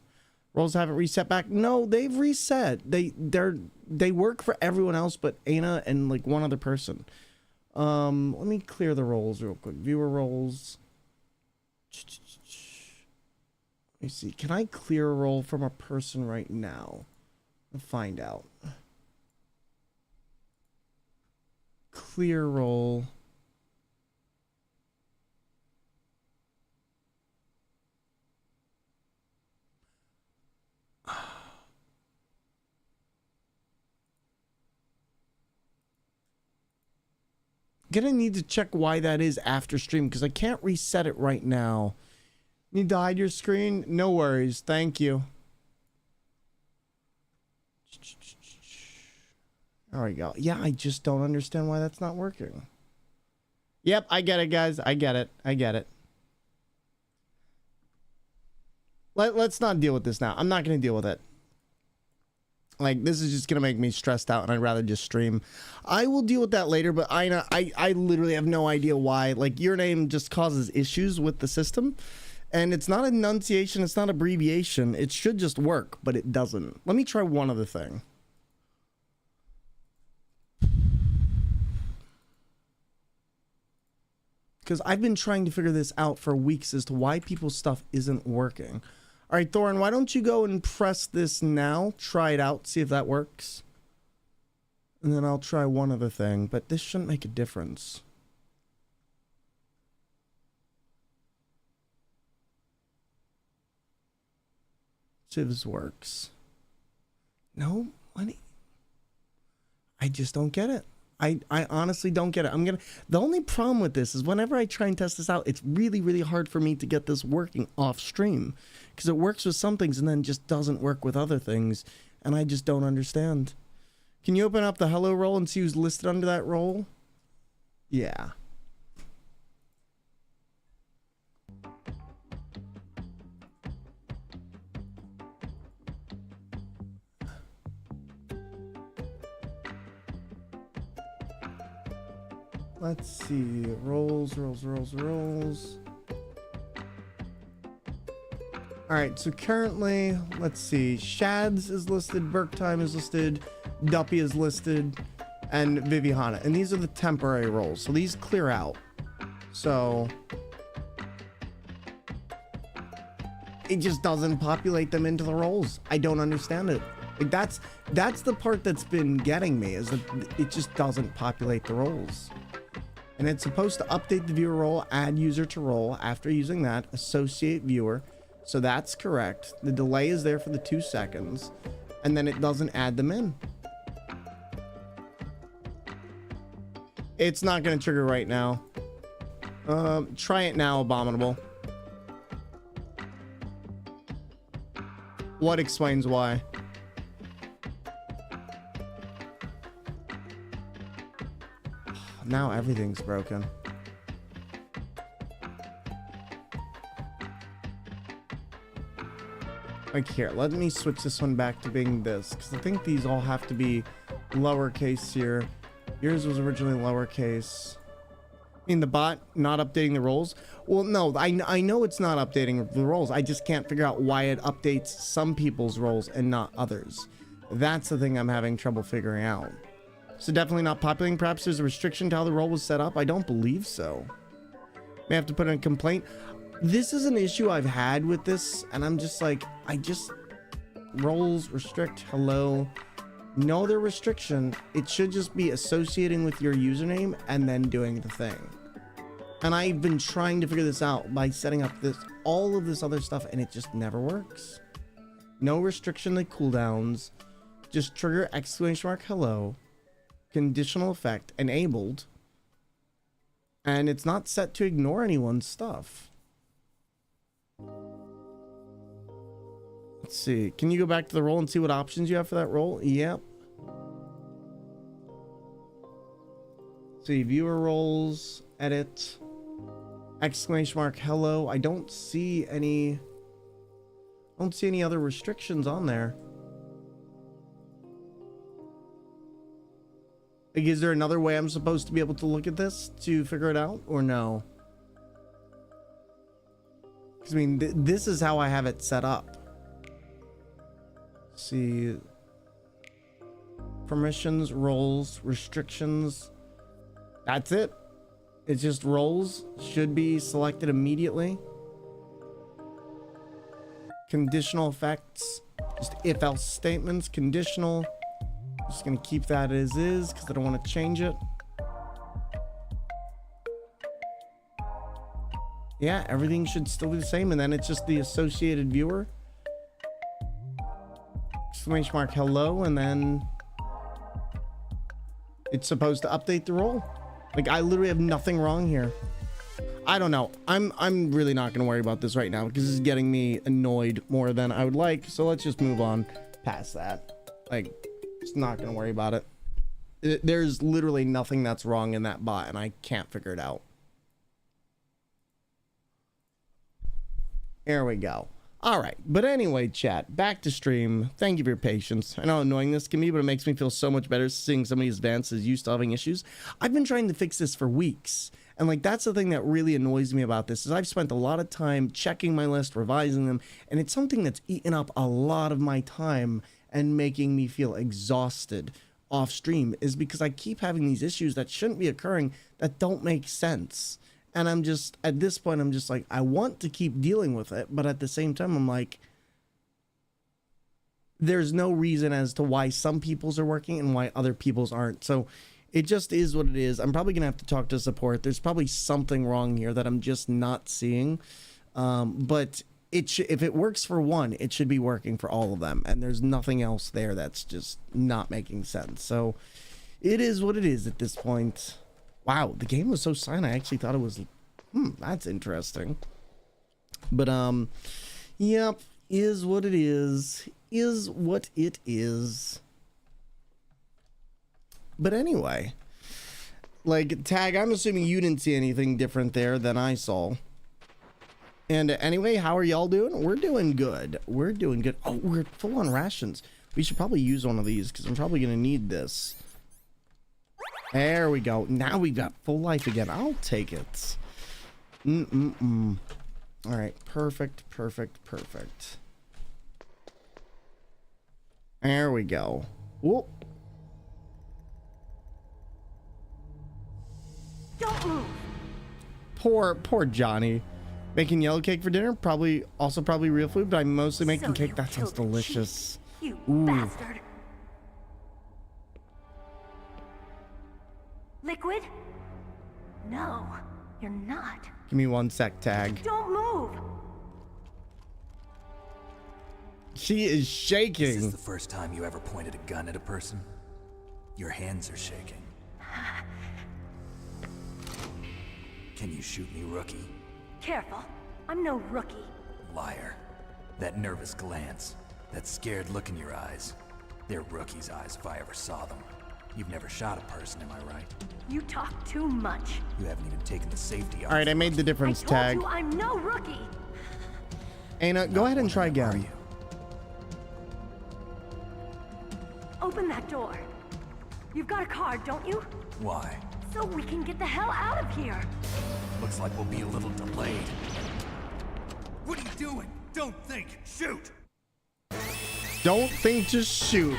Roles haven't reset back. No, they've reset. They work for everyone else but Aina and like one other person. Let me clear the roles real quick. Viewer roles. Let me see. Can I clear a role from a person right now? I'll find out. Clear role. Gonna need to check why that is after stream, because I can't reset it right now. Need to hide your screen? No worries. Thank you. There we go. Yeah, I just don't understand why that's not working. Yep, I get it, guys. I get it. I get it. Let's not deal with this now. I'm not gonna deal with it. Like, this is just gonna make me stressed out, and I'd rather just stream. I will deal with that later, but I literally have no idea why. Like, your name just causes issues with the system, and it's not enunciation, it's not abbreviation. It should just work, but it doesn't. Let me try one other thing. Because I've been trying to figure this out for weeks as to why people's stuff isn't working. All right, Thorin, why don't you go and press this now? Try it out, see if that works. And then I'll try one other thing, but this shouldn't make a difference. See if this works. No? I just don't get it. I honestly don't get it. The only problem with this is whenever I try and test this out, it's really, really hard for me to get this working off stream. Because it works with some things and then just doesn't work with other things. And I just don't understand. Can you open up the hello role and see who's listed under that role? Yeah. let's see. Rolls. All right, so currently, let's see. Shads is listed, Berktime is listed, Duppy is listed, and Viviana. And these are the temporary roles. So these clear out. So it just doesn't populate them into the roles. I don't understand it. Like that's the part that's been getting me, is that it just doesn't populate the roles. And it's supposed to update the viewer role, add user to role. After using that, associate viewer. So that's correct. The delay is there for the 2 seconds, and then it doesn't add them in. It's not going to trigger right now. Try it now, Abominable. What explains why? Now everything's broken. Like here, let me switch this one back to being this, because I think these all have to be lowercase here. Yours was originally lowercase. I mean, the bot not updating the roles? Well, no, I know it's not updating the roles. I just can't figure out why it updates some people's roles and not others. That's the thing I'm having trouble figuring out. So definitely not populating. Perhaps there's a restriction to how the role was set up. I don't believe so. May have to put in a complaint. This is an issue I've had with this, and I'm just like, roles restrict, hello. No other restriction. It should just be associating with your username and then doing the thing. And I've been trying to figure this out by setting up all of this other stuff, and it just never works. No restriction to cooldowns. Just trigger exclamation mark hello. Conditional effect enabled. And it's not set to ignore anyone's stuff. Let's see. Can you go back to the role and see what options you have for that role? Yep. See, viewer roles, edit, exclamation mark hello. I don't see any other restrictions on there. Like, is there another way I'm supposed to be able to look at this to figure it out, or no? Because I mean, this is how I have it set up. See, permissions, roles, restrictions. That's it. It's just roles should be selected immediately. Conditional effects, just if else statements, conditional. Just gonna keep that as is because I don't want to change it. Yeah, everything should still be the same, and then it's just the associated viewer. Exclamation mark hello, and then it's supposed to update the role. Like, I literally have nothing wrong here. I don't know. I'm really not gonna worry about this right now because this is getting me annoyed more than I would like. So let's just move on past that. Like, just not gonna worry about it. There's literally nothing that's wrong in that bot, and I can't figure it out. There we go. All right, but anyway, chat, back to stream. Thank you for your patience. I know how annoying this can be, but it makes me feel so much better seeing some of these advances used to having issues. I've been trying to fix this for weeks, and like, that's the thing that really annoys me about this, is I've spent a lot of time checking my list, revising them, and it's something that's eaten up a lot of my time and making me feel exhausted off stream, is because I keep having these issues that shouldn't be occurring, that don't make sense. And I'm just, at this point, I'm just like, I want to keep dealing with it, but at the same time, I'm like, there's no reason as to why some people's are working and why other people's aren't. So it just is what it is. I'm probably gonna have to talk to support. There's probably something wrong here that I'm just not seeing. But if it works for one, it should be working for all of them. And there's nothing else there that's just not making sense. So it is what it is at this point. Wow, the game was so silent. I actually thought it was, that's interesting. But, yep, is what it is what it is. But anyway, like, Tag, I'm assuming you didn't see anything different there than I saw. And anyway, how are y'all doing? We're doing good. We're doing good. Oh, we're full on rations. We should probably use one of these because I'm probably going to need this. There we go. Now we've got full life again. I'll take it. All right. Perfect. There we go. Whoop. Don't move. Poor Johnny. Making yellow cake for dinner, probably real food, but I'm mostly making So cake. you That sounds killed the delicious. You Ooh. bastard. Liquid? No, you're not. Give me 1 sec, tag. Don't move. She is shaking. Is this the first time you ever pointed a gun at a person? Your hands are shaking. Can you shoot me, rookie? Careful. I'm no rookie. Liar. That nervous glance, that scared look in your eyes. They're rookie's eyes if I ever saw them. You've never shot a person, am I right? You talk too much. You haven't even taken the safety off. All right, I made the difference, I told tag. you I'm no rookie. Anna, go ahead and try again. Open that door. You've got a card, don't you? Why? So we can get the hell out of here. Looks like we'll be a little delayed. What are you doing? Don't think. Shoot! Don't think, just shoot.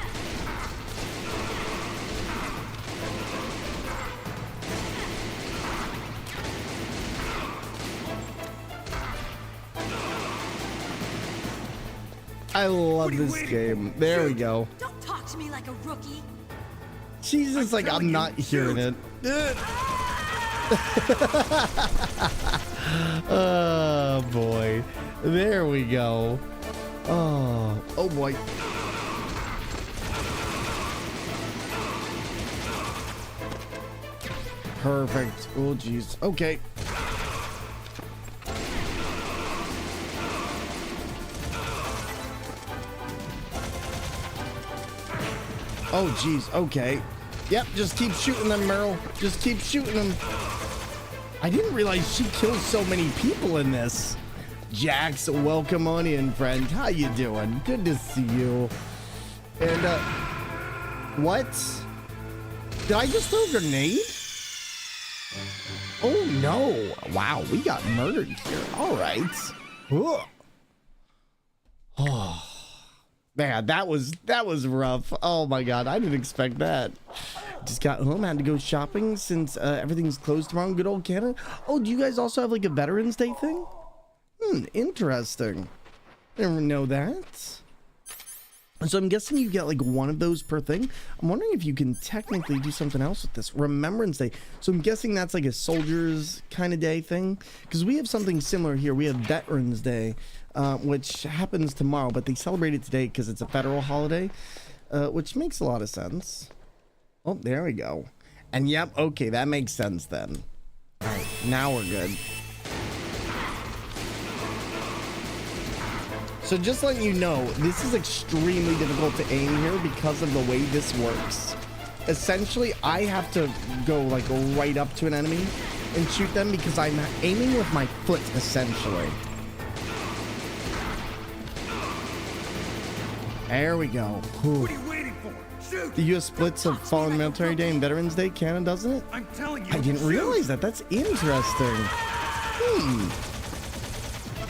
I love this game. There we go. Don't talk to me like a rookie. She's just like, I'm not hearing it. Oh boy. There we go. Oh boy. Perfect. Oh jeez. Okay. Oh geez. Okay. Yep, just keep shooting them, Meryl. Just keep shooting them. I didn't realize she kills so many people in this. Jax, welcome on in, friend. How you doing? Good to see you. And, what? Did I just throw a grenade? Oh, no. Wow, we got murdered here. All right. Ugh. Oh. Man, that was rough. Oh my god, I didn't expect that. Just got home, had to go shopping since everything's closed tomorrow in good old Canada. Oh, do you guys also have like a Veterans Day thing? Interesting. Never know that. So I'm guessing you get like one of those per thing. I'm wondering if you can technically do something else with this. Remembrance Day. So I'm guessing that's like a soldiers kind of day thing. Because we have something similar here. We have Veterans Day, which happens tomorrow, but they celebrate it today because it's a federal holiday, which makes a lot of sense. Oh, there we go. And yep, okay, that makes sense then. All right, now we're good. So just letting you know, this is extremely difficult to aim here because of the way this works. Essentially, I have to go like right up to an enemy and shoot them because I'm aiming with my foot, essentially. There we go. What are you waiting for? Shoot! The U.S. splits of Fallen Military Day and Veterans Day, Canada, doesn't it? I'm telling you. I didn't realize that. That's interesting.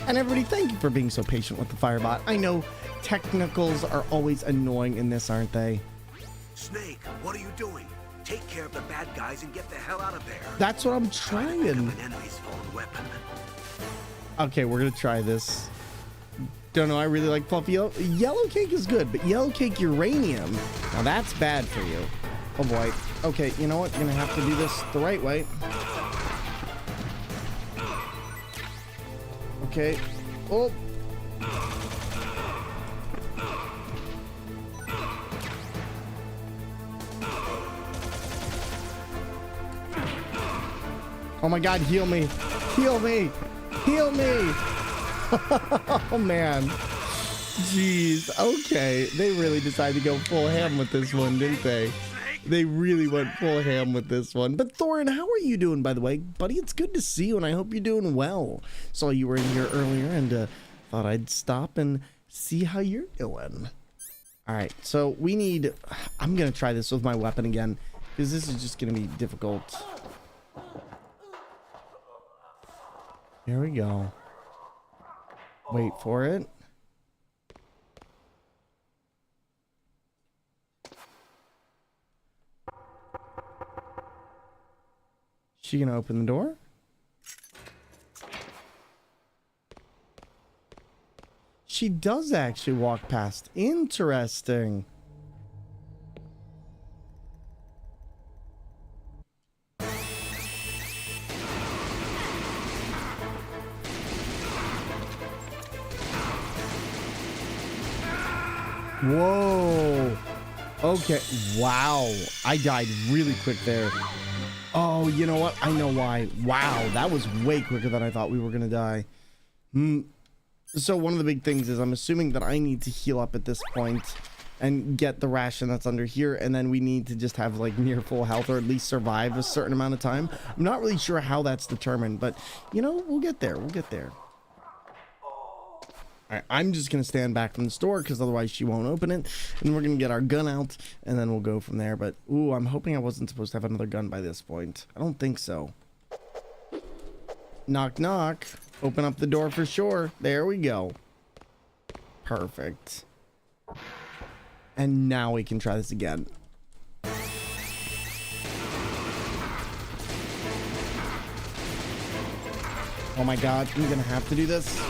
And everybody, thank you for being so patient with the Firebot. I know technicals are always annoying in this, aren't they? Snake, what are you doing? Take care of the bad guys and get the hell out of there. That's what I'm trying. An enemy's fallen weapon. Okay, we're gonna try this. Don't know, I really like fluffy yellow. Yellow cake is good, but yellow cake uranium, now that's bad for you. Oh boy. Okay, you know what? You're gonna have to do this the right way. Okay. Oh. Oh my god, heal me. Heal me. Heal me. Oh man. Jeez. Okay. They really decided to go full ham with this one, didn't they? They really went full ham with this one. But Thorin, how are you doing, by the way? Buddy, it's good to see you, and I hope you're doing well. Saw you were in here earlier, and thought I'd stop and see how you're doing. All right, so we need... I'm going to try this with my weapon again. because this is just going to be difficult. Here we go. Wait for it. She gonna open the door? She does actually walk past. Interesting. Whoa. Okay. Wow. I died really quick there. Oh, you know what? I know why. Wow. That was way quicker than I thought we were going to die. So one of the big things is I'm assuming that I need to heal up at this point and get the ration that's under here. And then we need to just have like near full health or at least survive a certain amount of time. I'm not really sure how that's determined, but you know, we'll get there. We'll get there. All right, I'm just going to stand back from the store because otherwise she won't open it. And we're going to get our gun out and then we'll go from there. But, ooh, I'm hoping I wasn't supposed to have another gun by this point. I don't think so. Knock, knock. Open up the door for sure. There we go. Perfect. And now we can try this again. Oh my God, I'm going to have to do this.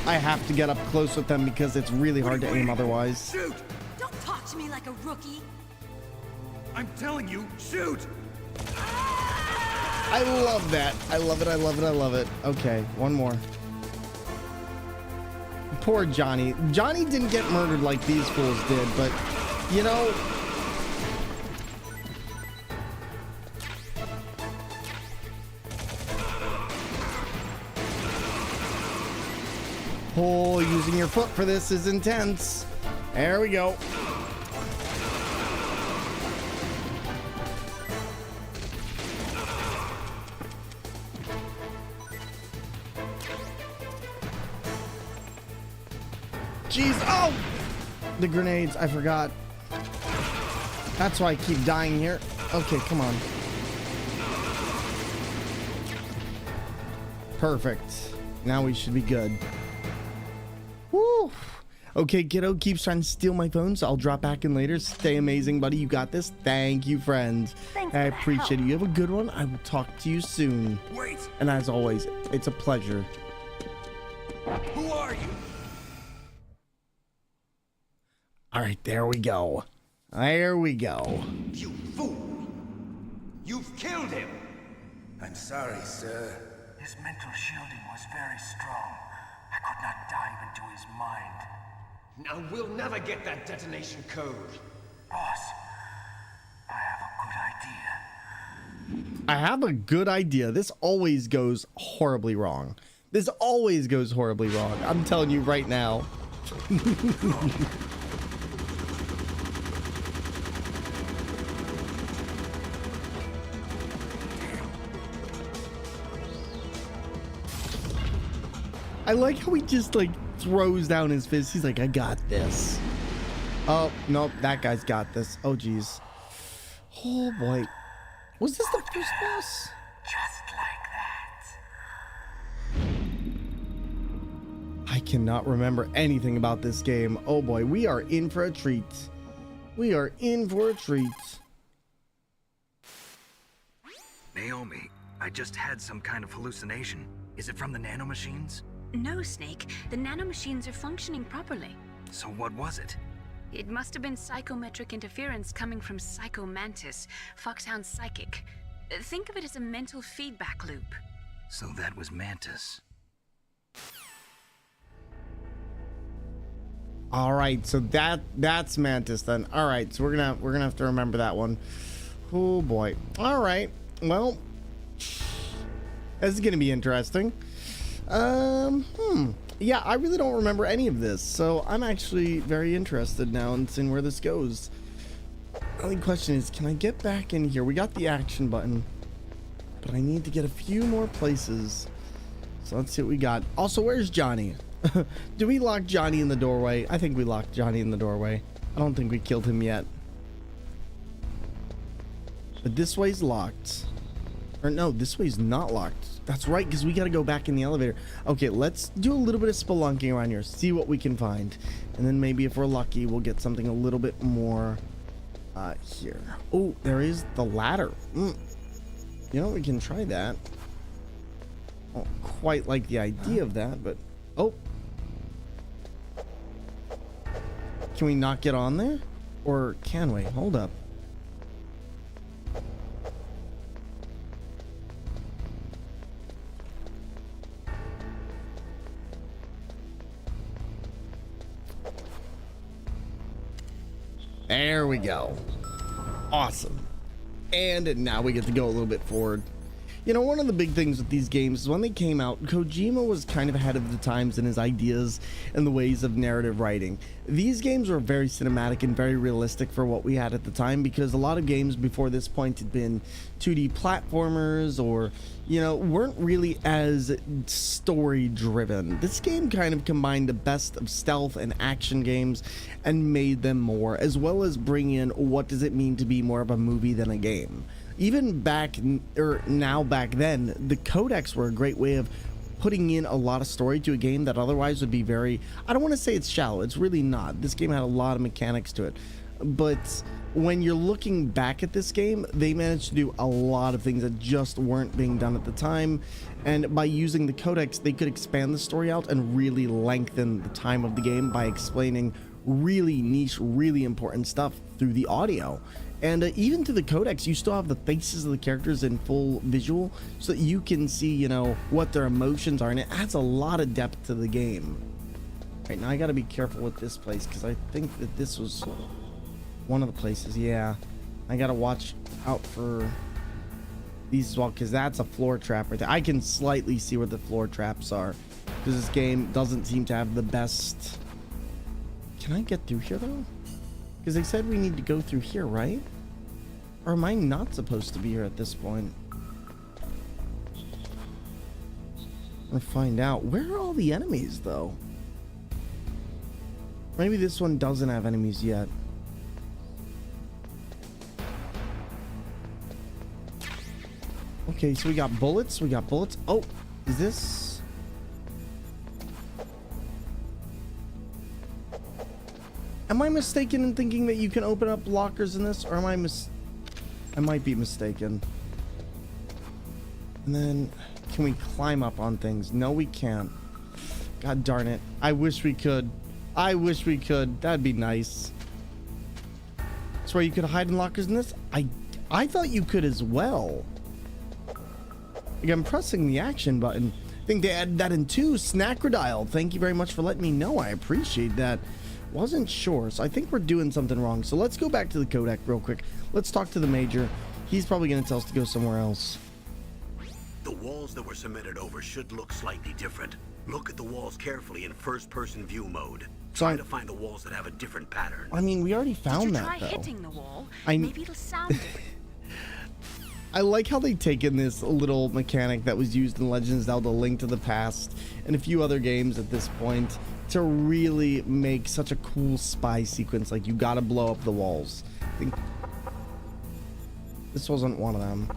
I have to get up close with them because it's really hard to aim otherwise. Shoot! Don't talk to me like a rookie. I'm telling you, shoot! I love that. I love it. I love it. I love it. Okay, one more. Poor Johnny. Johnny didn't get murdered like these fools did, but you know, oh, using your foot for this is intense. There we go. Jeez, oh! The grenades, I forgot. That's why I keep dying here. Okay, come on. Perfect. Now we should be good. Woo! Okay, kiddo keeps trying to steal my phone, so I'll drop back in later. Stay amazing, buddy. You got this. Thank you, friends. Thanks I for the appreciate help. it. You have a good one. I will talk to you soon. Wait! And as always, it's a pleasure. Who are you? All right, there we go. There we go. You fool! You've killed him! I'm sorry, sir. His mental shielding was very strong. I could not dive into his mind. Now we'll never get that detonation code. Boss, I have a good idea. I have a good idea. This always goes horribly wrong. This always goes horribly wrong. I'm telling you right now. I like how he just like throws down his fist. He's like, I got this. Oh, nope, that guy's got this. Oh, geez. Oh, boy. Was this the first boss? Just like that. I cannot remember anything about this game. Oh, boy, we are in for a treat. We are in for a treat. Naomi, I just had some kind of hallucination. Is it from the nanomachines? No, Snake. The nanomachines are functioning properly. So what was it? It must have been psychometric interference coming from Psycho Mantis, Foxhound's psychic. Think of it as a mental feedback loop. So that was Mantis. All right, so that's Mantis then. All right, so we're gonna have to remember that one. Oh boy. All right. Well, this is gonna be interesting. Yeah, I really don't remember any of this, so I'm actually very interested now in seeing where this goes. The only question is, can I get back in here? We got the action button, but I need to get a few more places. So let's see what we got. Also, where's Johnny? Do we lock Johnny in the doorway? I think we locked Johnny in the doorway. I don't think we killed him yet. But this way's locked. Or no, this way's not locked. That's right, because we got to go back in the elevator. Okay, let's do a little bit of spelunking around here. See what we can find. And then maybe if we're lucky, we'll get something a little bit more here. Oh, there is the ladder. You know, we can try that. I don't quite like the idea of that, but... Oh. Can we not get on there? Or can we? Hold up. There we go. Awesome. And now we get to go a little bit forward. You know, one of the big things with these games is when they came out, Kojima was kind of ahead of the times in his ideas and the ways of narrative writing. These games were very cinematic and very realistic for what we had at the time, because a lot of games before this point had been 2D platformers or, you know, weren't really as story driven. This game kind of combined the best of stealth and action games and made them more, as well as bring in what does it mean to be more of a movie than a game. Even back then, the codecs were a great way of putting in a lot of story to a game that otherwise would be very, I don't want to say it's shallow, it's really not. This game had a lot of mechanics to it. But when you're looking back at this game, they managed to do a lot of things that just weren't being done at the time. And by using the codecs, they could expand the story out and really lengthen the time of the game by explaining really niche, really important stuff through the audio. And even through the codecs, you still have the faces of the characters in full visual so that you can see, you know, what their emotions are. And it adds a lot of depth to the game. All right, now I got to be careful with this place because I think that this was one of the places. Yeah, I got to watch out for these as well because that's a floor trap right there. I can slightly see where the floor traps are because this game doesn't seem to have the best... Can I get through here though? Because they said we need to go through here, right? Or am I not supposed to be here at this point? We'll find out. Where are all the enemies, though? Maybe this one doesn't have enemies yet. Okay, so we got bullets. We got bullets. Oh, is this... Am I mistaken in thinking that you can open up lockers in this, or am I might be mistaken. And then, can we climb up on things? No, we can't. God darn it. I wish we could. I wish we could. That'd be nice. That's where you could hide in lockers in this? I thought you could as well. Like, I'm pressing the action button. I think they added that in 2. Snackrodile, thank you very much for letting me know. I appreciate that. Wasn't sure, so I think we're doing something wrong. So let's go back to the codec real quick. Let's talk to the Major. He's probably going to tell us to go somewhere else. The walls that were cemented over should look slightly different. Look at the walls carefully in first-person view mode. Try to find the walls that have a different pattern. I mean, we already found that, though. Did you try hitting the wall? Maybe it'll sound different. I like how they've taken this little mechanic that was used in Legend of Zelda: Link to the Past and a few other games at this point to really make such a cool spy sequence. Like, you gotta blow up the walls. I think this wasn't one of them.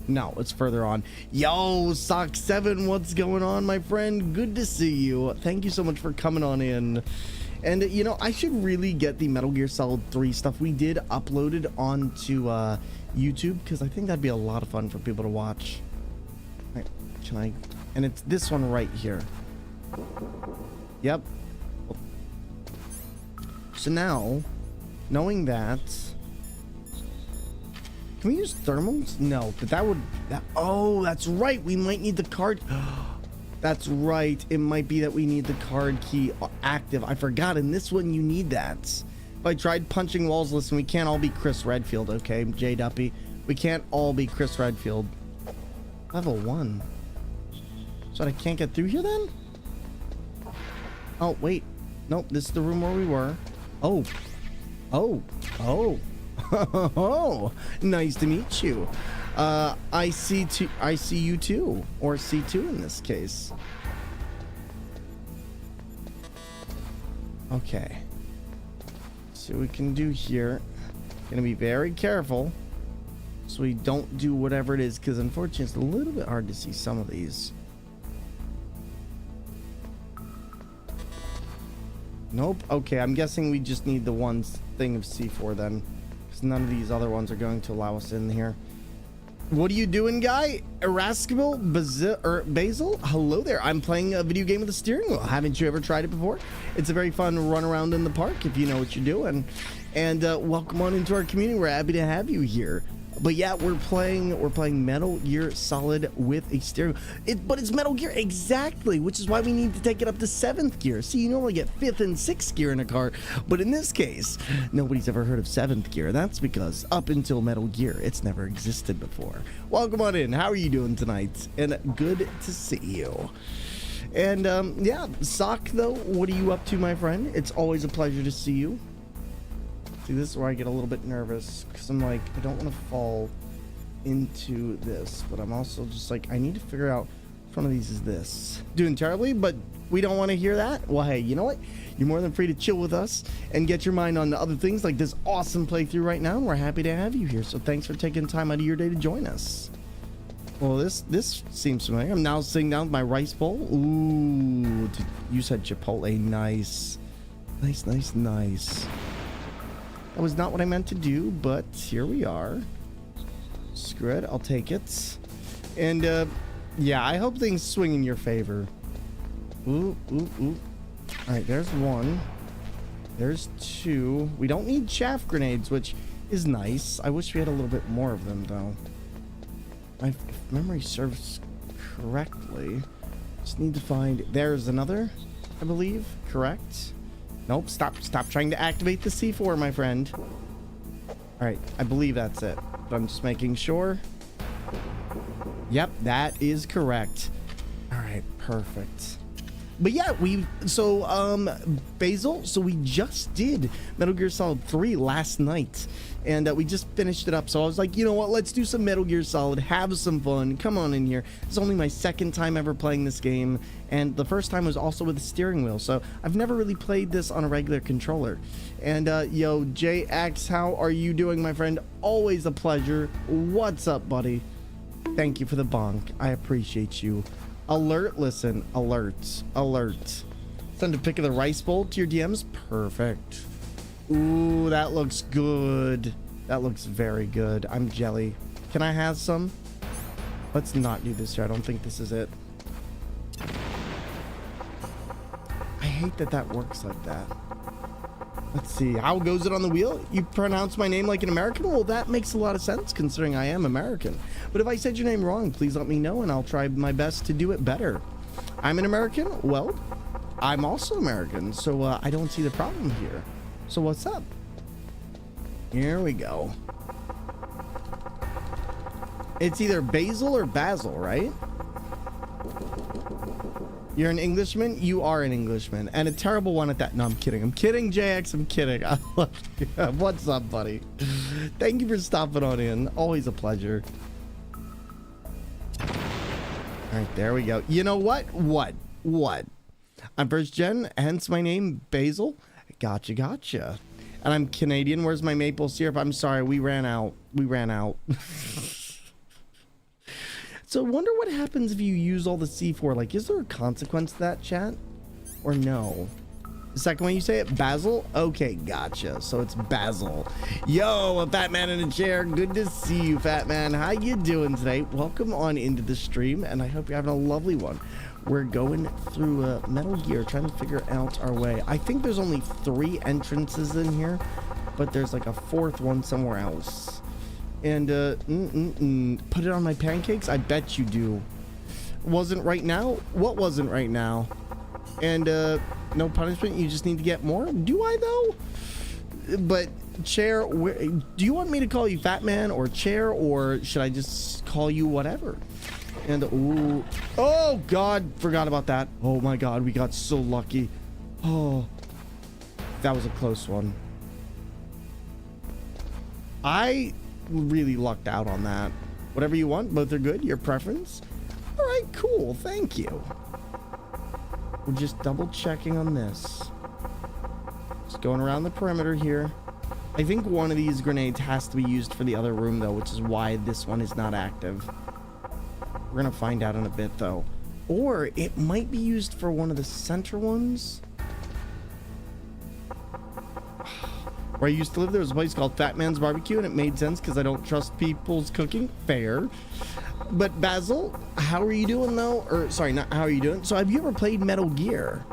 No, it's further on. Yo, Sock 7, what's going on, my friend? Good to see you. Thank you so much for coming on in. And, you know, I should really get the Metal Gear Solid 3 stuff we did uploaded onto YouTube, because I think that'd be a lot of fun for people to watch. All right, can I... And it's this one right here. Yep. So now, knowing that... Can we use thermals? No, but that would... oh, that's right. We might need the card... That's right. It might be that we need the card key active. I forgot. In this one, you need that. If I tried punching walls, listen, we can't all be Chris Redfield, okay, J Duppy? We can't all be Chris Redfield. Level 1. So I can't get through here then? Oh, wait. Nope, this is the room where we were. Oh. Oh. Oh. Oh. Nice to meet you. I see you too. Or C2 in this case. Okay. So we can do here. Gonna be very careful. so we don't do whatever it is, because unfortunately it's a little bit hard to see some of these. Nope. Okay, I'm guessing we just need the one thing of C4 then, because none of these other ones are going to allow us in here. What are you doing, guy? Irascible Basil? Hello there. I'm playing a video game with a steering wheel. Haven't you ever tried it before? It's a very fun run around in the park if you know what you're doing. And welcome on into our community. We're happy to have you here. But yeah, we're playing Metal Gear Solid with a steering wheel. But it's Metal Gear, exactly, which is why we need to take it up to 7th gear. See, you normally get 5th and 6th gear in a car, but in this case, nobody's ever heard of 7th gear. That's because up until Metal Gear, it's never existed before. Welcome on in. How are you doing tonight? And good to see you. And yeah, Sock, though, what are you up to, my friend? It's always a pleasure to see you. See, this is where I get a little bit nervous, because I'm like, I don't want to fall into this, but I'm also just like, I need to figure out which one of these is this. Doing terribly, but we don't want to hear that? Well, hey, you know what? You're more than free to chill with us and get your mind on the other things like this awesome playthrough right now, and we're happy to have you here, so thanks for taking time out of your day to join us. Well, this seems familiar. I'm now sitting down with my rice bowl. Ooh, you said Chipotle. Nice. Nice, nice, nice. That was not what I meant to do, but here we are. Screw it, I'll take it. And yeah, I hope things swing in your favor. Ooh, ooh, ooh. All right, there's one. There's two. We don't need chaff grenades, which is nice. I wish we had a little bit more of them, though. If memory serves correctly, just need to find. There's another, I believe. Correct. Nope, stop trying to activate the C4, my friend. All right, I believe that's it, but I'm just making sure. Yep, that is correct. All right, perfect. But yeah, Basil, so we just did Metal Gear Solid 3 last night, and we just finished it up. So I was like, you know what, let's do some Metal Gear Solid, have some fun, come on in here. It's only my second time ever playing this game, and the first time was also with the steering wheel, so I've never really played this on a regular controller. And yo, JX, how are you doing, my friend? Always a pleasure. What's up, buddy? Thank you for the bonk. I appreciate you. Alert, listen, alert, alert. Send a pic of the rice bowl to your DMs. Perfect. Ooh, that looks good. That looks very good. I'm jelly. Can I have some? Let's not do this here. I don't think this is it. I hate that that works like that. Let's see. How goes it on the wheel? You pronounce my name like an American? Well, that makes a lot of sense considering I am American. But if I said your name wrong, please let me know and I'll try my best to do it better. I'm an American? Well, I'm also American, so I don't see the problem here. So what's up? Here we go. It's either Basil or Basil, right? You're an Englishman? You are an Englishman. And a terrible one at that. No, I'm kidding. I'm kidding, JX. I'm kidding. I love you. What's up, buddy? Thank you for stopping on in. Always a pleasure. All right, there we go. You know what? What? I'm first gen, hence my name, Basil. Gotcha. And I'm Canadian. Where's my maple syrup? I'm sorry, we ran out. So I wonder what happens if you use all the C4. Like, is there a consequence to that, chat? Or no? The second way you say it, Basil? Okay, gotcha. So it's Basil. Yo, a fat man in a chair. Good to see you, fat man. How you doing today? Welcome on into the stream, and I hope you're having a lovely one. We're going through Metal Gear, trying to figure out our way. I think there's only 3 entrances in here, but there's like a 4th one somewhere else. And put it on my pancakes? I bet you do. Wasn't right now? What wasn't right now? And no punishment, you just need to get more? Do I though? But Chair, do you want me to call you Fat Man or Chair, or should I just call you whatever? And ooh, oh God, forgot about that. Oh my God, we got so lucky. Oh, that was a close one. I really lucked out on that. Whatever you want, both are good. Your preference. All right, cool. Thank you. We're just double checking on this. Just going around the perimeter here. I think one of these grenades has to be used for the other room though, which is why this one is not active. We're gonna find out in a bit though. Or it might be used for one of the center ones. Where I used to live, there was a place called Fat Man's Barbecue, and it made sense because I don't trust people's cooking. Fair. But Basil, how are you doing though? Or sorry, not how are you doing? So have you ever played Metal Gear?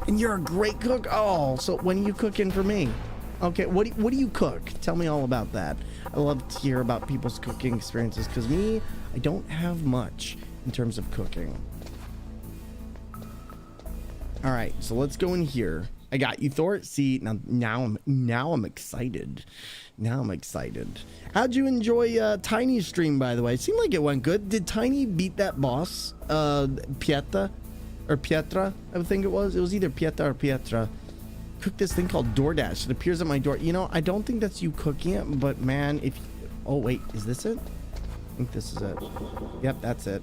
And you're a great cook. Oh, so when are you cooking for me? Okay, what do you cook? Tell me all about that. I love to hear about people's cooking experiences because me, I don't have much in terms of cooking. All right, so let's go in here. I got you, Thor. See, now I'm excited. Now I'm excited. How'd you enjoy Tiny's stream, by the way? It seemed like it went good. Did Tiny beat that boss, Pietra, I would think it was. It was either Pietra or Pietra. Cook this thing called DoorDash. It appears at my door. You know, I don't think that's you cooking it, but man, if... Oh, wait, is this it? I think this is it. Yep, that's it.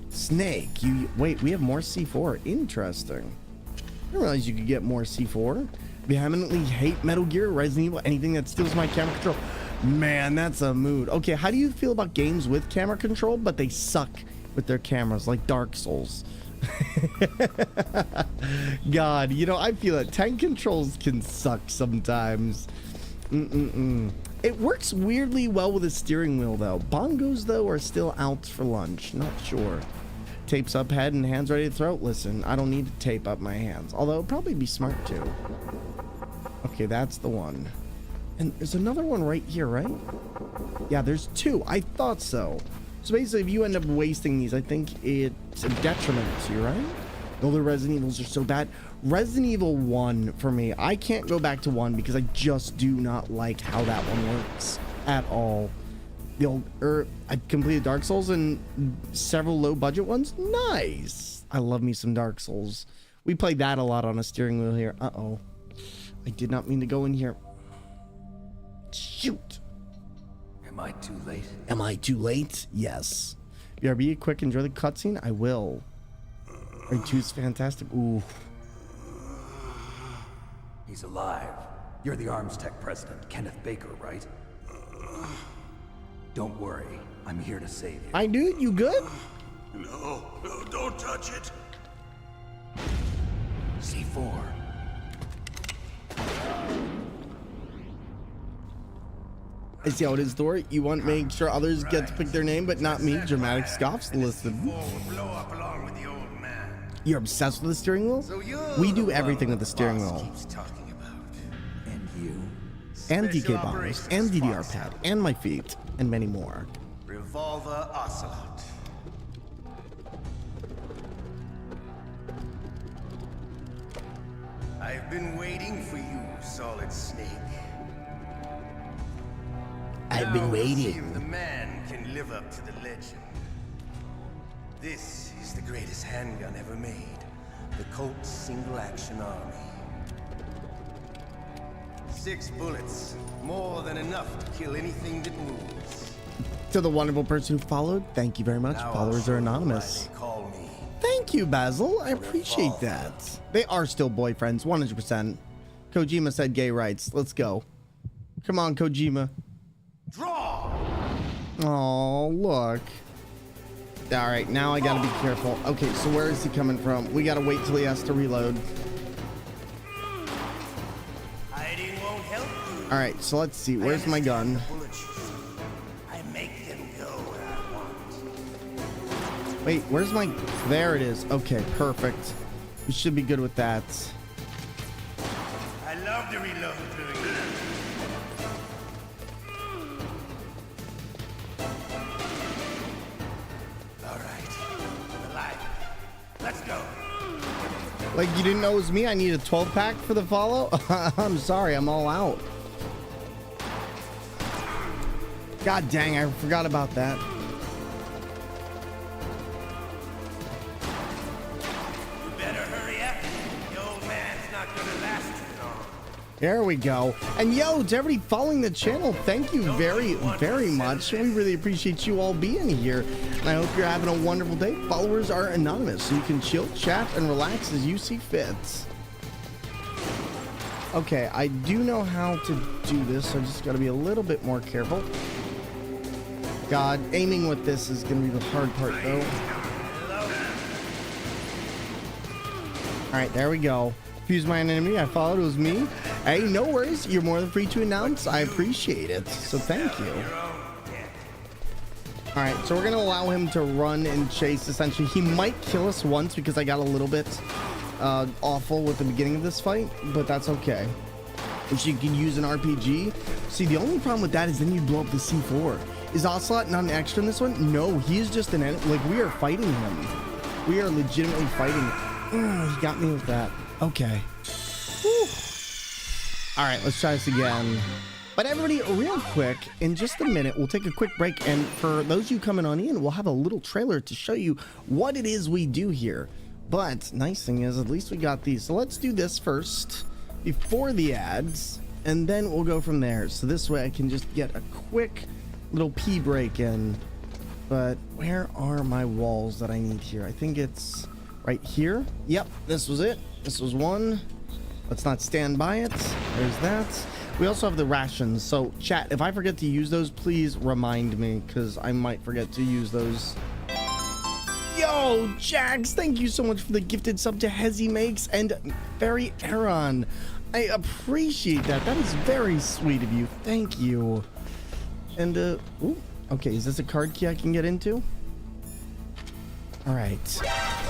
Snake, you... Wait, we have more C4. Interesting. I didn't realize you could get more C4. Vehemently hate Metal Gear, Resident Evil, anything that steals my camera control. Man, that's a mood. Okay, how do you feel about games with camera control, but they suck with their cameras, like Dark Souls? God, you know, I feel it. Tank controls can suck sometimes. It works weirdly well with a steering wheel, though. Bongos, though, are still out for lunch. Not sure. Tapes up head and hands ready to throw. Listen, I don't need to tape up my hands. Although it'd probably be smart to. Okay, that's the one. And there's another one right here, right? Yeah, there's two. I thought so. So basically, if you end up wasting these, I think it's a detriment to you, right? The older Resident Evils are so bad. Resident Evil 1, for me, I can't go back to 1 because I just do not like how that one works at all. The old, I completed Dark Souls and several low-budget ones. Nice. I love me some Dark Souls. We played that a lot on a steering wheel here. Uh-oh. I did not mean to go in here. Shoot. Am I too late? Am I too late? Yes. BRB, quick, enjoy the cutscene. I will. Raid 2 is fantastic. Ooh. He's alive. You're the Arms Tech president, Kenneth Baker, right? Don't worry. I'm here to save you. My dude, you good? No, don't touch it. C4. I see how it is, Thor. You want to make sure others get to pick their name, but not me. Dramatic scoffs. Listen. You're obsessed with the steering wheel? We do everything with the steering wheel. And you? And DK bombs, and DDR pad, and my feet, and many more. Revolver Ocelot. I've been waiting for you, Solid Snake. I've been waiting. See if the man can live up to the legend. This is the greatest handgun ever made. The Colt Single Action Army. 6 bullets, more than enough to kill anything that moves. To the wonderful person who followed, thank you very much. Followers are anonymous. Thank you, Basil. I appreciate that. They are still boyfriends, 100%. Kojima said gay rights. Let's go. Come on, Kojima. Draw! Oh, look. All right, now I gotta be careful. Okay, so where is he coming from? We gotta wait till he has to reload. Hiding won't help you. All right, so let's see. Where's my gun? I make them go where I want. Wait, where's my... There it is. Okay, perfect. We should be good with that. I love to reload doing that. Let's go. Like, you didn't know it was me? I need a 12-pack for the follow? I'm sorry, I'm all out. God dang, I forgot about that. You better hurry up. The old man's not gonna last too long. There we go. And yo, to everybody following the channel, thank you very, very much. We really appreciate you all being here. And I hope you're having a wonderful day. Followers are anonymous, so you can chill, chat, and relax as you see fit. Okay, I do know how to do this, so I just gotta be a little bit more careful. God, aiming with this is gonna be the hard part, though. All right, there we go. Fuse my enemy. I followed. It was me. Hey, no worries. You're more than free to announce. I appreciate it. So thank you. All right, so we're going to allow him to run and chase, essentially. He might kill us once because I got a little bit awful with the beginning of this fight, but that's okay. If you can use an RPG. See, the only problem with that is then you blow up the C4. Is Ocelot not an extra in this one? No, he is just an enemy. Like, we are fighting him. We are legitimately fighting. He got me with that. Okay. Whew. All right, let's try this again. But everybody, real quick, in just a minute, we'll take a quick break. And for those of you coming on in, we'll have a little trailer to show you what it is we do here. But nice thing is, at least we got these. So let's do this first before the ads, and then we'll go from there. So this way I can just get a quick little pee break in. But where are my walls that I need here? I think it's right here. Yep, this was it. This was one. Let's not stand by it. There's that. We also have the rations. So chat, if I forget to use those, please remind me, because I might forget to use those. Yo, Jax, thank you so much for the gifted sub to Hezi Makes and Fairy Aaron. I appreciate that. That is very sweet of you. Thank you. And ooh, okay, is this a card key I can get into? All right.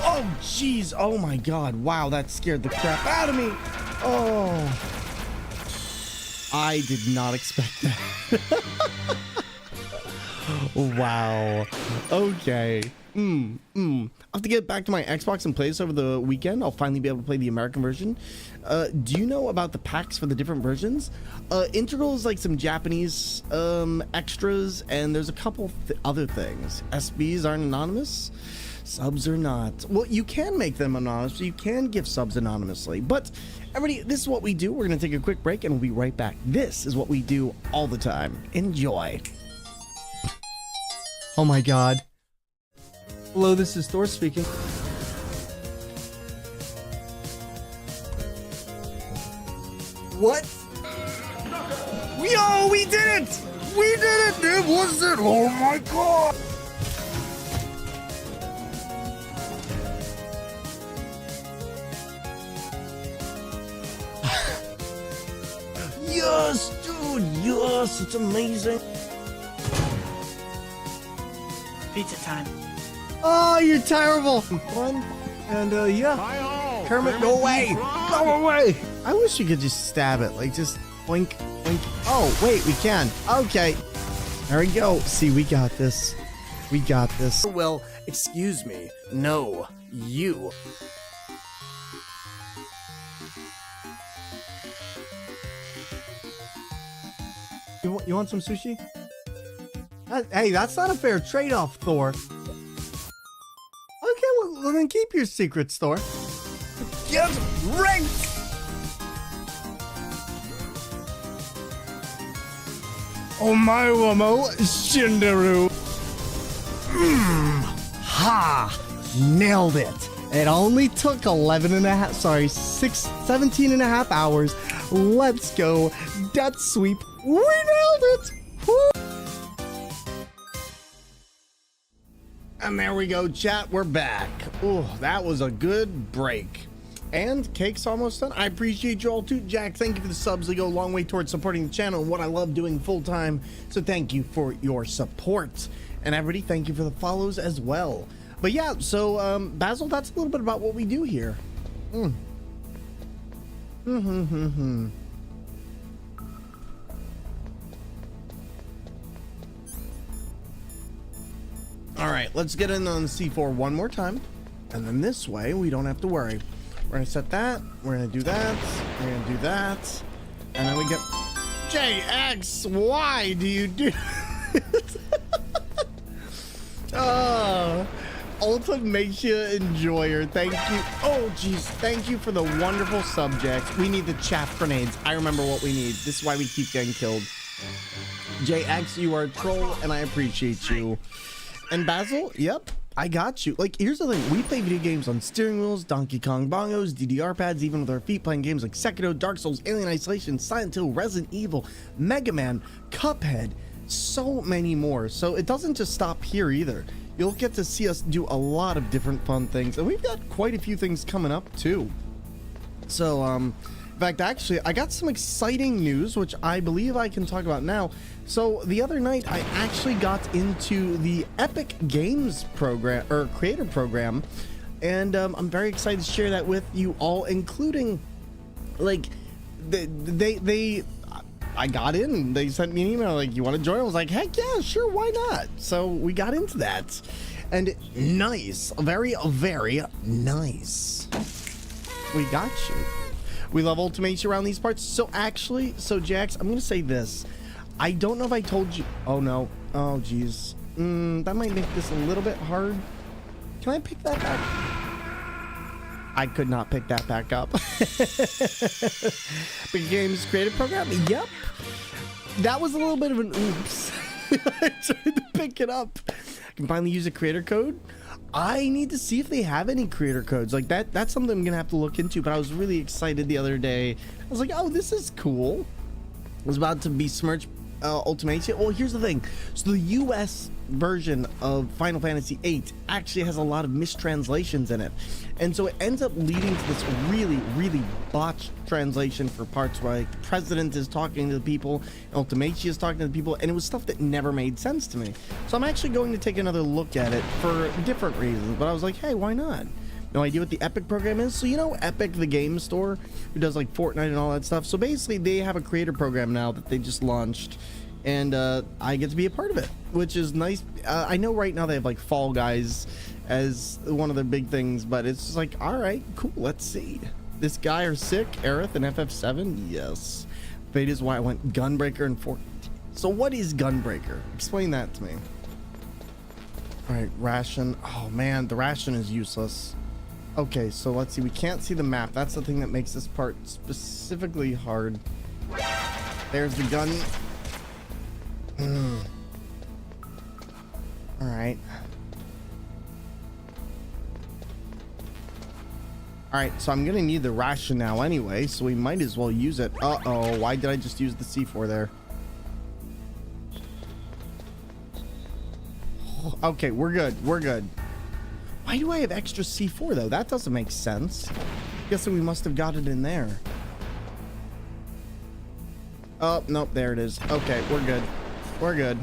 Oh, jeez. Oh, my God. Wow, that scared the crap out of me. Oh. I did not expect that. Wow. Okay. I'll have to get back to my Xbox and play this over the weekend. I'll finally be able to play the American version. Do you know about the packs for the different versions? Integral is like some Japanese extras, and there's a couple other things. SBs aren't anonymous. Subs are not. Well, you can make them anonymous. You can give subs anonymously. But everybody, this is what we do. We're going to take a quick break and we'll be right back. This is what we do all the time. Enjoy. Oh my God. Hello, this is Thor speaking. What? Yo, we did it! We did it! It was it! Oh my God! Yes, dude, yes, it's amazing. Pizza time. Oh, you're terrible. Fun. And yeah. Kermit, go away. Go away. I wish you could just stab it. Like, just blink, blink. Oh, wait, we can. Okay. There we go. See, we got this. We got this. Well, excuse me. No, you. You want some sushi? Hey, that's not a fair trade-off, Thor. Okay, well, then keep your secrets, Thor. Get ranked! Omae-wamo Shinderu. Ha! Nailed it. It only took 17 and a half hours. Let's go. Death sweep. We nailed it. Woo! And there we go, chat. We're back. Oh, that was a good break. And cake's almost done. I appreciate you all too. Jack, thank you for the subs. They go a long way towards supporting the channel and what I love doing full time. So thank you for your support. And everybody, thank you for the follows as well. But yeah, so Basil, that's a little bit about what we do here. All right, let's get in on the C4 one more time. And then this way, we don't have to worry. We're gonna set that, we're gonna do that, we're gonna do that. And then we get, JX, why do you do Ultimatia Enjoyer, thank you. Oh, geez, thank you for the wonderful subject. We need the chaff grenades. I remember what we need. This is why we keep getting killed. JX, you are a troll, and I appreciate you. And Basil, yep, I got you. Like, here's the thing. We play video games on steering wheels, Donkey Kong bongos, DDR pads, even with our feet, playing games like Sekiro, Dark Souls, Alien Isolation, Silent Hill, Resident Evil, Mega Man, Cuphead, so many more. So it doesn't just stop here either. You'll get to see us do a lot of different fun things, and we've got quite a few things coming up too. So, in fact, actually, I got some exciting news, which I believe I can talk about now. So the other night, I actually got into the Epic Games program, or creator program, and I'm very excited to share that with you all, including, like, I got in, they sent me an email like, you want to join? I was like, heck yeah, sure, why not? So we got into that, and nice, very, very nice. We got you. We love Ultimate around these parts. So actually, Jax, I'm gonna say this. I don't know if I told you. Oh no. Oh geez. That might make this a little bit hard. Can I pick that back? I could not pick that back up. Big Games Creative Program. Yep. That was a little bit of an oops. I tried to pick it up. I can finally use a creator code. I need to see if they have any creator codes like that. That's something I'm gonna have to look into, but I was really excited the other day. I was like, oh, this is cool. I was about to besmirch Ultimate. Well, here's the thing. So the US version of Final Fantasy VIII actually has a lot of mistranslations in it, and so it ends up leading to this really, really botched translation for parts where, like, the president is talking to the people, Ultimate is talking to the people, and it was stuff that never made sense to me. So I'm actually going to take another look at it for different reasons, but I was like, hey, why not? No idea what the Epic program is. So, you know, Epic, the game store, who does like Fortnite and all that stuff. So basically they have a creator program now that they just launched, and I get to be a part of it, which is nice. I know right now they have like Fall Guys as one of their big things, but it's just like, all right, cool, let's see. This guy are sick. Aerith and FF7, yes. Fate is why I went Gunbreaker and Fortnite. So what is Gunbreaker? Explain that to me. All right, ration. Oh man, the ration is useless. Okay, so let's see. We can't see the map. That's the thing that makes this part specifically hard. There's the gun. All right. All right, so I'm gonna need the ration now anyway, so we might as well use it. Uh-oh, why did I just use the C4 there? Okay, we're good. We're good. Why do I have extra C4 though? That doesn't make sense. Guessing we must have got it in there. Oh, nope, there it is. Okay, we're good. We're good.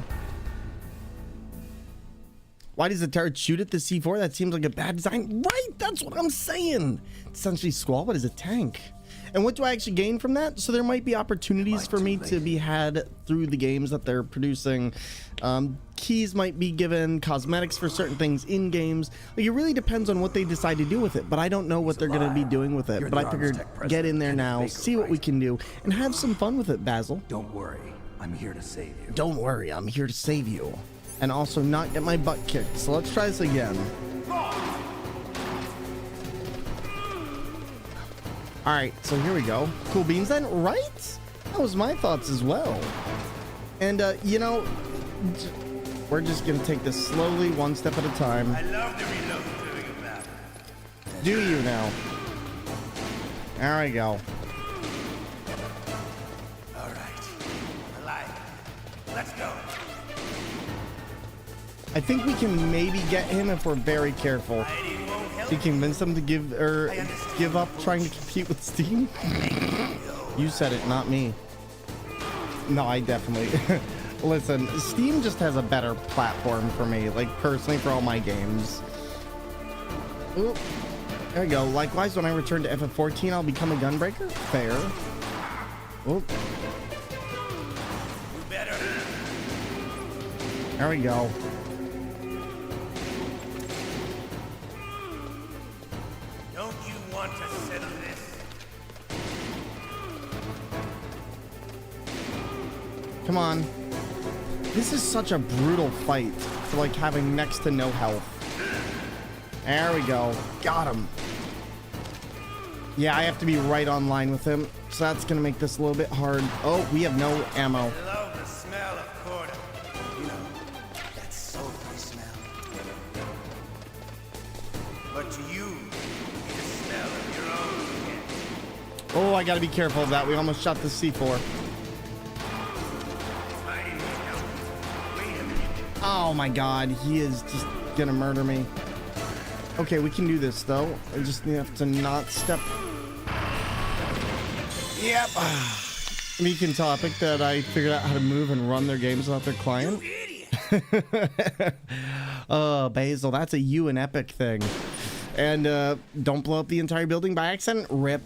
Why does the turret shoot at the C4? That seems like a bad design. Right, that's what I'm saying. Essentially, Squall, but is a tank. And what do I actually gain from that? So there might be opportunities for me to be had through the games that they're producing. Keys might be given, cosmetics for certain things in games. Like, it really depends on what they decide to do with it, but I don't know what they're going to be doing with it. But I figured get in there now, see what we can do, and have some fun with it, Basil. Don't worry, I'm here to save you. Don't worry, I'm here to save you. And also not get my butt kicked. So let's try this again. All right, so here we go. Cool beans then, right? That was my thoughts as well. And you know, we're just gonna take this slowly, one step at a time. I love to reload during a battle. Do you now? There we go. All right, alive. Let's go. I think we can maybe get him if we're very careful. To convince him to give up trying to compete with Steam. You said it, not me. No, I definitely. Listen, Steam just has a better platform for me, like personally for all my games. Oop. There we go. Likewise, when I return to FF14, I'll become a Gunbreaker. Fair. Oop. There we go. Don't you want to settle this? Come on. This is such a brutal fight for like having next to no health. There we go. Got him. Yeah, I have to be right online with him, so that's gonna make this a little bit hard. Oh, we have no ammo. Love the smell of corn. You know, that sulfur smell. to you be the smell of your own again. Oh, I gotta be careful of that. We almost shot the C4. Oh my god, he is just gonna murder me. Okay, we can do this though. I just have to not step. Yep. Meekin topic that I figured out how to move and run their games without their client. Basil, that's a you and Epic thing. And don't blow up the entire building by accident. RIP.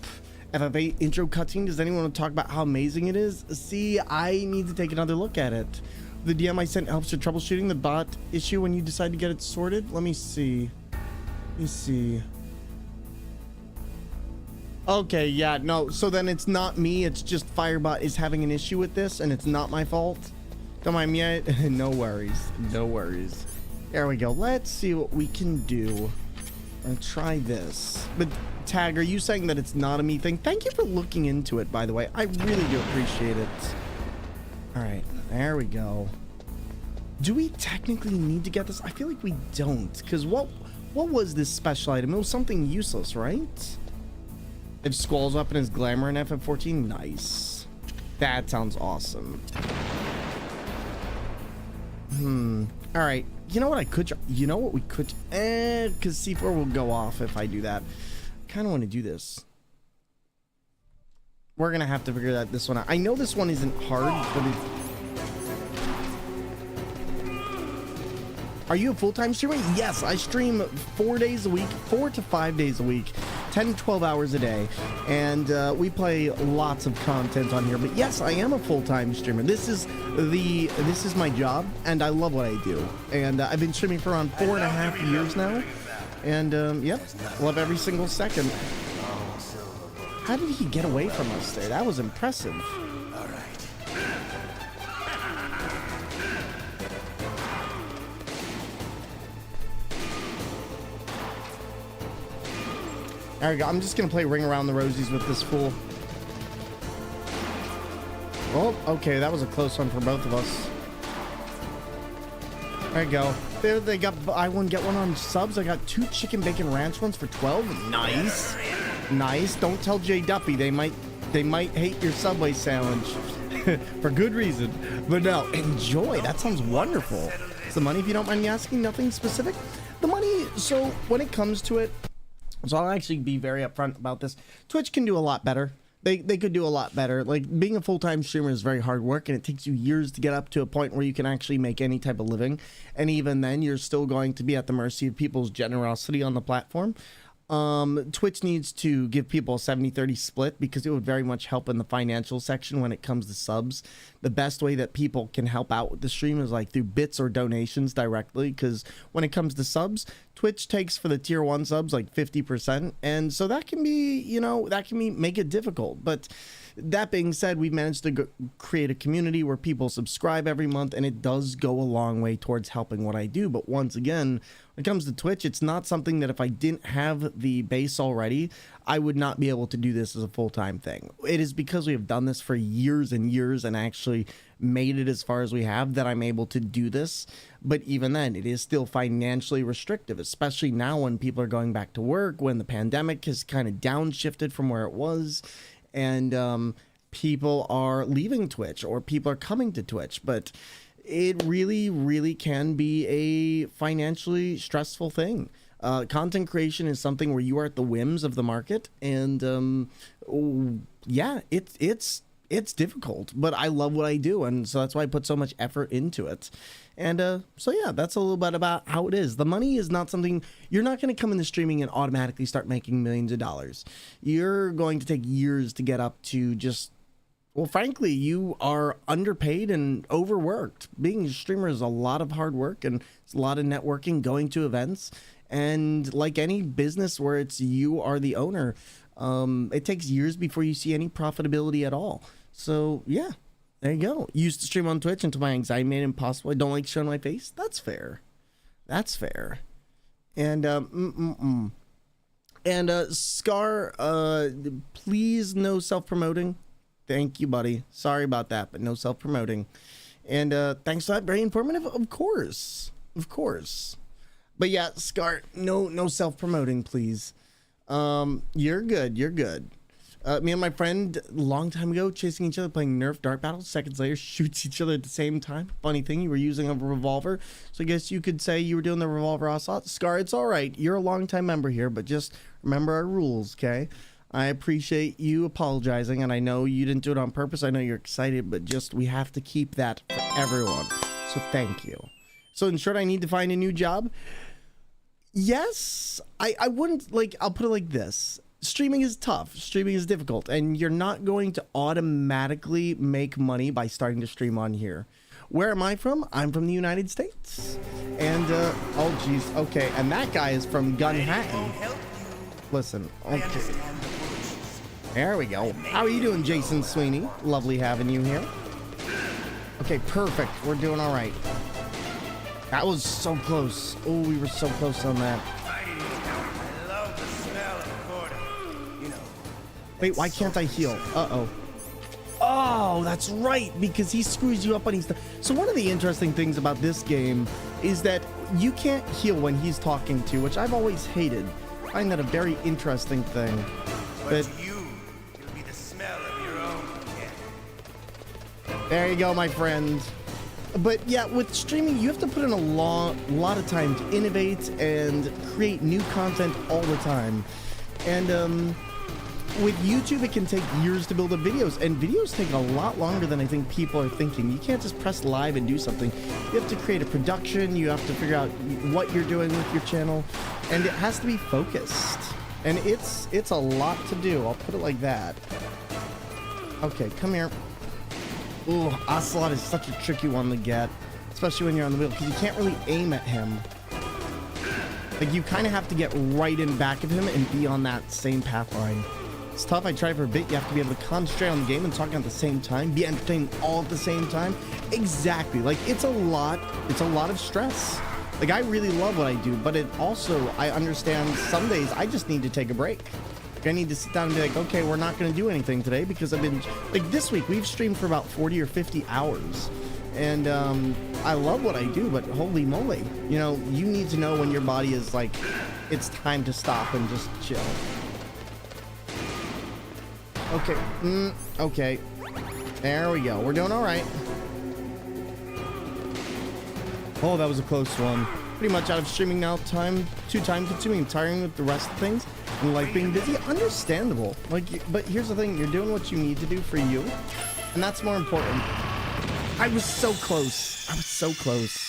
FF8 intro cutscene. Does anyone want to talk about how amazing it is? See, I need to take another look at it. The DM I sent helps with troubleshooting the bot issue when you decide to get it sorted. Let me see. Let me see. Okay, yeah, no. So then it's not me. It's just Firebot is having an issue with this, and it's not my fault. Don't mind me. No worries. No worries. There we go. Let's see what we can do. I'll try this. But Tag, are you saying that it's not a me thing? Thank you for looking into it, by the way. I really do appreciate it. All right. There we go. Do we technically need to get this? I feel like we don't, because what was this special item? It was something useless, right? If Squall's up in his glamour in FF14, nice. That sounds awesome. All right. You know what I could? You know what we could? Because C4 will go off if I do that. Kind of want to do this. We're gonna have to figure that this one out. I know this one isn't hard, but it's... Are you a full-time streamer? Yes, I stream 4 days a week, 4 to 5 days a week, 10 to 12 hours a day, and we play lots of content on here. But yes, I am a full-time streamer. This is my job, and I love what I do. And I've been streaming for around 4.5 years now, and yep, love every single second. How did he get away from us there? That was impressive. All right. There we go. I'm just gonna play Ring Around the Rosies with this fool. Well, okay, that was a close one for both of us. There you go. There they got buy one get one on subs. I got 2 chicken bacon ranch ones for 12. Nice, nice. Don't tell Jay Duppy. They might hate your Subway sandwich for good reason. But no, enjoy. That sounds wonderful. The money, if you don't mind me asking, nothing specific. The money. So when it comes to it. So I'll actually be very upfront about this. Twitch can do a lot better. They could do a lot better. Like, being a full-time streamer is very hard work, and it takes you years to get up to a point where you can actually make any type of living. And even then, you're still going to be at the mercy of people's generosity on the platform. Twitch needs to give people a 70-30 split, because it would very much help in the financial section when it comes to subs. The best way that people can help out with the stream is like through bits or donations directly, because when it comes to subs, Twitch takes for the tier 1 subs like 50%, and so that can be, you know, make it difficult. But that being said, we've managed to create a community where people subscribe every month, and it does go a long way towards helping what I do. But once again, when it comes to Twitch, it's not something that if I didn't have the base already, I would not be able to do this as a full-time thing. It is because we have done this for years and years and actually made it as far as we have that I'm able to do this. But even then, it is still financially restrictive, especially now when people are going back to work, when the pandemic has kind of downshifted from where it was, and people are leaving Twitch or people are coming to Twitch. But it really, really can be a financially stressful thing. Content creation is something where you are at the whims of the market, and yeah, it's difficult, but I love what I do, and so that's why I put so much effort into it. And so yeah, that's a little bit about how it is. The money is not something, you're not going to come into streaming and automatically start making millions of dollars. You're going to take years to get up to just, well, frankly, you are underpaid and overworked. Being a streamer is a lot of hard work, and it's a lot of networking, going to events, and like any business where it's you are the owner, it takes years before you see any profitability at all. So yeah, there you go. Used to stream on Twitch until my anxiety made it impossible. I don't like showing my face. That's fair. That's fair. And Scar, please no self-promoting. Thank you, buddy. Sorry about that, but no self-promoting. And thanks for that. Very informative. Of course. Of course. But yeah, Scar, no self-promoting, please. You're good. Me and my friend, a long time ago, chasing each other, playing Nerf Dart Battle. Seconds later, shoots each other at the same time. Funny thing, you were using a revolver. So I guess you could say you were doing the revolver assault. Scar, it's all right. You're a long-time member here, but just remember our rules, okay? I appreciate you apologizing, and I know you didn't do it on purpose. I know you're excited, but just we have to keep that for everyone. So thank you. So in short, I need to find a new job. Yes, I wouldn't, like, I'll put it like this. Streaming is tough. Streaming is difficult, and you're not going to automatically make money by starting to stream on here. Where am I from? I'm from the United States. And, oh, geez. Okay, and that guy is from Gunhattan. Listen, okay. There we go. How are you doing, Jason Sweeney? Lovely having you here. Okay, perfect. We're doing all right. That was so close. Oh, we were so close on that. Wait, why can't I heal? Uh-oh. Oh, that's right, because he screws you up on his stuff. So one of the interesting things about this game is that you can't heal when he's talking to, which I've always hated. I find that a very interesting thing. But you'll be the smell of your own cat. There you go, my friend. But yeah, with streaming, you have to put in a lot of time to innovate and create new content all the time. And with YouTube, it can take years to build up videos, and videos take a lot longer than I think people are thinking. You can't just press live and do something. You have to create a production, you have to figure out what you're doing with your channel, and it has to be focused. And it's a lot to do, I'll put it like that. Okay, come here. Ooh, Ocelot is such a tricky one to get, especially when you're on the wheel, because you can't really aim at him. Like, you kind of have to get right in back of him and be on that same path line. It's tough. I tried for a bit. You have to be able to concentrate on the game and talk at the same time, be entertained all at the same time. Exactly. Like, it's a lot of stress. Like, I really love what I do, but it also, I understand some days I just need to take a break. Like, I need to sit down and be like, okay, we're not going to do anything today because I've been, like, this week we've streamed for about 40 or 50 hours. And I love what I do, but holy moly, you know, you need to know when your body is like, it's time to stop and just chill. Okay, okay. There we go. We're doing all right. Oh, that was a close one. Pretty much out of streaming now. Too time consuming and tiring with the rest of things. And like being busy, understandable. Like, but here's the thing, you're doing what you need to do for you. And that's more important. I was so close. I was so close.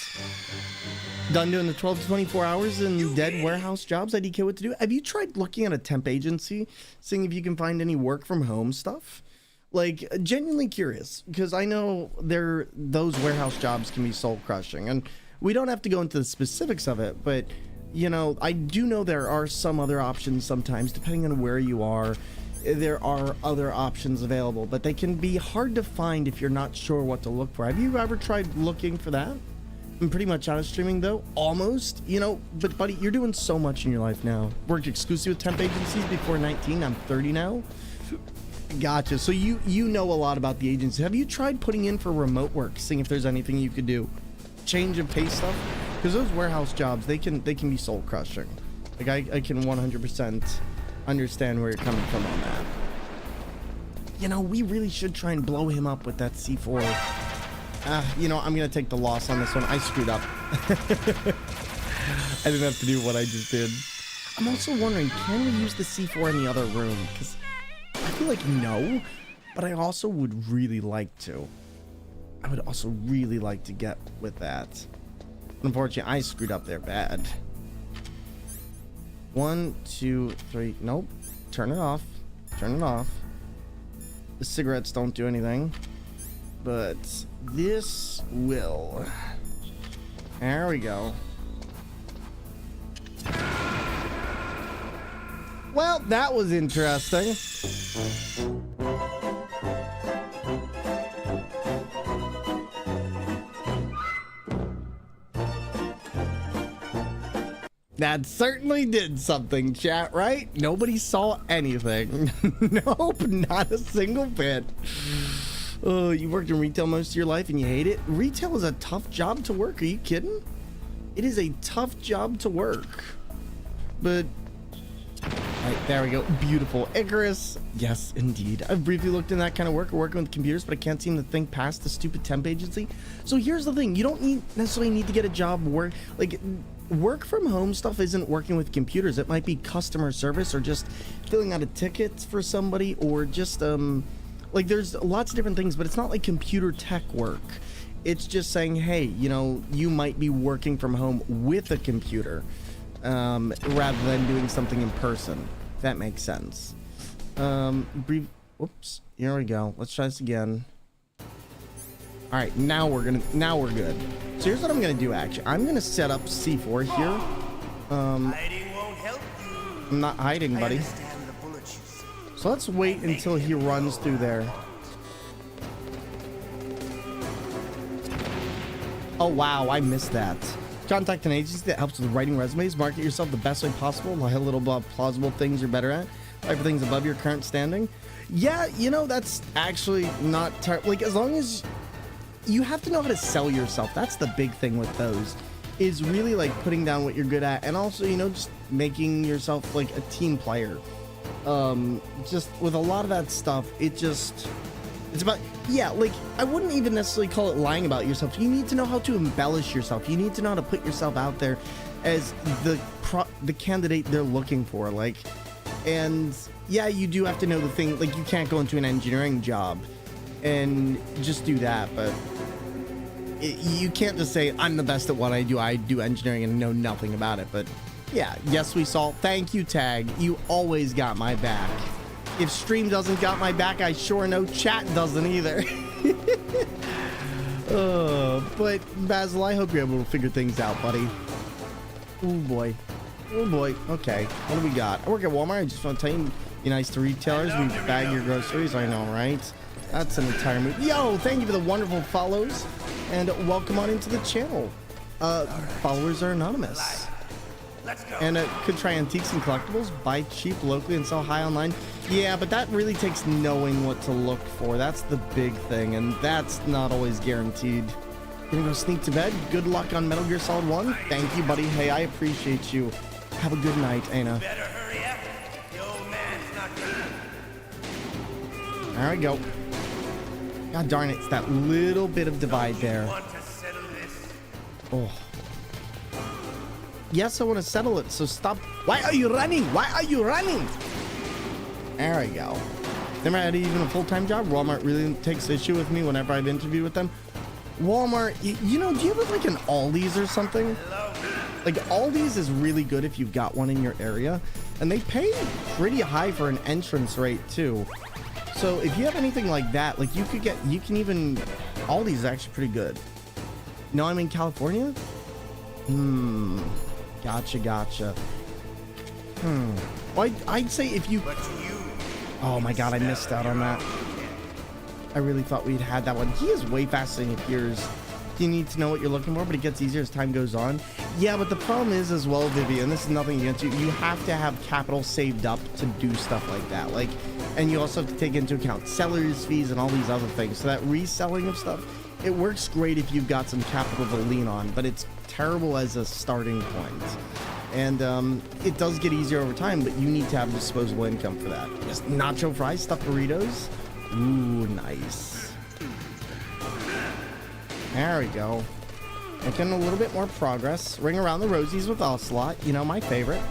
Done doing the 12 to 24 hours in dead warehouse jobs. IDK, what to do? Have you tried looking at a temp agency, seeing if you can find any work from home stuff? Like, genuinely curious, because I know those warehouse jobs can be soul crushing, and we don't have to go into the specifics of it, but you know, I do know there are some other options sometimes, depending on where you are. There are other options available, but they can be hard to find if you're not sure what to look for. Have you ever tried looking for that? I'm pretty much out of streaming though, almost, you know, but buddy, you're doing so much in your life now. Worked exclusively with temp agencies before 19, I'm 30 now. Gotcha, so you know a lot about the agency. Have you tried putting in for remote work, seeing if there's anything you could do? Change of pace stuff? Because those warehouse jobs, they can be soul crushing. Like I can 100% understand where you're coming from on that. You know, we really should try and blow him up with that C4. You know, I'm gonna take the loss on this one. I screwed up. I didn't have to do what I just did. I'm also wondering, can we use the C4 in the other room? Because I feel like no, but I also would really like to. I would also really like to get with that. Unfortunately, I screwed up there bad. 1, 2, 3. Nope. Turn it off. Turn it off. The cigarettes don't do anything. But this will. There we go. Well, that was interesting. That certainly did something, chat, right? Nobody saw anything. Nope, not a single bit. Oh, you worked in retail most of your life and you hate it? Retail is a tough job to work. Are you kidding? It is a tough job to work, but all right, there we go. Beautiful. Icarus. Yes, indeed. I've briefly looked in that kind of work, working with computers, but I can't seem to think past the stupid temp agency. So here's the thing. You don't necessarily need to get a job work from home stuff isn't working with computers. It might be customer service or just filling out a ticket for somebody, or just like there's lots of different things, but it's not like computer tech work. It's just saying, hey, you know, you might be working from home with a computer rather than doing something in person. If that makes sense. Whoops. Here we go. Let's try this again. All right, now we're good. So here's what I'm gonna do. Actually, I'm gonna set up C4 here. Hiding won't help you. I'm not hiding, buddy. So let's wait until he runs through there. Oh wow, I missed that. Contact an agency that helps with writing resumes. Market yourself the best way possible. Lie a little about plausible things you're better at. Apply for things above your current standing. Yeah, you know, that's actually not like, as long as you have to know how to sell yourself. That's the big thing with those, is really like putting down what you're good at, and also, you know, just making yourself like a team player. Just with a lot of that stuff, it's about, yeah, like, I wouldn't even necessarily call it lying about yourself. You need to know how to embellish yourself. You need to know how to put yourself out there as the candidate they're looking for. Like, and yeah, you do have to know the thing. Like, you can't go into an engineering job and just do that, but you can't just say, I'm the best at what I do engineering and know nothing about it. But yeah, yes, we saw. Thank you, Tag. You always got my back. If stream doesn't got my back, I sure know chat doesn't either. But Basil, I hope you're able to figure things out, buddy. Oh boy. Oh boy. Okay, what do we got? I work at Walmart. I just want to tell you, be nice to retailers. We bag your groceries. I know, right? That's an entire move. Yo, thank you for the wonderful follows, and welcome on into the channel. Followers are anonymous. And could try antiques and collectibles, buy cheap locally and sell high online. Yeah, but that really takes knowing what to look for. That's the big thing, and that's not always guaranteed. Gonna go sneak to bed. Good luck on Metal Gear Solid 1. Thank you, buddy. Hey, I appreciate you. Have a good night, Ana. Better hurry up. The old man's not gonna... There we go. God darn it, it's that little bit of divide there. Want to settle this? Oh. Yes, I want to settle it, so stop. Why are you running? Why are you running? There we go. Never had even a full-time job. Walmart really takes issue with me whenever I've interviewed with them. Walmart, you know, do you have like an Aldi's or something? Like, Aldi's is really good if you've got one in your area, and they pay pretty high for an entrance rate too. So if you have anything like that, like you can even, Aldi's is actually pretty good. No, I'm in California? Gotcha. Well, I'd say if you... Oh my god, I missed out on that. I really thought we'd had that one. He is way faster than he appears. You need to know what you're looking for, but it gets easier as time goes on. Yeah, but the problem is as well, Vivian, this is nothing against you. You have to have capital saved up to do stuff like that. Like, and you also have to take into account seller's fees and all these other things. So that reselling of stuff, it works great if you've got some capital to lean on, but it's terrible as a starting point. And it does get easier over time, but you need to have disposable income for that. Just nacho fries, stuffed burritos. Ooh, nice. There we go. Making a little bit more progress. Ring around the rosies with Ocelot. You know, my favorite.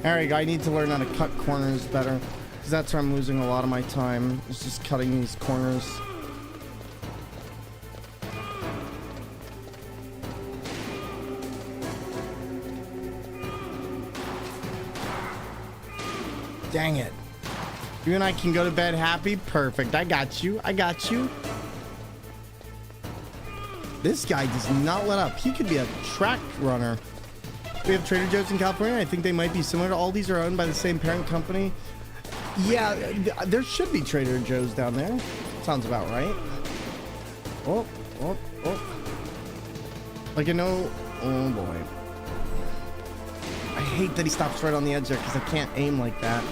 There you go. I need to learn how to cut corners better, because that's where I'm losing a lot of my time. It's just cutting these corners. Dang it. You and I can go to bed happy? Perfect. I got you. This guy does not let up. He could be a track runner. We have Trader Joe's in California. I think they might be similar to Aldi's, are owned by the same parent company. Yeah, there should be Trader Joe's down there. Sounds about right. Oh. Like, I know. Oh boy. I hate that he stops right on the edge there because I can't aim like that.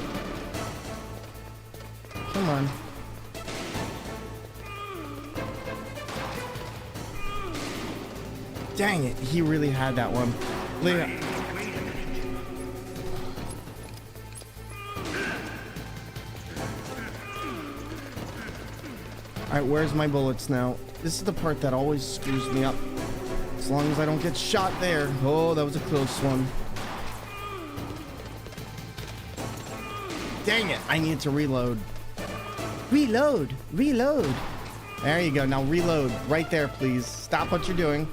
Come on. Dang it, he really had that one. Alright, where's my bullets now? This is the part that always screws me up. As long as I don't get shot there. Oh, that was a close one. Dang it, I need to reload. Reload. There you go, now reload. Right there, please. Stop what you're doing.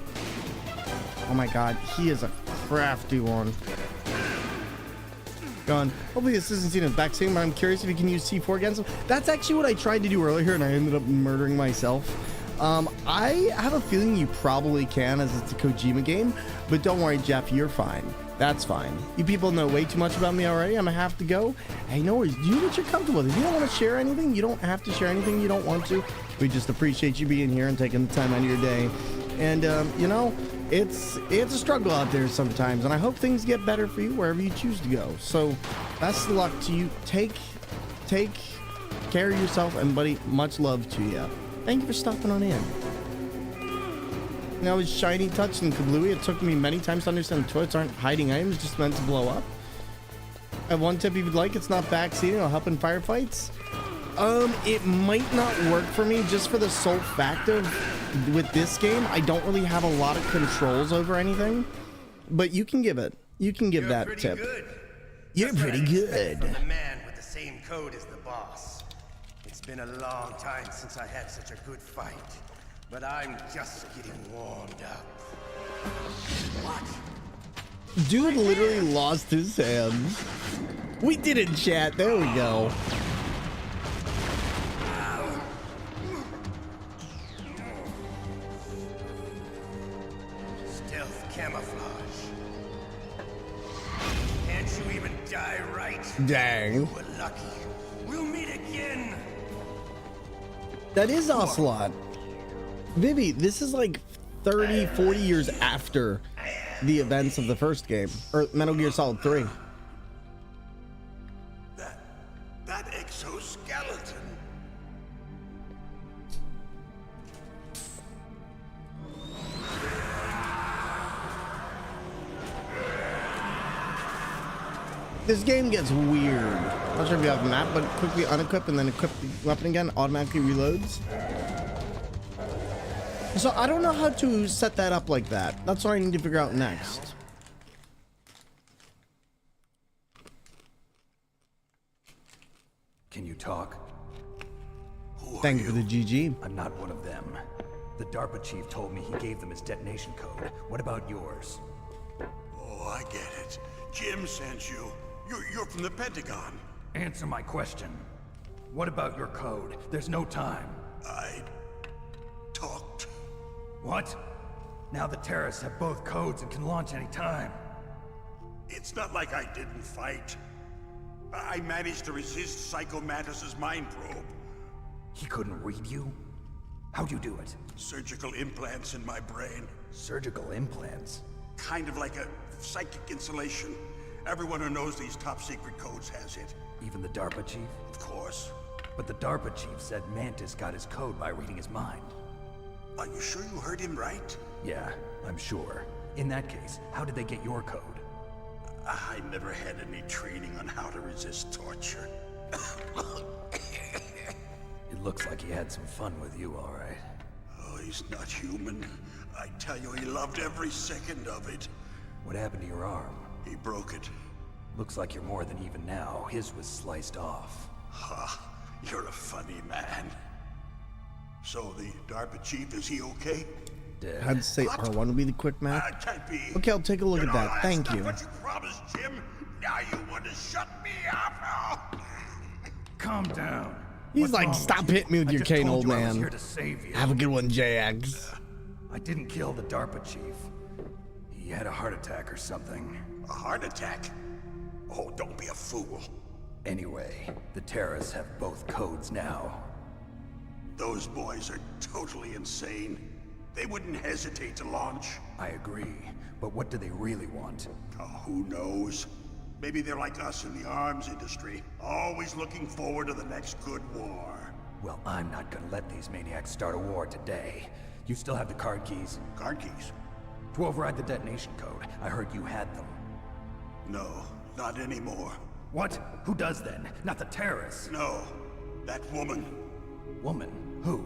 Oh my god, he is a crafty one. Gone. Hopefully this isn't seen as backseat, but I'm curious if you can use C4 against him. That's actually what I tried to do earlier and I ended up murdering myself. I have a feeling you probably can, as it's a Kojima game, but don't worry, Jeff, you're fine. That's fine. You people know way too much about me already. I'm gonna have to go. Hey, no worries. Do what you're comfortable with. If you don't want to share anything, you don't have to share anything you don't want to. We just appreciate you being here and taking the time out of your day. And, you know, it's a struggle out there sometimes, and I hope things get better for you wherever you choose to go. So, best of luck to you. Take care of yourself, and buddy, much love to you. Thank you for stopping on in. Now, with Shiny Touch and Kablooey, it took me many times to understand the toilets aren't hiding items, just meant to blow up. I have one tip if you'd like. It's not backseating. It'll help in firefights. It might not work for me just for the sole fact of with this game, I don't really have a lot of controls over anything, but you can give that tip. You're pretty good. From the man with the same code as the boss. It's been a long time since I had such a good fight, but I'm just getting warmed up. What? Dude literally lost his hands. We did it, chat. There we go. Camouflage. Can't you even die right? Dang. We're lucky. We'll meet again. That is Ocelot. Vivi, this is like 30, 40 years after the events of the first game, or Metal Gear Solid 3. That exoskeleton. This game gets weird. I'm not sure if you have a map, but quickly unequip and then equip the weapon again, automatically reloads. So I don't know how to set that up like that. That's what I need to figure out next. Can you talk? Thank you for the GG. I'm not one of them. The DARPA chief told me he gave them his detonation code. What about yours? Oh, I get it. Jim sent you. You're from the Pentagon. Answer my question. What about your code? There's no time. I talked. What? Now the terrorists have both codes and can launch any time. It's not like I didn't fight. I managed to resist Psycho Mantis's mind probe. He couldn't read you? How'd you do it? Surgical implants in my brain. Surgical implants? Kind of like a psychic insulation. Everyone who knows these top secret codes has it. Even the DARPA chief? Of course. But the DARPA chief said Mantis got his code by reading his mind. Are you sure you heard him right? Yeah, I'm sure. In that case, how did they get your code? I never had any training on how to resist torture. It looks like he had some fun with you, all right. Oh, he's not human. I tell you, he loved every second of it. What happened to your arm? He broke it. Looks like you're more than even now. His was sliced off. Ha, you're a funny man. So the DARPA chief, is he okay? Dead. I'd say R1 would be the quick map. Can't be. Okay, I'll take a look at that. Thank you. What you promised, Jim? Now you want to shut me up? Calm down. He's like, stop hitting me with your cane, old man. Here to save you. Have a good one, JX. I didn't kill the DARPA chief. He had a heart attack or something. A heart attack? Oh, don't be a fool. Anyway, the terrorists have both codes now. Those boys are totally insane. They wouldn't hesitate to launch. I agree, but what do they really want? Oh, who knows? Maybe they're like us in the arms industry, always looking forward to the next good war. Well, I'm not gonna let these maniacs start a war today. You still have the card keys? Card keys? To override the detonation code. I heard you had them. No, not anymore. What? Who does then? Not the terrorists? No, that woman. Woman? Who?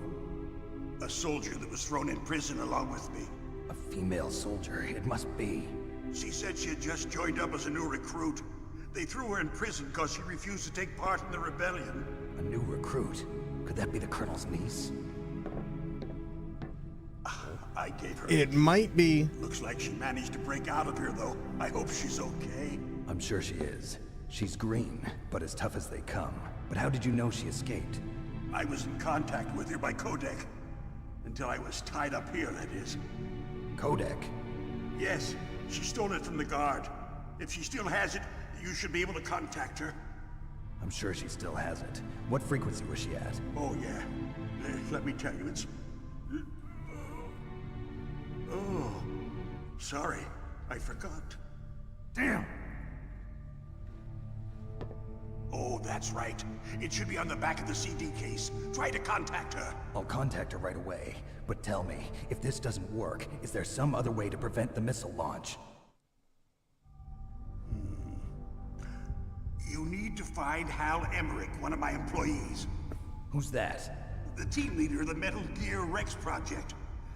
A soldier that was thrown in prison along with me. A female soldier, it must be. She said she had just joined up as a new recruit. They threw her in prison because she refused to take part in the rebellion. A new recruit? Could that be the Colonel's niece? I gave her... It might be. Looks like she managed to break out of here, though. I hope she's okay. I'm sure she is. She's green, but as tough as they come. But how did you know she escaped? I was in contact with her by codec. Until I was tied up here, that is. Codec? Yes, she stole it from the guard. If she still has it, you should be able to contact her. I'm sure she still has it. What frequency was she at? Oh, yeah. Let me tell you, it's... Oh, sorry. I forgot. Damn! Oh, that's right. It should be on the back of the CD case. Try to contact her. I'll contact her right away. But tell me, if this doesn't work, is there some other way to prevent the missile launch? You need to find Hal Emmerich, one of my employees. Who's that? The team leader of the Metal Gear Rex project.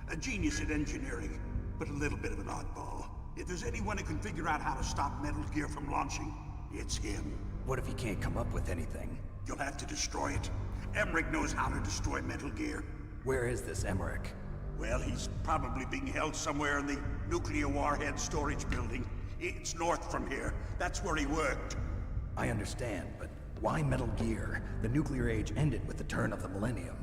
A genius at engineering, but a little bit of an oddball. If there's anyone who can figure out how to stop Metal Gear from launching, it's him. What if he can't come up with anything? You'll have to destroy it. Emmerich knows how to destroy Metal Gear. Where is this Emmerich? Well, he's probably being held somewhere in the nuclear warhead storage building. It's north from here. That's where he worked. I understand, but why Metal Gear? The nuclear age ended with the turn of the millennium.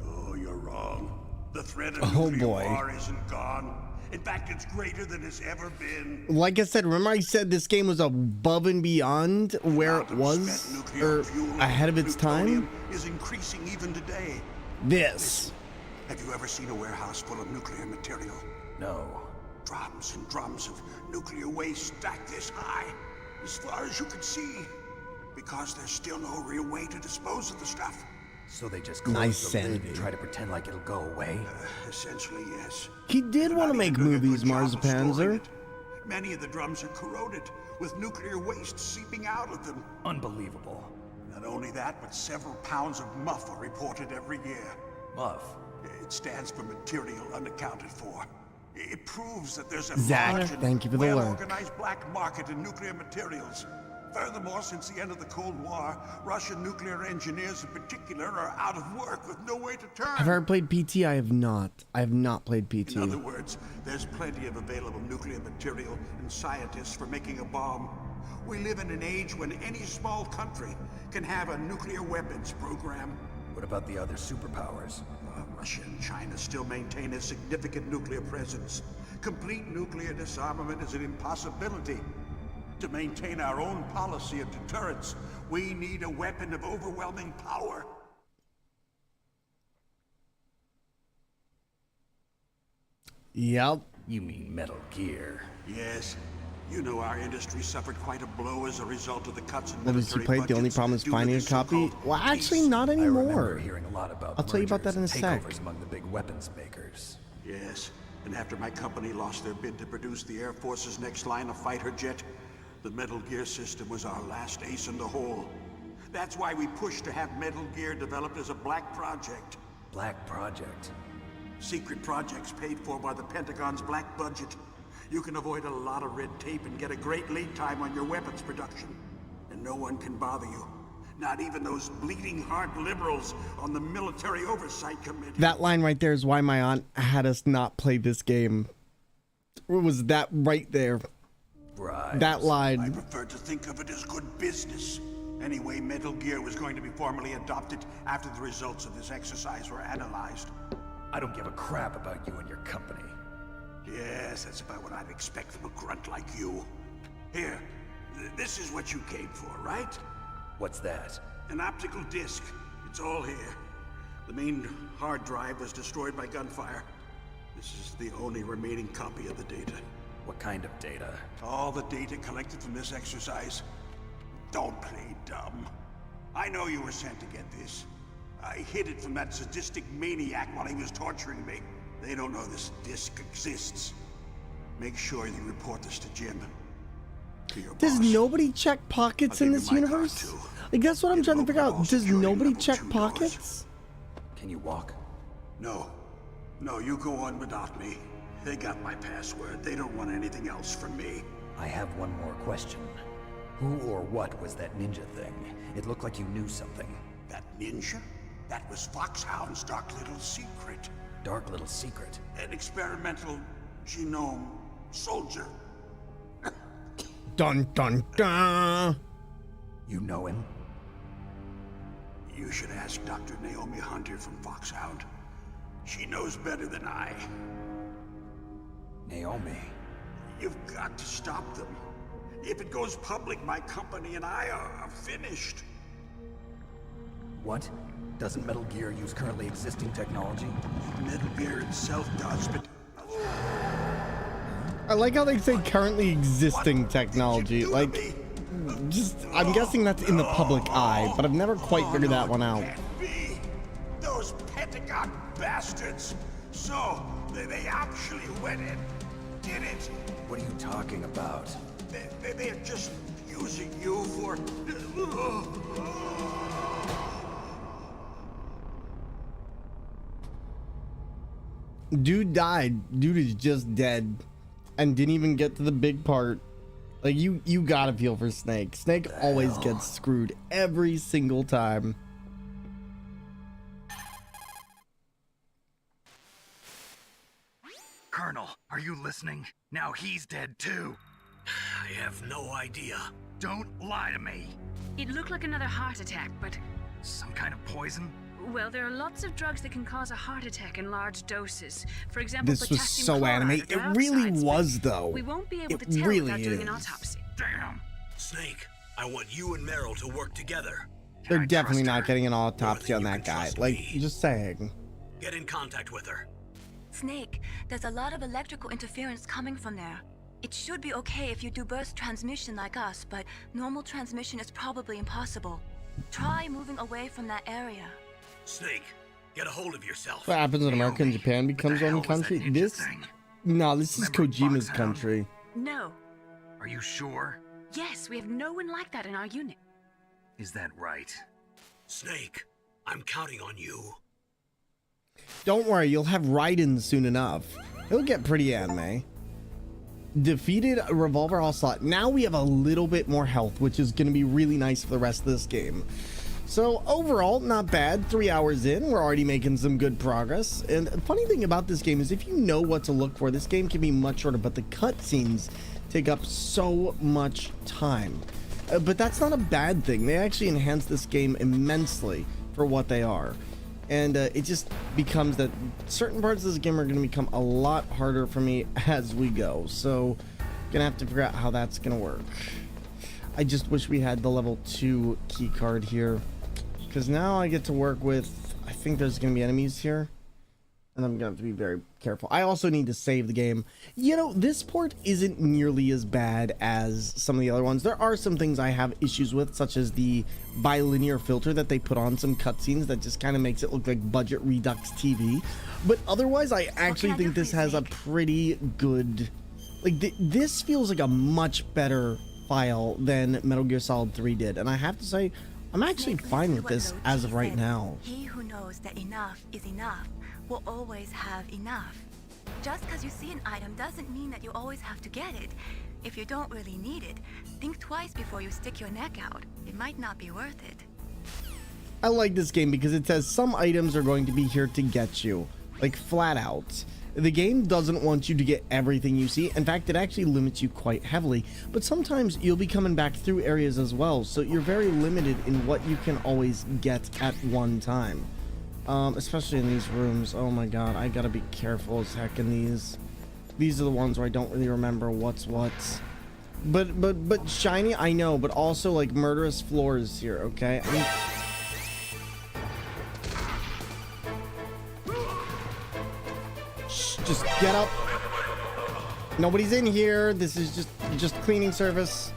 Oh, you're wrong. The threat of nuclear boy. war isn't gone. In fact, it's greater than it's ever been. Like I said, remember I said this game was above and beyond where it was, or ahead of its time? Is increasing even today. This. Have you ever seen a warehouse full of nuclear material? No. Drums and drums of nuclear waste stacked this high, as far as you can see, because there's still no real way to dispose of the stuff. So they just close Nice the lid sanity. and try to pretend like it'll go away? Essentially, yes. He did want to make movies, Marzipanzer. Many of the drums are corroded, with nuclear waste seeping out of them. Unbelievable. Not only that, but several pounds of MUF are reported every year. MUF? It stands for material unaccounted for. It proves that there's a Zach, large and thank you for the lurk. well-organized black market in nuclear materials. Furthermore, since the end of the Cold War, Russian nuclear engineers in particular are out of work with no way to turn. Have I ever played PT? I have not. I have not played PT. In other words, there's plenty of available nuclear material and scientists for making a bomb. We live in an age when any small country can have a nuclear weapons program. What about the other superpowers? Russia and China still maintain a significant nuclear presence. Complete nuclear disarmament is an impossibility. To maintain our own policy of deterrence, we need a weapon of overwhelming power. Yep. You mean Metal Gear? Yes. You know our industry suffered quite a blow as a result of the cuts in What was you military played? The only budgets problem is due to finding a the copy. so-called Well, actually, peace. not I remember anymore. hearing a lot about I'll tell you about that in a mergers sec. and takeovers among the big weapons makers. Yes, and after my company lost their bid to produce the Air Force's next line of fighter jet, the Metal Gear system was our last ace in the hole. That's why we pushed to have Metal Gear developed as a black project. Black Project? Secret projects paid for by the Pentagon's black budget. You can avoid a lot of red tape and get a great lead time on your weapons production. And no one can bother you. Not even those bleeding heart liberals on the Military Oversight Committee. That line right there is why my aunt had us not play this game. It was that right there. Right. That I line. prefer to think of it as good business. Anyway, Metal Gear was going to be formally adopted after the results of this exercise were analyzed. I don't give a crap about you and your company. Yes, that's about what I'd expect from a grunt like you. Here, this is what you came for, right? What's that? An optical disc. It's all here. The main hard drive was destroyed by gunfire. This is the only remaining copy of the data. What kind of data? All the data collected from this exercise. Don't play dumb. I know you were sent to get this. I hid it from that sadistic maniac while he was torturing me. They don't know this disc exists. Make sure you report this to Jim. To your Does boss. nobody check pockets in this universe? Like, that's what I'm trying to figure out. Does nobody check pockets? Can you walk? No. No, you go on without me. They got my password. They don't want anything else from me. I have one more question. Who or what was that ninja thing? It looked like you knew something. That ninja? That was Foxhound's dark little secret. Dark little secret? An experimental genome soldier. Dun dun dun! You know him? You should ask Dr. Naomi Hunter from Foxhound. She knows better than I. Naomi? You've got to stop them. If it goes public, my company and I are finished. What? Doesn't Metal Gear use currently existing technology? Metal Gear itself does, but... I like how they say currently existing technology. Like, just, I'm guessing that's in the public eye, but I've never quite figured that one out. Those Pentagon bastards! So, they actually went and did it! What are you talking about? They're just using you for... Dude died. Dude is just dead. And didn't even get to the big part. Like, you gotta feel for Snake. Snake always gets screwed every single time. Colonel, are you listening? Now he's dead too. I have no idea. Don't lie to me. It looked like another heart attack, but... Some kind of poison? Well, there are lots of drugs that can cause a heart attack in large doses. For example, This was potassium so chloride anime. or It really dioxides, was, but though. We won't be able It to tell really without doing an is. autopsy. Damn. Snake, I want you and Meryl to work together. They're definitely not getting an autopsy on that guy. Like, just saying. Get in contact with her. Snake, there's a lot of electrical interference coming from there. It should be okay if you do burst transmission like us, but normal transmission is probably impossible. Try moving away from that area. Snake, get a hold of yourself. What happens when America and Japan becomes one country? This... No, this is Kojima's country. No. Are you sure? Yes, we have no one like that in our unit. Is that right? Snake, I'm counting on you. Don't worry, you'll have Raiden soon enough. He'll get pretty anime. Defeated a Revolver Ocelot. Now we have a little bit more health, which is going to be really nice for the rest of this game. So overall, not bad. 3 hours in, we're already making some good progress. And the funny thing about this game is if you know what to look for, this game can be much shorter, but the cutscenes take up so much time. But that's not a bad thing. They actually enhance this game immensely for what they are. And it just becomes that certain parts of this game are going to become a lot harder for me as we go. So, gonna have to figure out how that's going to work. I just wish we had the level 2 key card here. Because now I get to work with, I think there's going to be enemies here. And I'm going to have to be very careful. I also need to save the game. You know, this port isn't nearly as bad as some of the other ones. There are some things I have issues with, such as the bilinear filter that they put on some cutscenes that just kind of makes it look like budget Redux TV. But otherwise, I actually think this has a pretty good... Like, this feels like a much better file than Metal Gear Solid 3 did. And I have to say, I'm actually fine with this as of right now. He who knows that enough is enough will always have enough. Just because you see an item doesn't mean that you always have to get it. If you don't really need it, think twice before you stick your neck out. It might not be worth it. I like this game because it says some items are going to be here to get you, like flat out. The game doesn't want you to get everything you see. In fact, it actually limits you quite heavily, but sometimes you'll be coming back through areas as well, so you're very limited in what you can always get at one time. especially in these rooms. Oh my god, I gotta be careful as heck in these. These are the ones where I don't really remember what's what. But shiny, I know, but also like murderous floors here, okay? Shh, just get up. Nobody's in here. This is just cleaning service.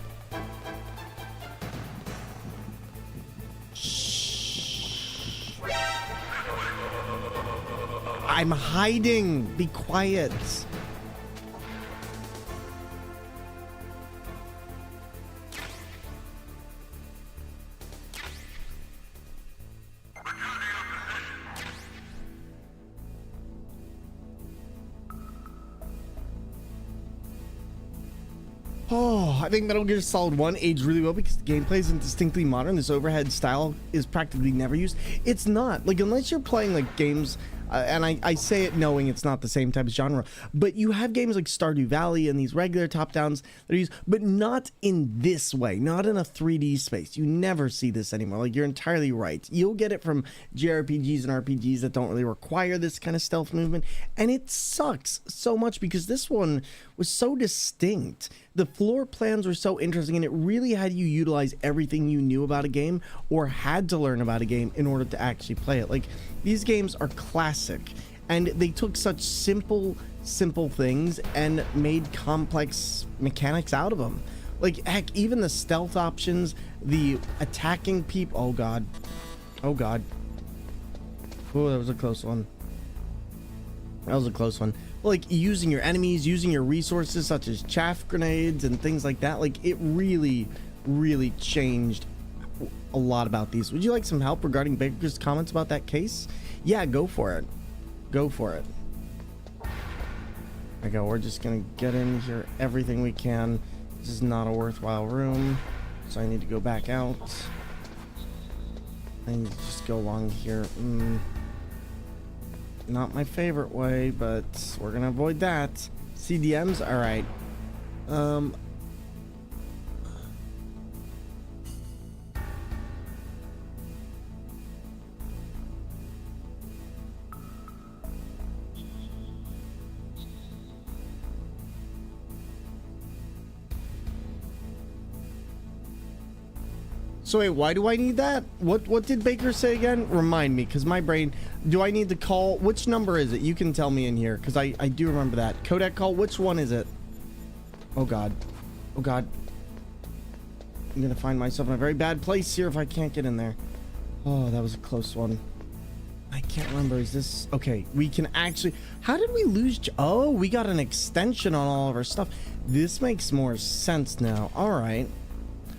Shh. I'm hiding. Be quiet. Oh, I think Metal Gear Solid 1 aged really well because the gameplay isn't distinctly modern. This overhead style is practically never used. It's not. Like, unless you're playing, like, games... and I say it knowing it's not the same type of genre, but you have games like Stardew Valley and these regular top-downs that are used, but not in this way, not in a 3D space. You never see this anymore. Like, you're entirely right. You'll get it from JRPGs and RPGs that don't really require this kind of stealth movement, and it sucks so much because this one was so distinct. The floor plans were so interesting, and it really had you utilize everything you knew about a game or had to learn about a game in order to actually play it. Like, these games are classic, and they took such simple things and made complex mechanics out of them. Like, heck, even the stealth options, the attacking people. Oh god. Oh god. Oh, that was a close one. That was a close one. Like, using your enemies, using your resources such as chaff grenades and things like that. Like, it really changed a lot about these. Would you like some help regarding Baker's comments about that case? Yeah, go for it. Go for it. Okay, we're just gonna get in here everything we can. This is not a worthwhile room, so I need to go back out. I need to just go along here. Not my favorite way, but we're gonna avoid that. CDMs, all right. So wait, why do I need that? What did Baker say again? Remind me, because my brain... Do I need to call... Which number is it? You can tell me in here, because I do remember that. Codec call, which one is it? Oh god. Oh god. I'm gonna find myself in a very bad place here if I can't get in there. Oh, that was a close one. I can't remember. Is this... Okay, we can actually... How did we lose... Oh, we got an extension on all of our stuff. This makes more sense now. Alright.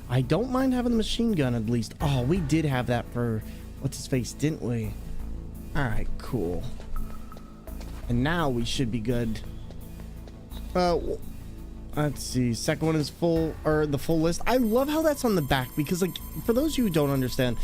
I don't mind having the machine gun at least. Oh, we did have that for what's his face, didn't we? All right, cool. And now we should be good. Let's see. Second one is full, or the full list. I love how that's on the back because, like, for those of you who don't understand,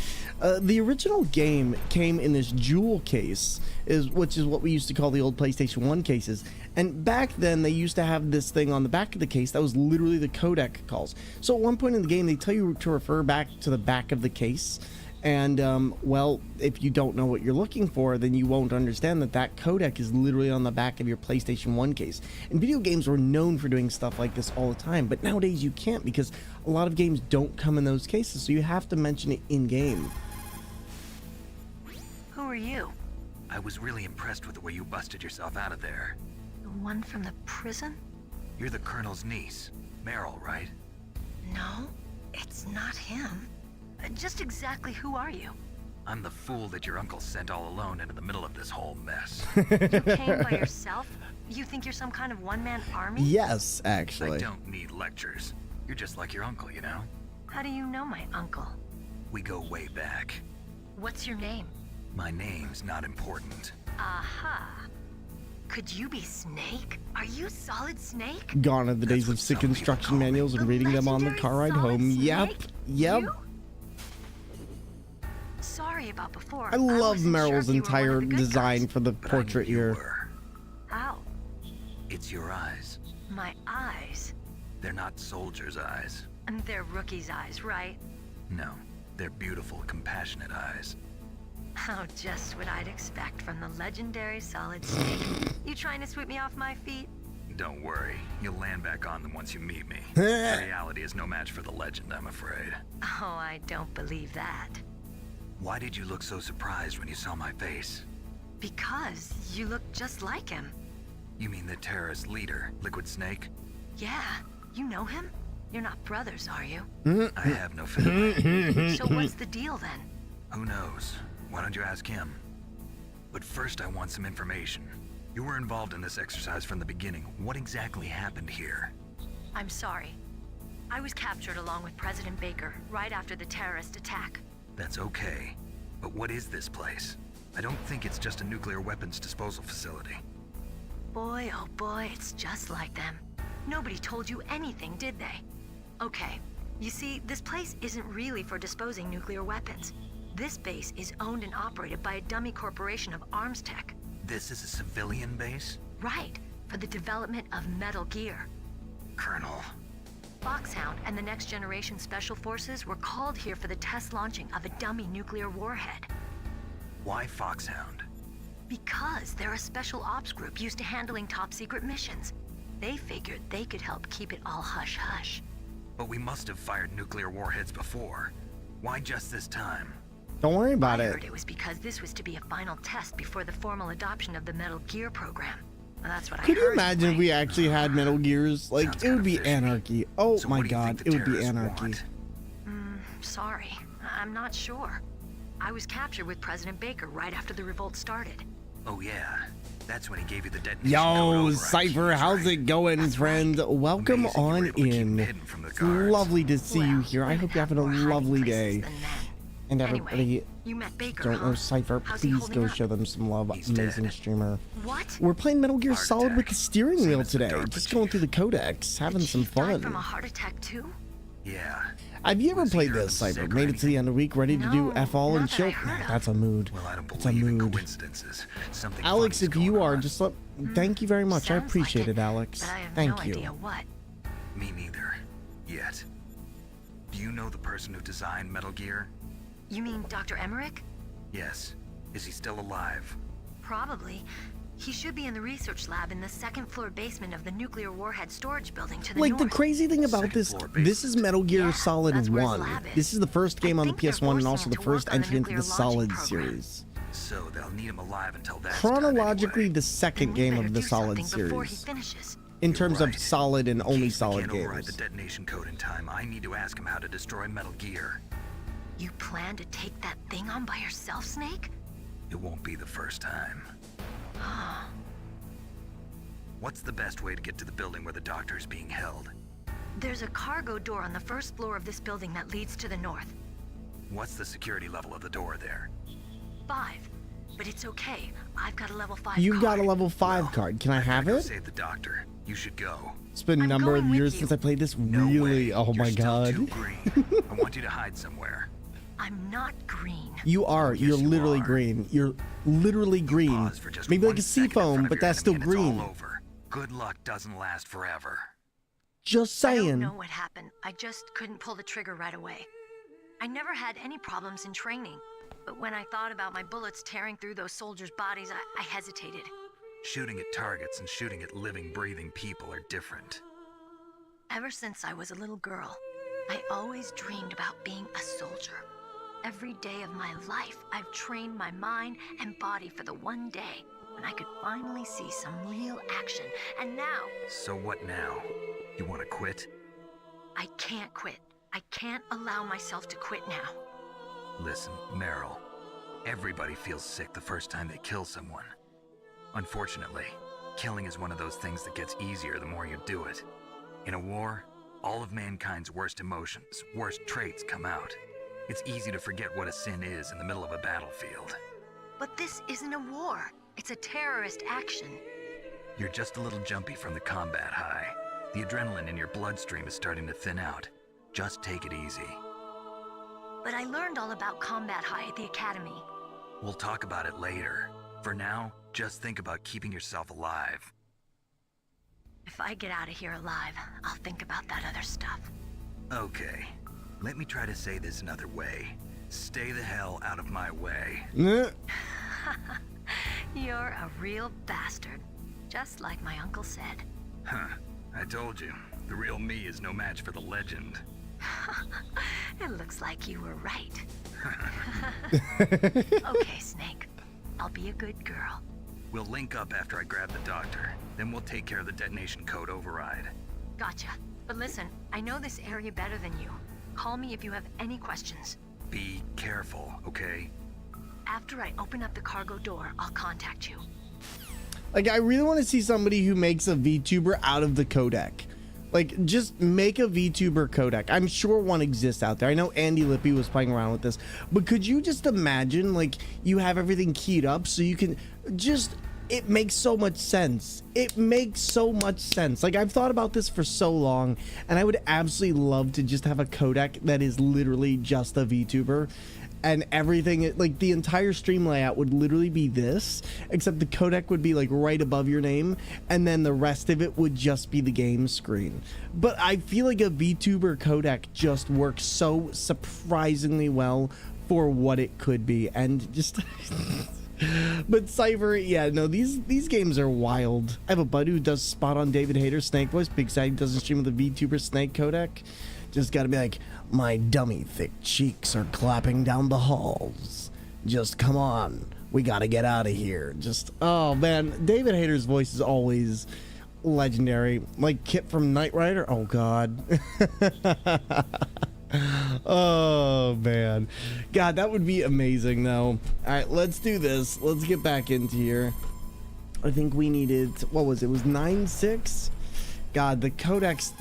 the original game came in this jewel case, which is what we used to call the old PlayStation 1 cases. And back then, they used to have this thing on the back of the case that was literally the codec calls. So at one point in the game, they tell you to refer back to the back of the case. And, well, if you don't know what you're looking for, then you won't understand that that codec is literally on the back of your PlayStation 1 case. And video games were known for doing stuff like this all the time, but nowadays you can't because a lot of games don't come in those cases, so you have to mention it in-game. Who are you? I was really impressed with the way you busted yourself out of there. The one from the prison? You're the Colonel's niece, Meryl, right? No, it's not him. Just exactly who are you? I'm the fool that your uncle sent all alone into the middle of this whole mess. You came by yourself? You think you're some kind of one-man army? Yes, actually. I don't need lectures. You're just like your uncle, you know? How do you know my uncle? We go way back. What's your name? My name's not important. Aha. Could you be Snake? Are you Solid Snake? Gone are the days of sick instruction manuals and reading them on the car ride home. Yep. You? Sorry about before. I love Meryl's entire design for the portrait here. How? It's your eyes. My eyes? They're not soldiers' eyes. And they're rookie's eyes, right? No, they're beautiful, compassionate eyes. Oh, just what I'd expect from the legendary Solid Snake. You trying to sweep me off my feet? Don't worry, you'll land back on them once you meet me. The reality is no match for the legend, I'm afraid. Oh, I don't believe that. Why did you look so surprised when you saw my face? Because you look just like him. You mean the terrorist leader, Liquid Snake? Yeah, you know him? You're not brothers, are you? I have no family. So what's the deal then? Who knows? Why don't you ask him? But first I want some information. You were involved in this exercise from the beginning. What exactly happened here? I'm sorry. I was captured along with President Baker right after the terrorist attack. That's okay. But what is this place? I don't think it's just a nuclear weapons disposal facility. Boy, oh boy, it's just like them. Nobody told you anything, did they? Okay, you see, this place isn't really for disposing nuclear weapons. This base is owned and operated by a dummy corporation of arms tech. This is a civilian base? Right, for the development of Metal Gear. Colonel. Foxhound and the Next Generation Special Forces were called here for the test launching of a dummy nuclear warhead. Why Foxhound? Because they're a special ops group used to handling top secret missions. They figured they could help keep it all hush-hush. But we must have fired nuclear warheads before. Why just this time? Don't worry about I it. heard it was because this was to be a final test before the formal adoption of the Metal Gear program. Well, that's what I heard. Could you imagine if we actually had Metal Gears? Like, Sounds it would kinda be fishy. anarchy. Oh So my what do you god, think the it would be terrorists anarchy. want? Sorry, I'm not sure. I was captured with President Baker right after the revolt started. Oh yeah, that's when he gave you the detonation code Yo, override Cypher, keys, how's right? it going, friend? Welcome Amazing you were on able to keep in. them hidden from the guards. Lovely to see you here. I hope you're having a lovely day. And Anyway, everybody, you met Baker, don't know huh? Cypher, How's he please holding go up? show them some love. He's Amazing dead. streamer. What? We're playing Metal Gear Heart Solid with attack. the steering Same wheel as the today. DARPA Just going through the codex, having some Died from a fun. heart attack too? Yeah. Have you ever Was played either of this, them Cypher? sick or Made it to the anything? end of the week, ready to do No, F all not and that I chill? heard of. That's a mood. Well, I don't It's a believe in mood. coincidences. Something Alex, funny's if you going are, on. just let. Thank you very much. I Sounds appreciate like it, Alex. But I have Thank no you. idea what. Me neither. Yet. Do you know the person who designed Metal Gear? You mean Dr. Emmerich? Yes. Is he still alive? Probably. He should be in the research lab in the second floor basement of the nuclear warhead storage building to the Like, the north. crazy thing about Second this, floor this is Metal Gear Yeah, Solid that's where his 1. lab is. This is the first game on the think they're PS1 and forcing also him the to first work on the entry into the nuclear Solid launching program. series. So they'll need him alive until that's Chronologically, done the second Then we game better of the do Solid something before he series. finishes. In You're terms right. of Solid and anyway. only In case we Solid can't override the games. detonation code in time, I need to ask him how to destroy Metal Gear. You plan to take that thing on by yourself, Snake? It won't be the first time. What's the best way to get to the building where the doctor is being held? There's a cargo door on the first floor of this building that leads to the north. What's the security level of the door there? 5. But it's okay. I've got a level 5 You card. got a level 5 card. Can I have Go it? save the doctor. You should go. It's been a I'm number of going with years you. since I played this. No Really? way. Oh You're my still god. too green. I want you to hide somewhere. I'm not green. You are. Yes, You're you literally are. green. You're literally green. Pause for just Maybe like 1 a sea second in front foam, of but your that's still enemy and green. It's all over. Good luck doesn't last forever. Just I don't saying. know what happened. I just couldn't pull the trigger right away. I never had any problems in training. But when I thought about my bullets tearing through those soldiers' bodies, I hesitated. Shooting at targets and shooting at living, breathing people are different. Ever since I was a little girl, I always dreamed about being a soldier. Every day of my life, I've trained my mind and body for the one day when I could finally see some real action. And now, So what now? You want to quit? I can't quit. I can't allow myself to quit now. Listen, Meryl. Everybody feels sick the first time they kill someone. Unfortunately, killing is one of those things that gets easier the more you do it. In a war, all of mankind's worst emotions, worst traits come out. It's easy to forget what a sin is in the middle of a battlefield. But this isn't a war. It's a terrorist action. You're just a little jumpy from the combat high. The adrenaline in your bloodstream is starting to thin out. Just take it easy. But I learned all about combat high at the academy. We'll talk about it later. For now, just think about keeping yourself alive. If I get out of here alive, I'll think about that other stuff. Okay, let me try to say this another way. Stay the hell out of my way. You're a real bastard. Just like my uncle said. Huh. I told you. The real me is no match for the legend. It looks like you were right. Okay, Snake. I'll be a good girl. We'll link up after I grab the doctor. Then we'll take care of the detonation code override. Gotcha. But listen, I know this area better than you. Call me if you have any questions. Be careful, okay? After I open up the cargo door, I'll contact you. Like, I really want to see somebody who makes a VTuber out of the codec. Like, just make a VTuber codec. I'm sure one exists out there. I know Andy Lippy was playing around with this, but could you just imagine, like, you have everything keyed up so you can just, it makes so much sense. It makes so much sense. Like, I've thought about this for so long, and I would absolutely love to just have a codec that is literally just a VTuber. And everything, like the entire stream layout would literally be this, except the codec would be like right above your name, and then the rest of it would just be the game screen. But I feel like a VTuber codec just works so surprisingly well for what it could be, and just but Cypher, yeah, no, these games are wild. I have a buddy who does spot on David Hayter's Snake voice. Big Sad doesn't stream with a VTuber Snake codec. Just gotta be like, my dummy thick cheeks are clapping down the halls. Just come on, we gotta get out of here. Just, oh man, David Hayter's voice is always legendary. Like Kit from Knight Rider. Oh god. Oh man, god, that would be amazing though. All right, let's do this. Let's get back into here. I think we needed, what was it? It was 9.6. God, the codex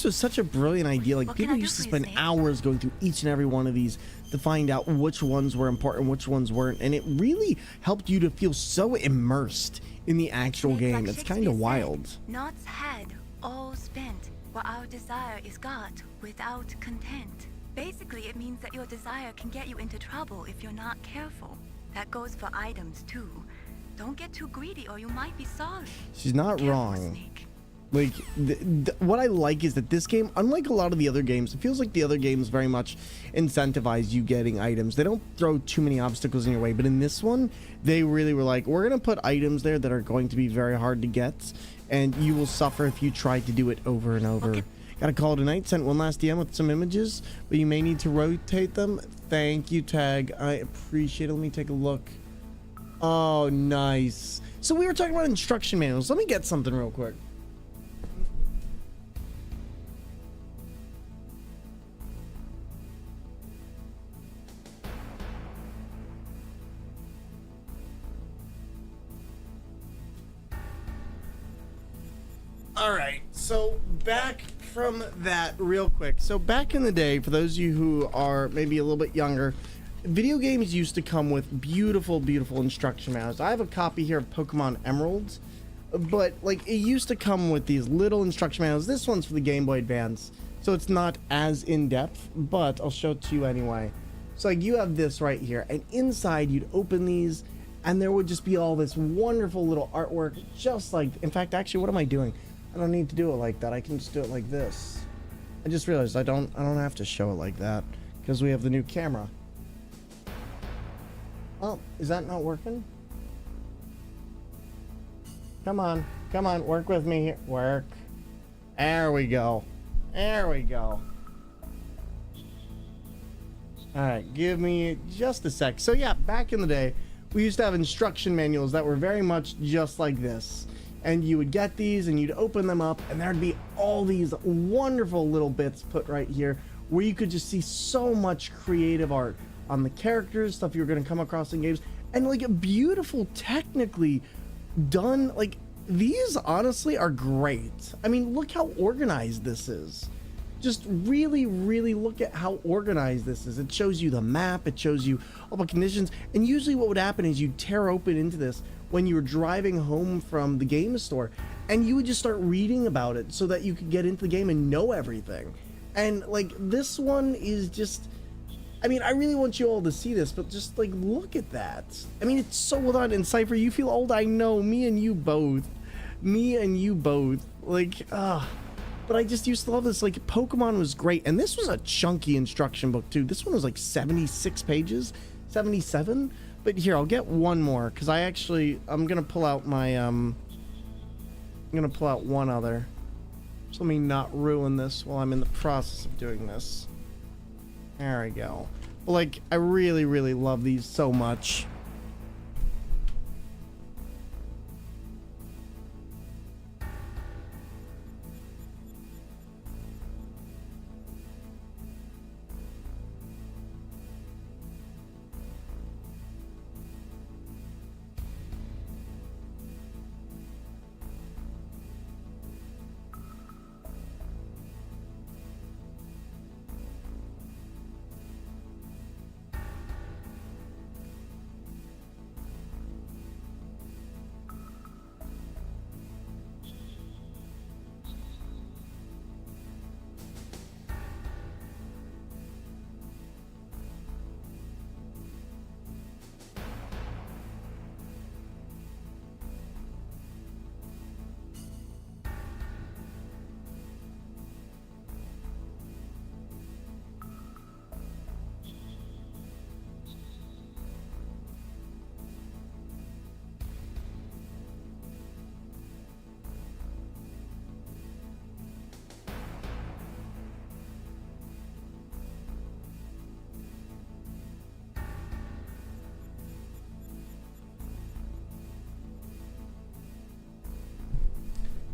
was such a brilliant idea. Like, people used to spend hours going through each and every one of these to find out which ones were important, which ones weren't, and it really helped you to feel so immersed in the actual game. It's kind of wild. Nought's had, all spent, while our desire is got without content. Basically, it means that your desire can get you into trouble if you're not careful. That goes for items too. Don't get too greedy or you might be sorry. She's not wrong. Like, what I like is that this game, unlike a lot of the other games, it feels like the other games very much incentivize you getting items. They don't throw too many obstacles in your way, but in this one, they really were like, we're going to put items there that are going to be very hard to get, and you will suffer if you try to do it over and over. Got a call tonight, sent one last DM with some images, but you may need to rotate them. Thank you, Tag. I appreciate it. Let me take a look. Oh, nice. So we were talking about instruction manuals. Let me get something real quick. All right, so back from that real quick. So back in the day, for those of you who are maybe a little bit younger, video games used to come with beautiful, beautiful instruction manuals. I have a copy here of Pokemon Emeralds, but like it used to come with these little instruction manuals. This one's for the Game Boy Advance, so it's not as in-depth, but I'll show it to you anyway. So like you have this right here, and inside you'd open these, and there would just be all this wonderful little artwork, just like, in fact, actually, what am I doing? I don't need to do it like that. I can just do it like this. I just realized I don't have to show it like that because we have the new camera. Oh, is that not working? Come on, work with me here. Work. There we go. There we go. All right, give me just a sec. So yeah, back in the day, we used to have instruction manuals that were very much just like this. And you would get these and you'd open them up and there'd be all these wonderful little bits put right here where you could just see so much creative art on the characters, stuff you're going to come across in games, and like a beautiful, technically done. Like, these honestly are great. I mean, look how organized this is. Just really, really look at how organized this is. It shows you the map, it shows you all the conditions, and usually what would happen is you'd tear open into this when you were driving home from the game store, and you would just start reading about it so that you could get into the game and know everything. And like this one is just, I mean, I really want you all to see this, but just like look at that. I mean, it's so well done. And Cypher, you feel old, I know. Me and you both. Like, but I just used to love this. Like, Pokemon was great, and this was a chunky instruction book too. This one was like 76 pages, 77. But here, I'll get one more because I'm gonna pull out my I'm gonna pull out one other. So let me not ruin this while I'm in the process of doing this. There we go. Like, I really, really love these so much.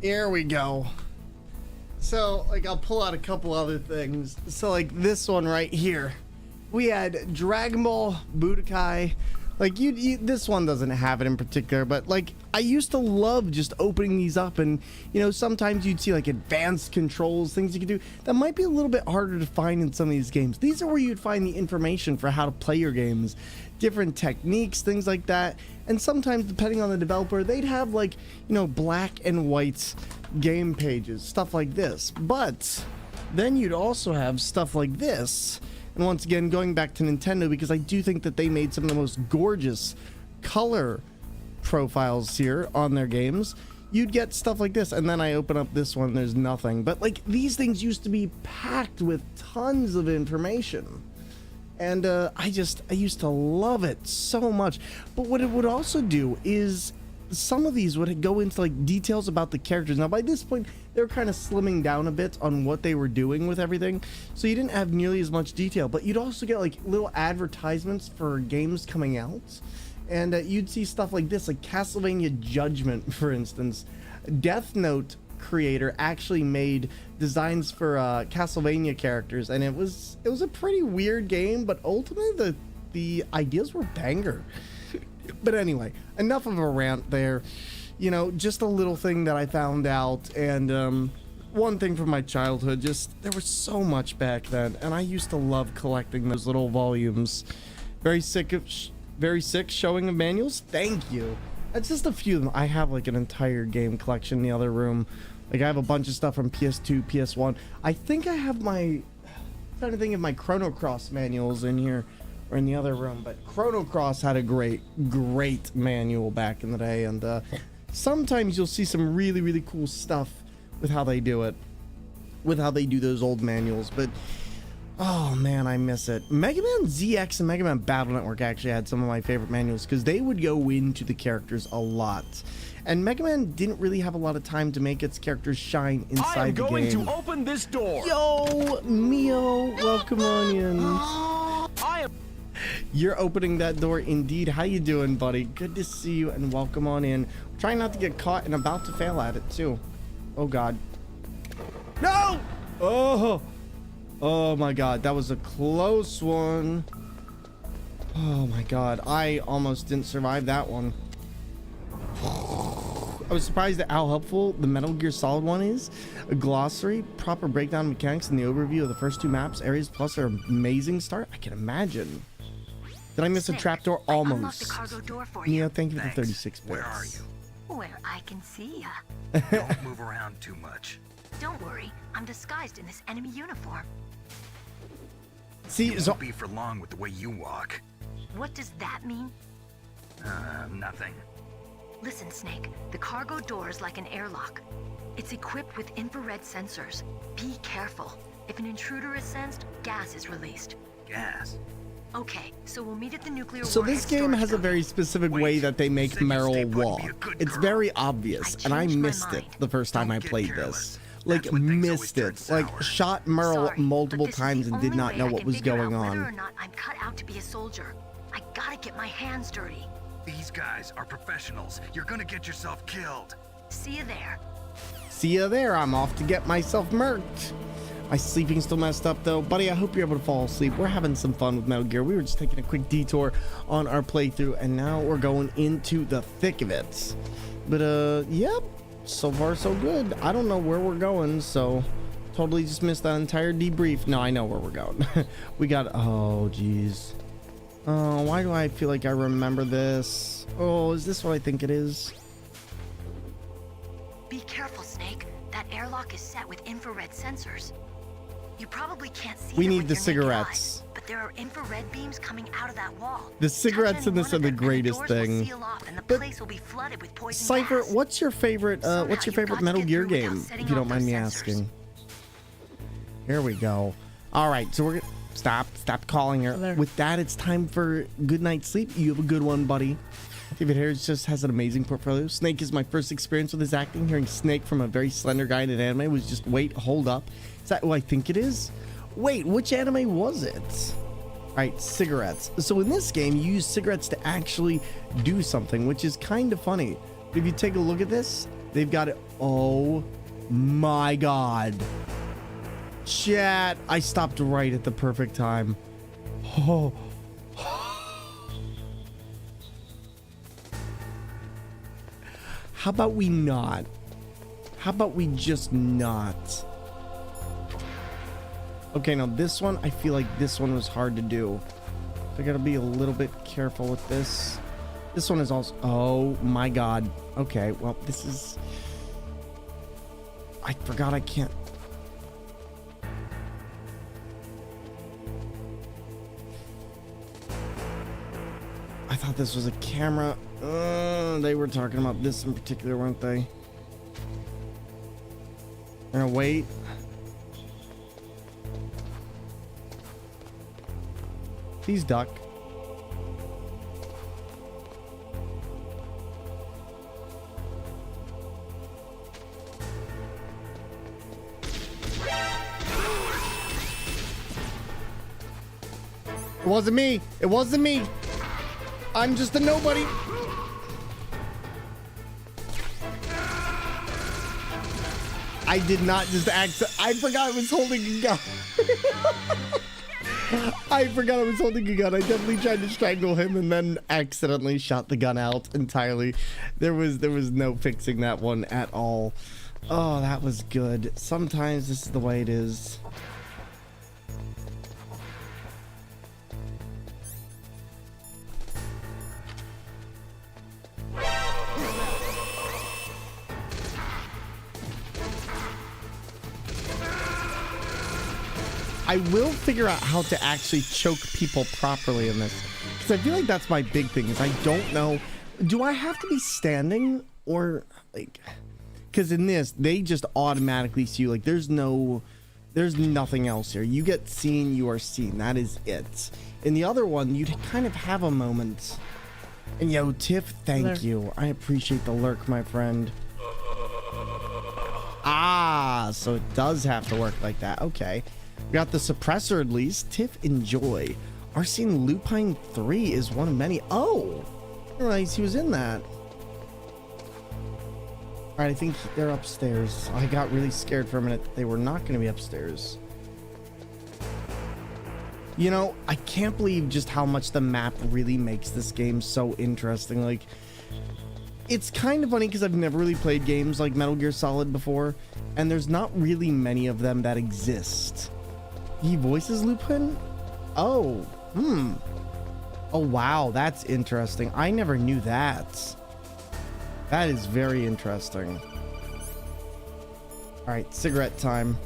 Here we go. So, like, I'll pull out a couple other things. So, like, this one right here. We had Dragon Ball Budokai. Like, this one doesn't have it in particular, but, like, I used to love just opening these up, and, you know, sometimes you'd see, like, advanced controls, things you could do that might be a little bit harder to find in some of these games. These are where you'd find the information for how to play your games, different techniques, things like that. And sometimes, depending on the developer, they'd have, like, you know, black and white game pages, stuff like this. But then you'd also have stuff like this. And once again, going back to Nintendo, because I do think that they made some of the most gorgeous color profiles here on their games, you'd get stuff like this. And then I open up this one, there's nothing. But, like, these things used to be packed with tons of information. And I used to love it so much. But what it would also do is some of these would go into, like, details about the characters. Now, by this point, they were kind of slimming down a bit on what they were doing with everything. So you didn't have nearly as much detail. But you'd also get, like, little advertisements for games coming out. And you'd see stuff like this, like Castlevania Judgment, for instance. Death Note creator actually made designs for Castlevania characters, and it was a pretty weird game, but ultimately the ideas were banger. But anyway, enough of a rant there. You know, just a little thing that I found out, and one thing from my childhood, just there was so much back then, and I used to love collecting those little volumes. Very sick showing of manuals. Thank you. That's just a few of them. I have like an entire game collection in the other room. Like, I have a bunch of stuff from PS2, PS1. I think I have I'm trying to think of my Chrono Cross manuals in here or in the other room, but Chrono Cross had a great manual back in the day, and sometimes you'll see some really, really cool stuff with how they do it, with how they do those old manuals. But oh man, I miss it. Mega Man ZX and Mega Man Battle Network actually had some of my favorite manuals because they would go into the characters a lot. And Mega Man didn't really have a lot of time to make its characters shine inside the game. I am going to open this door. Yo, Mio, welcome on in. You're opening that door indeed. How you doing, buddy? Good to see you and welcome on in. Trying not to get caught and about to fail at it too. Oh God. No! Oh my God, that was a close one. Oh my God, I almost didn't survive that one. I was surprised at how helpful the Metal Gear Solid one is. A glossary, proper breakdown mechanics, and the overview of the first two maps, areas plus are amazing start. I can imagine. Did I miss a trapdoor? Almost. Neo, thank you for the 36 bits. Where are you? Where I can see ya. Don't move around too much. Don't worry, I'm disguised in this enemy uniform. See, it won't be for long with the way you walk. What does that mean? Nothing. Listen, Snake, the cargo door is like an airlock. It's equipped with infrared sensors. Be careful. If an intruder is sensed, gas is released. Gas? Okay, so we'll meet at the nuclear So warhead this game storage has a building. very specific way that they make Meryl walk. It's very obvious, and I missed it the first time I played this. Like, missed it. Like, shot Meryl Sorry, multiple but this is times the and did only not way know I what can was figure going out whether or on. not I'm cut out to be a soldier. I gotta get my hands dirty. These guys are professionals. You're gonna get yourself killed. See you there. See ya there, I'm off to get myself murked. My sleeping's still messed up though. Buddy, I hope you're able to fall asleep. We're having some fun with Metal Gear. We were just taking a quick detour on our playthrough, and now we're going into the thick of it. But, yep, so far so good. I don't know where we're going, so totally just missed that entire debrief. No, I know where we're going. We got, oh, geez. Oh, why do I feel like I remember this? Oh, is this what I think it is? Be careful, Snake. That airlock is set with infrared sensors. You probably can't see We them need with the your naked cigarettes. eyes, but there are infrared beams coming out of that wall. The cigarettes in this are the greatest thing. But Cypher, what's your favorite Metal Gear game, if you don't mind me asking? Here we go. All right, so we're gonna stop calling her. With that, it's time for good night's sleep. You have a good one, buddy. David Harris just has an amazing portfolio. Snake is my first experience with his acting. Hearing Snake from a very slender guy in an anime was just, wait, hold up. Is that who I think it is? Wait, which anime was it? All right, cigarettes. So in this game, you use cigarettes to actually do something, which is kind of funny. But if you take a look at this, they've got it. Oh my God. Chat, I stopped right at the perfect time. Oh. How about we not? How about we just not? Okay, now this one, I feel like this one was hard to do. I gotta be a little bit careful with this. This one is also, oh my God. Okay, well, this is, I forgot I can't. I thought this was a camera. They were talking about this in particular, weren't they? We're gonna wait. Please duck. It wasn't me. It wasn't me. I'm just a nobody. I did not just I forgot I was holding a gun. I forgot I was holding a gun. I definitely tried to strangle him and then accidentally shot the gun out entirely. There was no fixing that one at all. Oh, that was good. Sometimes this is the way it is. I will figure out how to actually choke people properly in this, because I feel like that's my big thing is I don't know, do I have to be standing or like, because in this they just automatically see you, like there's nothing else here. You get seen, you are seen, that is it. In the other one you'd kind of have a moment. And yo, Tiff, thank you, I appreciate the lurk, my friend. Ah, so it does have to work like that. Okay. We got the suppressor at least. Tiff, enjoy. Arsene Lupine 3 is one of many. Oh, I didn't realize he was in that. All right, I think they're upstairs. I got really scared for a minute that they were not going to be upstairs. You know, I can't believe just how much the map really makes this game so interesting. Like, it's kind of funny because I've never really played games like Metal Gear Solid before, and there's not really many of them that exist. He voices Lupin? Oh, oh wow, that's interesting. I never knew that. That is very interesting. All right, cigarette time.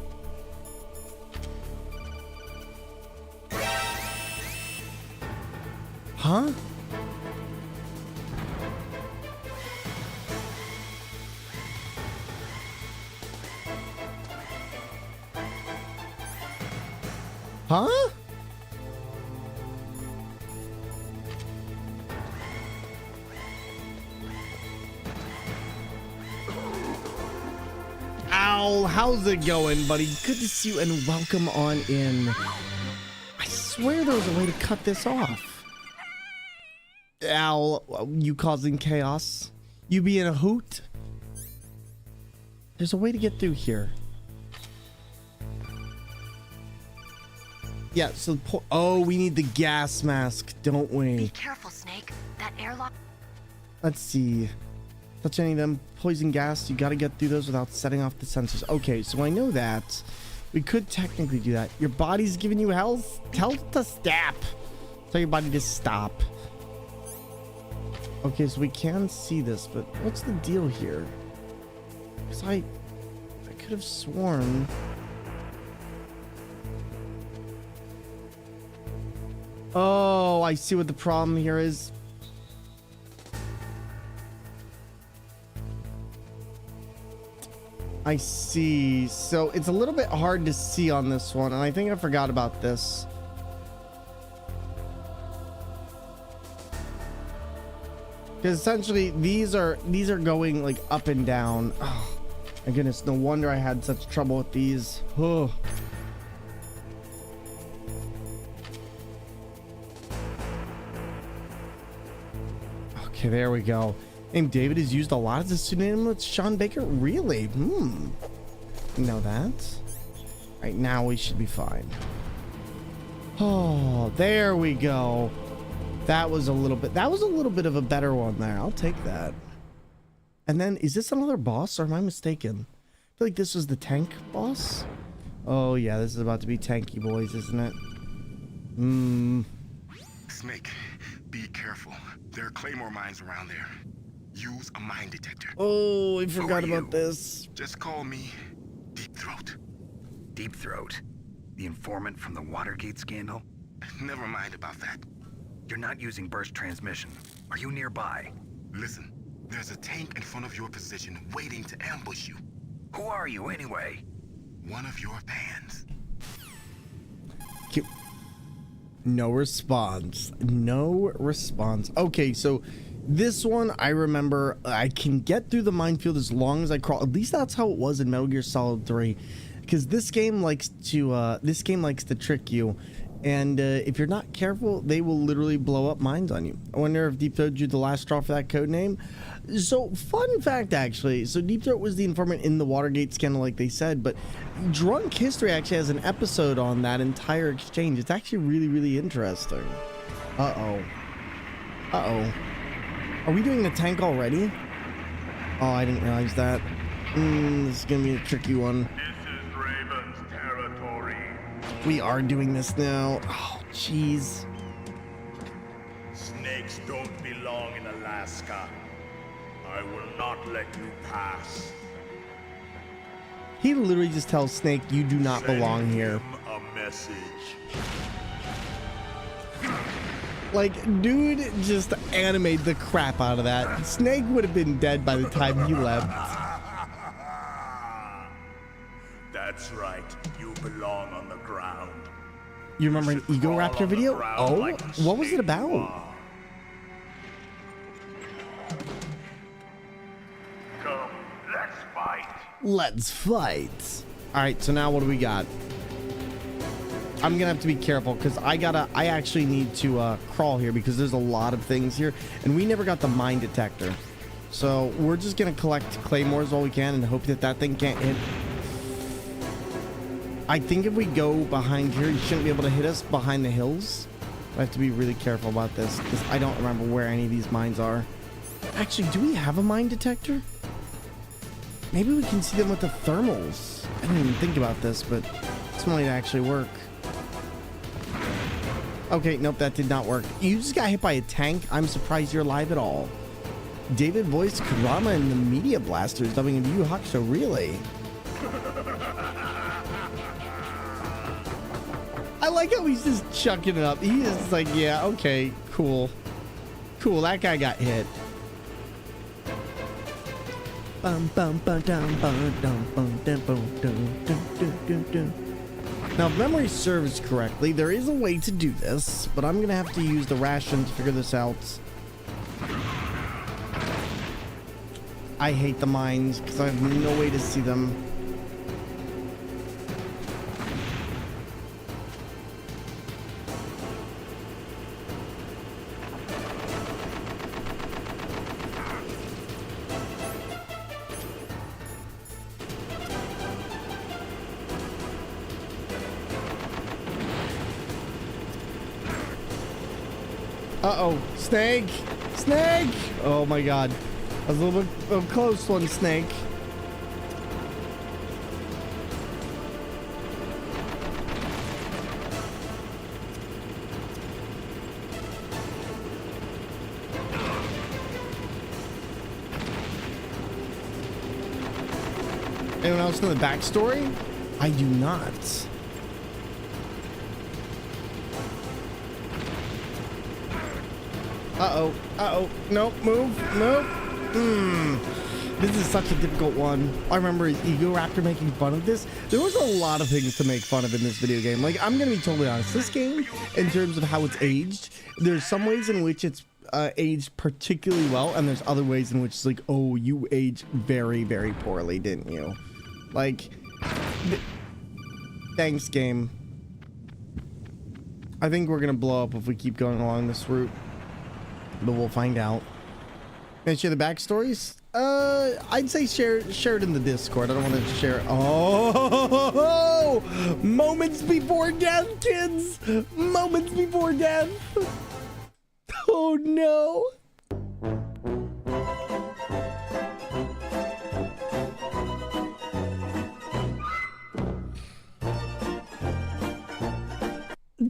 Huh? Huh? Ow, how's it going, buddy? Good to see you and welcome on in. I swear there was a way to cut this off. Ow, you causing chaos? You being a hoot? There's a way to get through here. Yeah, so oh, we need the gas mask, don't we? Be careful, Snake. That airlock. Let's see. Touch any of them. Poison gas, you gotta get through those without setting off the sensors. Okay, so I know that. We could technically do that. Your body's giving you health. Tell it to stop. Tell your body to stop. Okay, so we can see this, but what's the deal here? Because I could have sworn. Oh, I see what the problem here is. I see. So it's a little bit hard to see on this one, and I think I forgot about this. Because essentially these are going like up and down. Oh my goodness, no wonder I had such trouble with these. Oh. Okay, there we go. Name David is used a lot as a pseudonym with Sean Baker. Really? You know that. Right now we should be fine. Oh, there we go. That was a little bit of a better one there. I'll take that. And then is this another boss or am I mistaken? I feel like this was the tank boss. Oh yeah, this is about to be tanky boys, isn't it? Snake, be careful. There are claymore mines around there. Use a mine detector. Oh, I forgot about this. Just call me Deep Throat. Deep Throat? The informant from the Watergate scandal? Never mind about that. You're not using burst transmission. Are you nearby? Listen, there's a tank in front of your position waiting to ambush you. Who are you anyway? One of your fans. No response. No response. Okay, so this one I remember I can get through the minefield as long as I crawl. At least that's how it was in Metal Gear Solid 3. Because this game likes to trick you. And if you're not careful, they will literally blow up mines on you. I wonder if Deep Throat drew the last straw for that code name. So, fun fact, actually. So, Deep Throat was the informant in the Watergate scandal, like they said. But Drunk History actually has an episode on that entire exchange. It's actually really, really interesting. Uh-oh. Uh-oh. Are we doing the tank already? Oh, I didn't realize that. This is going to be a tricky one. We are doing this now. Oh, jeez. Snakes don't belong in Alaska. I will not let you pass. He literally just tells Snake, you do not belong here. A message. Like, dude just animated the crap out of that. Snake would have been dead by the time he left. That's right. You belong on the ground. You remember an Ego Raptor video? Oh, like what was it about? Come, let's fight. Let's fight. All right, so now what do we got? I'm gonna have to be careful because I actually need to crawl here because there's a lot of things here, and we never got the mine detector. So we're just gonna collect claymores while we can and hope that that thing can't hit. I think if we go behind here, you shouldn't be able to hit us behind the hills. I have to be really careful about this because I don't remember where any of these mines are. Actually, do we have a mine detector? Maybe we can see them with the thermals. I didn't even think about this, but this might actually work. Okay, nope, that did not work. You just got hit by a tank. I'm surprised you're alive at all. David voiced Kurama in the Media Blasters dubbing of Yu Yu Hakusho, really? I like how he's just chucking it up. He is just like, yeah, okay, cool. Cool, that guy got hit. Now, if memory serves correctly, there is a way to do this, but I'm gonna have to use the ration to figure this out. I hate the mines because I have no way to see them. Uh-oh, snake! Snake! Oh my god. That was a little bit of a close one, snake. Anyone else know the backstory? I do not. Uh-oh. Uh-oh. Nope. Move. Nope. This is such a difficult one. I remember Egoraptor making fun of this. There was a lot of things to make fun of in this video game. Like, I'm gonna be totally honest. This game, in terms of how it's aged, there's some ways in which it's aged particularly well, and there's other ways in which it's like, oh, you aged very, very poorly, didn't you? Like, thanks, game. I think we're gonna blow up if we keep going along this route. But we'll find out. Can I share the backstories? I'd say share it in the Discord. I don't want to share it. Oh, moments before death, kids. Moments before death. Oh no.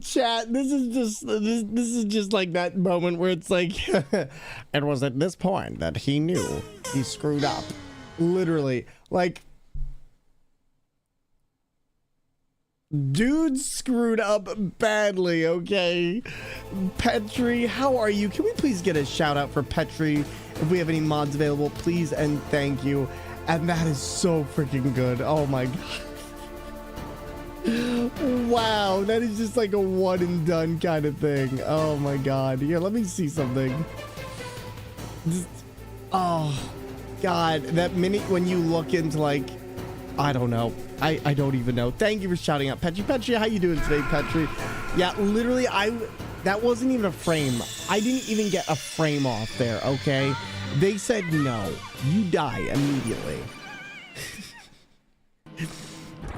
Chat, this is just like that moment where it's like it was at this point that he knew he screwed up. Literally, like, dude screwed up badly. Okay, Petri, how are you? Can we please get a shout out for Petri? If we have any mods available, please and thank you. And that is so freaking good. Oh my god. Wow, that is just like a one and done kind of thing. Oh my god. Here, let me see something. Just, oh god, that minute when you look into, like, I don't know. I don't even know. Thank you for shouting out, Petri. Petri, how you doing today, Petri? Yeah, literally, that wasn't even a frame. I didn't even get a frame off there, okay? They said no. You die immediately.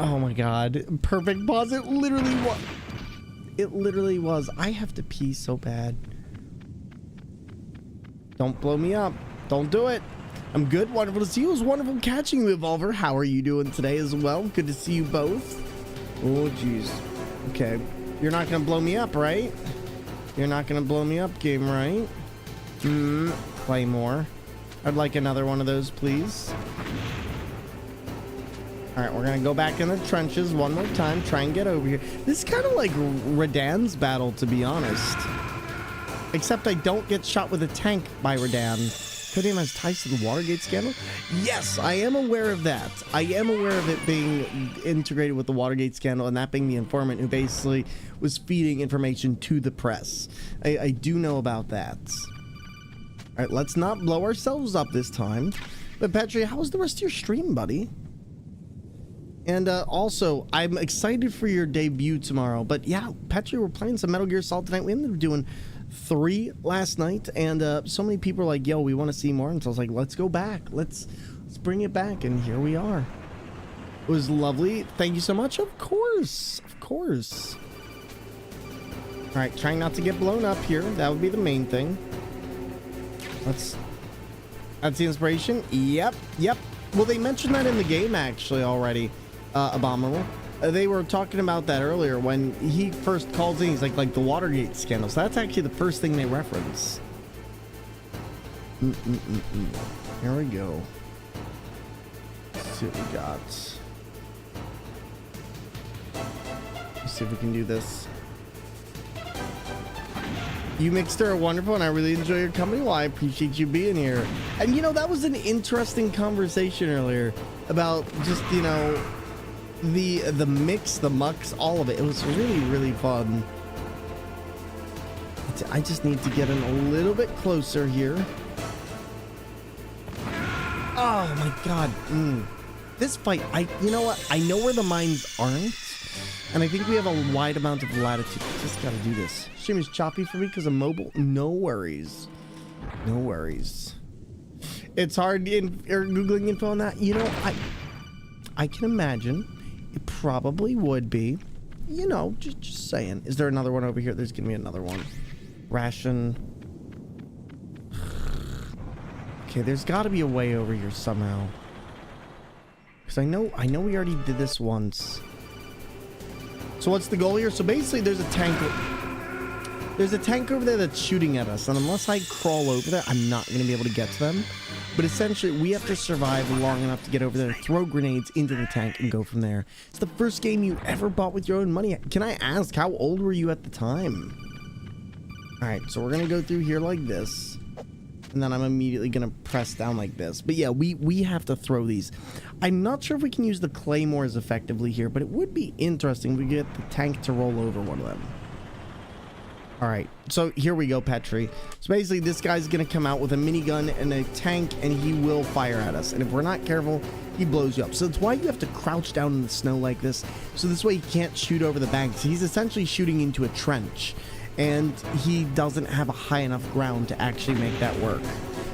Oh my god. Perfect pause. It literally was. It literally was. I have to pee so bad. Don't blow me up. Don't do it. I'm good. Wonderful to see you. It was wonderful catching you, Evolver. How are you doing today as well? Good to see you both. Oh, jeez. Okay. You're not going to blow me up, right? You're not going to blow me up, game, right? Claymore. I'd like another one of those, please. All right, we're going to go back in the trenches one more time. Try and get over here. This is kind of like Radan's battle, to be honest. Except I don't get shot with a tank by Radan. Codium has ties to the Watergate scandal? Yes, I am aware of that. I am aware of it being integrated with the Watergate scandal, and that being the informant who basically was feeding information to the press. I do know about that. All right, let's not blow ourselves up this time. But Petri, how was the rest of your stream, buddy? And also, I'm excited for your debut tomorrow. But yeah, Petri, we're playing some Metal Gear Solid tonight. We ended up doing 3 last night, and so many people are like, yo, we want to see more. And so I was like, let's go back. Let's bring it back. And here we are. It was lovely. Thank you so much. Of course. Of course. All right, trying not to get blown up here. That would be the main thing. That's the inspiration. Yep. Well, they mentioned that in the game, actually, already. Abominable. They were talking about that earlier when he first calls in. He's like the Watergate scandal. So that's actually the first thing they reference. Here we go. Let's see what we got. Let's see if we can do this. You Mixter are wonderful, and I really enjoy your company. Well, I appreciate you being here. And you know, that was an interesting conversation earlier about just, you know, the mix, the mux, all of it. It was really, really fun. I just need to get in a little bit closer here. Oh my god. This fight, you know what? I know where the mines aren't, and I think we have a wide amount of latitude. Just gotta do this. Stream is choppy for me because I'm mobile. No worries. No worries. It's hard Googling info on that. You know, I can imagine it probably would be. You know, just saying. Is there another one over here? There's gonna be another one. Ration. Okay, there's got to be a way over here somehow. Because I know we already did this once. So what's the goal here? So basically, there's a tank. There's a tank over there that's shooting at us, and unless I crawl over there, I'm not going to be able to get to them. But essentially, we have to survive long enough to get over there, throw grenades into the tank, and go from there. It's the first game you ever bought with your own money. Can I ask, how old were you at the time? Alright, so we're gonna go through here like this, and then I'm immediately gonna press down like this. But yeah, we have to throw these. I'm not sure if we can use the claymores effectively here, but it would be interesting if we get the tank to roll over one of them. Alright, so here we go, Petri. So basically, this guy's gonna come out with a minigun and a tank, and he will fire at us. And if we're not careful, he blows you up. So that's why you have to crouch down in the snow like this. So this way he can't shoot over the banks. He's essentially shooting into a trench, and he doesn't have a high enough ground to actually make that work.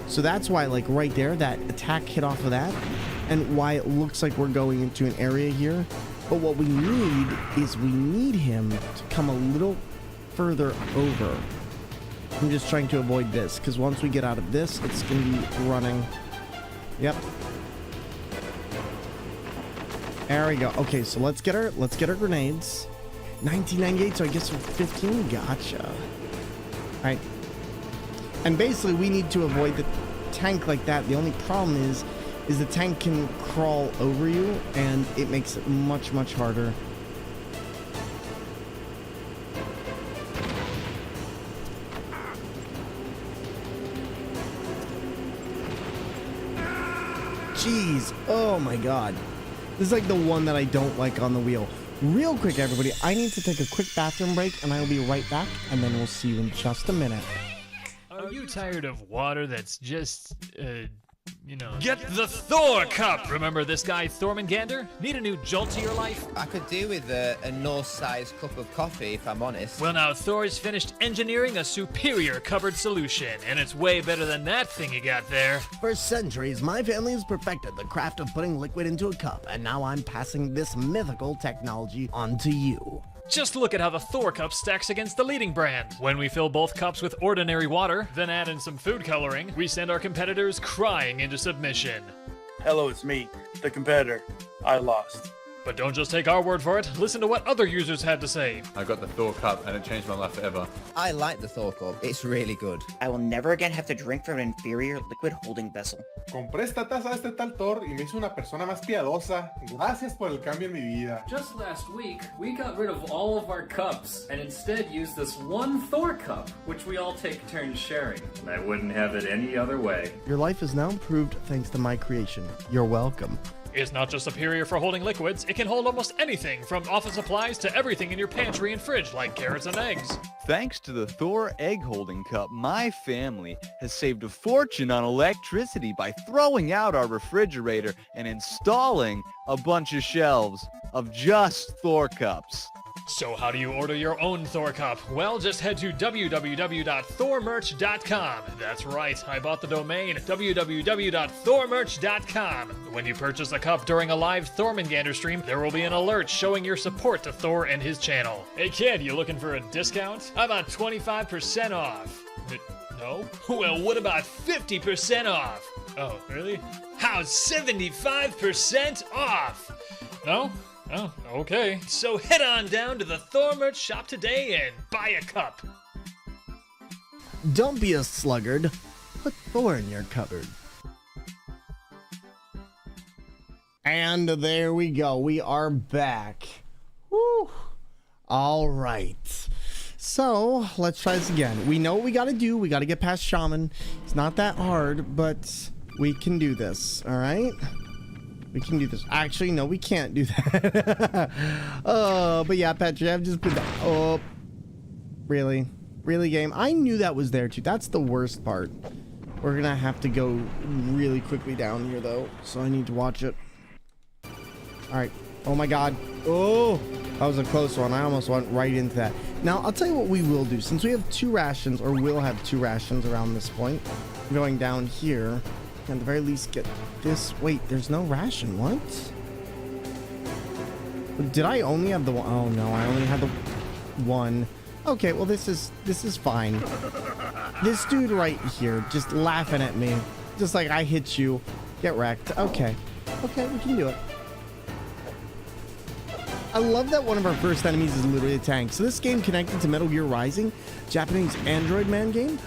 So that's why, like right there, that attack hit off of that, and why it looks like we're going into an area here. But what we need is we need him to come a little further over. I'm just trying to avoid this, because once we get out of this, it's going to be running. Yep. There we go. Okay, so let's get our grenades. 1998, so I guess we're 15. Gotcha. Alright. And basically, we need to avoid the tank like that. The only problem is the tank can crawl over you, and it makes it much, much harder. Jeez. Oh my god. This is like the one that I don't like on the wheel. Real quick, everybody, I need to take a quick bathroom break, and I will be right back, and then we'll see you in just a minute. Are you tired of water that's just, you know... Get the Thor Cup! Remember this guy, Thormangander? Need a new jolt to your life? I could do with a Norse-sized cup of coffee, if I'm honest. Well, now, Thor's finished engineering a superior cupboard solution, and it's way better than that thing you got there. For centuries, my family has perfected the craft of putting liquid into a cup, and now I'm passing this mythical technology on to you. Just look at how the Thor Cup stacks against the leading brand. When we fill both cups with ordinary water, then add in some food coloring, we send our competitors crying into submission. Hello, it's me, the competitor. I lost. But don't just take our word for it. Listen to what other users had to say. I got the Thor Cup and it changed my life forever. I like the Thor Cup. It's really good. I will never again have to drink from an inferior liquid holding vessel. Compré esta taza de este tal Thor y me hizo una persona más piadosa. Gracias por el cambio en mi vida. Just last week, we got rid of all of our cups and instead used this one Thor cup, which we all take turns sharing. I wouldn't have it any other way. Your life is now improved thanks to my creation. You're welcome. It's not just superior for holding liquids, it can hold almost anything from office supplies to everything in your pantry and fridge like carrots and eggs. Thanks to the Thor Egg Holding Cup, my family has saved a fortune on electricity by throwing out our refrigerator and installing a bunch of shelves of just Thor cups. So how do you order your own Thor Cup? Well, just head to www.thormerch.com. That's right, I bought the domain, www.thormerch.com. When you purchase a cup during a live Thormangander stream, there will be an alert showing your support to Thor and his channel. Hey kid, you looking for a discount? How about 25% off? No? Well, what about 50% off? Oh, really? How's 75% off? No? Oh, okay. So head on down to the Thor merch shop today and buy a cup. Don't be a sluggard. Put Thor in your cupboard. And there we go. We are back. Woo. All right. So let's try this again. We know what we got to do. We got to get past Shaman. It's not that hard, but we can do this. All right. We can do this. Actually, no, we can't do that. But yeah, Patrick, I've just put that. Oh, really? Really, game? I knew that was there too. That's the worst part. We're gonna have to go really quickly down here though, so I need to watch it. All right. Oh my God. Oh, that was a close one. I almost went right into that. Now, I'll tell you what we will do. Since we have 2 rations, or will have 2 rations around this point, going down here, at the very least get this. Wait, there's no ration. What? Did I only have the one? Oh no, I only had the one. Okay, well this is fine. This dude right here just laughing at me, just like I hit you. Get wrecked. Okay, okay, we can do it. I love that one of our first enemies is literally a tank. So this game connected to Metal Gear Rising, Japanese Android Man game.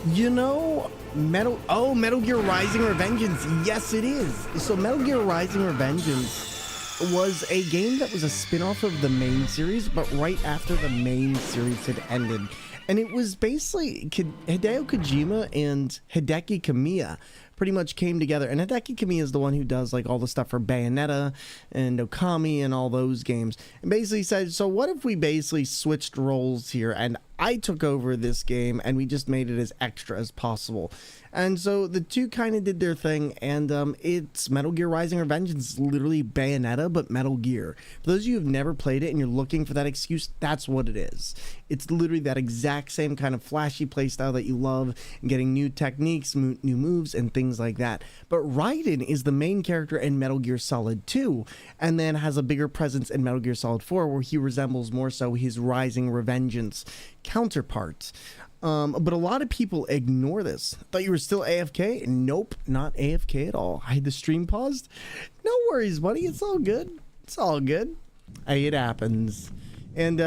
You know, Metal Gear Rising Revengeance. Yes, it is. So Metal Gear Rising Revengeance was a game that was a spin-off of the main series, but right after the main series had ended. And it was basically Hideo Kojima and Hideki Kamiya pretty much came together. And Hideki Kamiya is the one who does like all the stuff for Bayonetta and Okami and all those games. And basically said, so what if we basically switched roles here and I took over this game and we just made it as extra as possible. And so the two kind of did their thing, and it's Metal Gear Rising Revengeance. It's literally Bayonetta, but Metal Gear. For those of you who've never played it and you're looking for that excuse, that's what it is. It's literally that exact same kind of flashy playstyle that you love, and getting new techniques, new moves, and things like that. But Raiden is the main character in Metal Gear Solid 2, and then has a bigger presence in Metal Gear Solid 4, where he resembles more so his Rising Revengeance counterpart. But a lot of people ignore this. Thought you were still AFK? Nope, not AFK at all. I had the stream paused. No worries, buddy. It's all good. It's all good. Hey, it happens. And,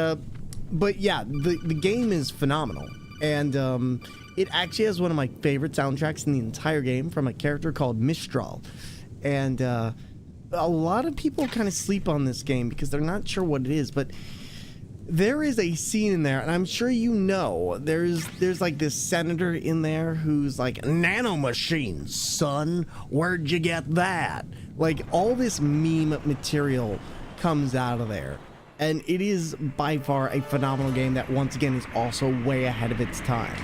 but yeah, the game is phenomenal. And, it actually has one of my favorite soundtracks in the entire game from a character called Mistral. And, a lot of people kind of sleep on this game because they're not sure what it is, but there is a scene in there, and I'm sure you know, there's like this senator in there who's like, nanomachines, son, where'd you get that? Like, all this meme material comes out of there. And it is by far a phenomenal game that, once again, is also way ahead of its time.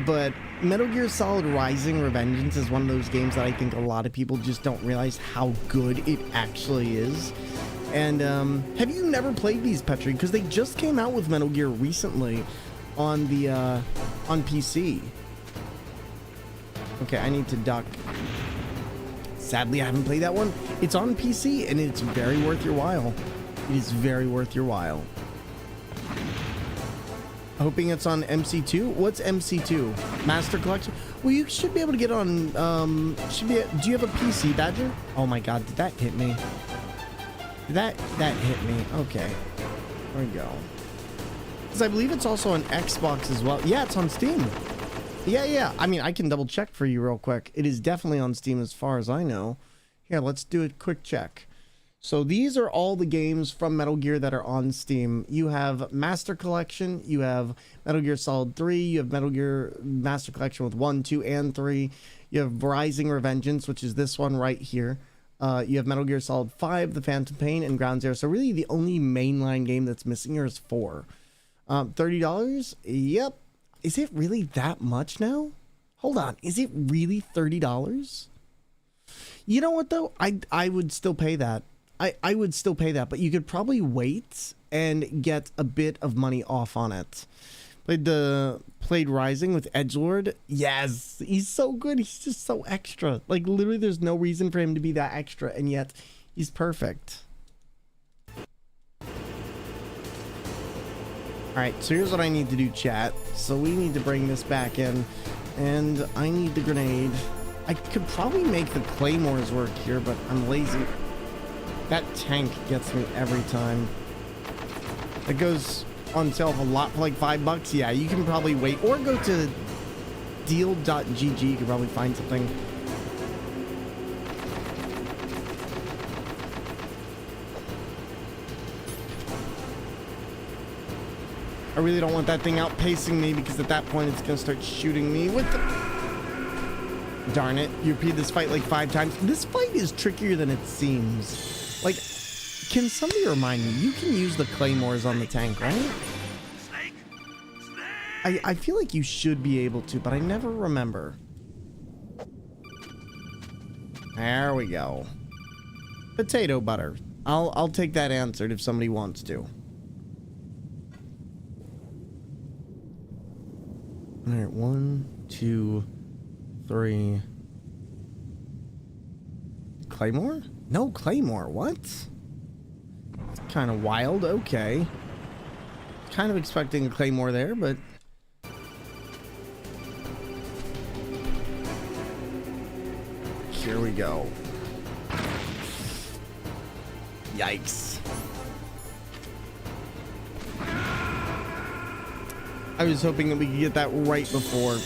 But Metal Gear Solid Rising Revengeance is one of those games that I think a lot of people just don't realize how good it actually is. And have you never played these, Petri? Because they just came out with Metal Gear recently on the on PC. Okay, I need to duck. Sadly, I haven't played that one. It's on PC, and it's very worth your while. It is very worth your while. Hoping it's on MC2. What's MC2? Master Collection? Well, you should be able to get on. Do you have a PC, Badger? Oh my God, did that hit me? That hit me. Okay, there we go. Because I believe it's also on Xbox as well. Yeah, it's on Steam. Yeah. I mean, I can double check for you real quick. It is definitely on Steam as far as I know. Here, let's do a quick check. So these are all the games from Metal Gear that are on Steam. You have Master Collection, you have Metal Gear Solid 3, you have Metal Gear Master Collection with 1, 2, and 3. You have Rising Revengeance, which is this one right here. You have Metal Gear Solid 5, The Phantom Pain, and Ground Zero. So really the only mainline game that's missing here is 4. $30? Yep. Is it really that much now? Hold on. Is it really $30? You know what, though? I would still pay that. I would still pay that, but you could probably wait and get a bit of money off on it. Played Rising with Edgelord. Yes, he's so good. He's just so extra. Like, literally, there's no reason for him to be that extra, and yet he's perfect. All right, so here's what I need to do, chat. So we need to bring this back in, and I need the grenade. I could probably make the claymores work here, but I'm lazy. That tank gets me every time. It goes on sale for a lot, for like $5. Yeah, you can probably wait, or go to deal.gg. You can probably find something. I really don't want that thing outpacing me, because at that point it's gonna start shooting me with the... Darn it. You repeated this fight like 5 times. This fight is trickier than it seems. Like, can somebody remind me? You can use the claymores on the tank, right? I feel like you should be able to, but I never remember. There we go. Potato butter. I'll take that answered if somebody wants to. All right, 1, 2, 3. Claymore? No Claymore. What? Kind of wild. Okay. Kind of expecting a Claymore there, but here we go. Yikes. I was hoping that we could get that right before.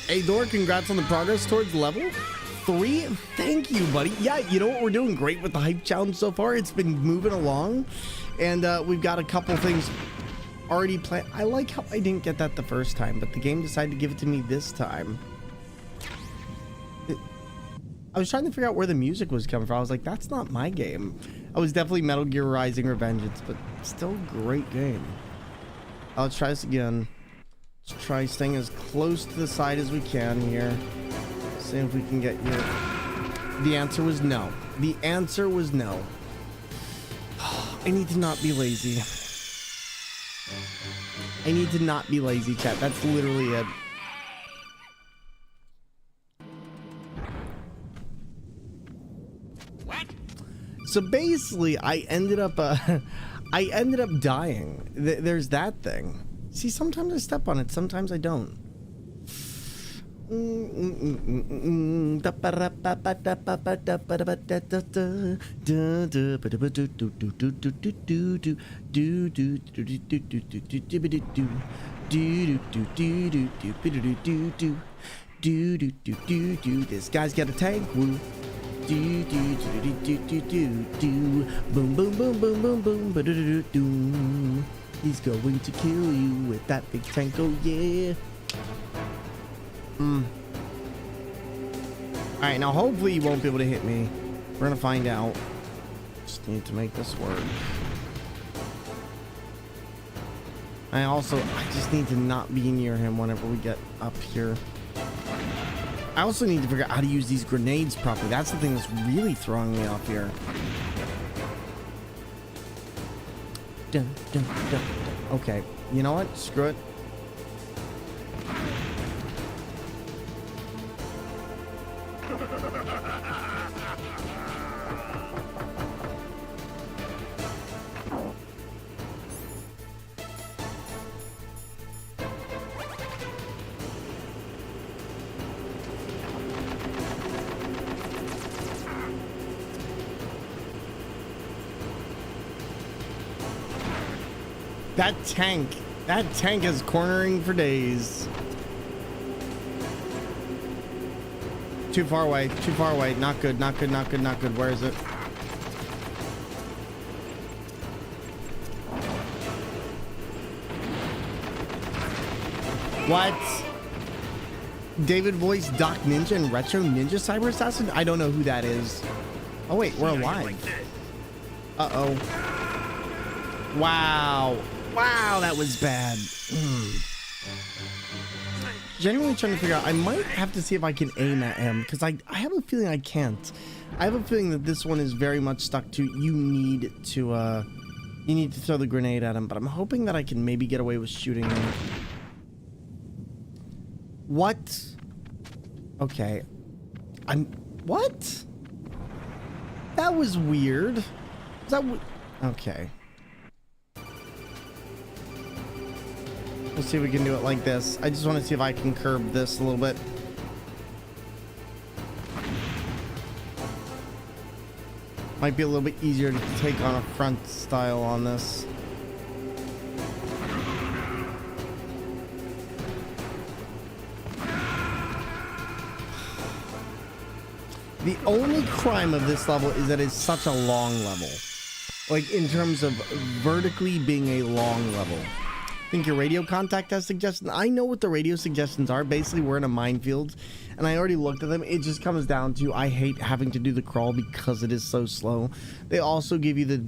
Hey, Dor, congrats on the progress towards level 3. Thank you, buddy. Yeah, you know what? We're doing great with the hype challenge so far. It's been moving along, and we've got a couple things already planned. I like how I didn't get that the first time, but the game decided to give it to me this time. I was trying to figure out where the music was coming from. I was like, that's not my game. I was definitely Metal Gear Rising Revengeance, but still a great game. Let's try this again. Let's try staying as close to the side as we can here. See if we can get here. The answer was no. The answer was no. I need to not be lazy. I need to not be lazy, chat. That's literally it. So basically, I ended up dying. There's that thing. See, sometimes I step on it, sometimes I don't. This guy's got a tank. Woo. Do do do do do do do boom boom boom boom boom boom ba do do do. He's going to kill you with that big tank. Oh yeah. All right, now hopefully you won't be able to hit me. We're gonna find out. Just need to make this work. I just need to not be near him whenever we get up here. I also need to figure out how to use these grenades properly. That's the thing that's really throwing me off here. Dun, dun, dun, dun. Okay, you know what? Screw it. That tank is cornering for days. Too far away, not good, not good, not good, not good. Where is it? What? David voiced Doc Ninja and Retro Ninja Cyber Assassin? I don't know who that is. Oh wait, we're alive. Uh-oh. Wow. Wow, that was bad. Genuinely trying to figure out, I might have to see if I can aim at him, because I have a feeling I can't. I have a feeling that this one is very much stuck to you need to throw the grenade at him, but I'm hoping that I can maybe get away with shooting him. What? Okay. What? That was weird. Is that okay. Let's see if we can do it like this. I just want to see if I can curb this a little bit. Might be a little bit easier to take on a front style on this. The only crime of this level is that it's such a long level. Like, in terms of vertically being a long level. think your radio contact has suggestions. I know what the radio suggestions are. Basically, we're in a minefield, and I already looked at them. It just comes down to I hate having to do the crawl because it is so slow. They also give you the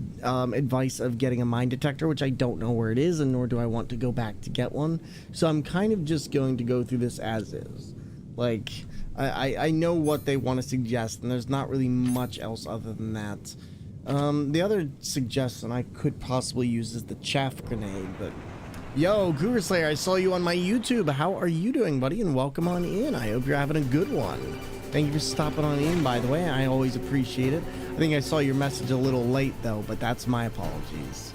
advice of getting a mine detector, which I don't know where it is, and nor do I want to go back to get one. So I'm kind of just going to go through this as is. Like, I know what they want to suggest, and there's not really much else other than that. The other suggestion I could possibly use is the chaff grenade, but... Yo, Cougar Slayer, I saw you on my YouTube. How are you doing, buddy? And welcome on in. I hope you're having a good one. Thank you for stopping on in, by the way. I always appreciate it. I think I saw your message a little late, though, but that's my apologies.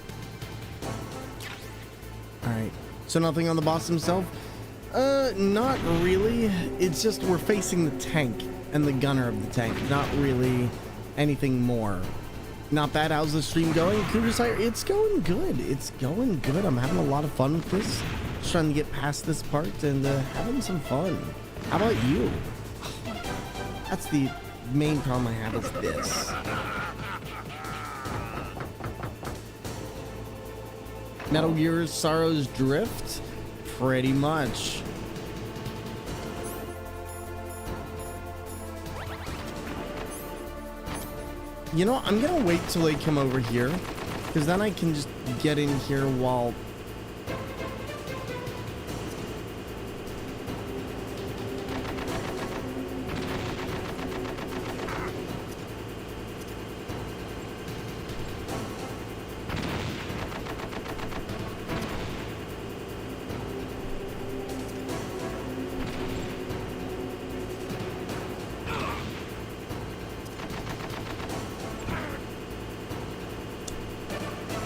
Alright, so nothing on the boss himself? Not really. It's just we're facing the tank and the gunner of the tank. Not really anything more. Not bad. How's the stream going? Cougar Slayer, it's going good. It's going good. I'm having a lot of fun with this. Just trying to get past this part and having some fun. How about you? That's the main problem I have is this. Metal Gear Sorrow's Drift? Pretty much. You know, I'm gonna wait till they come over here, because then I can just get in here while...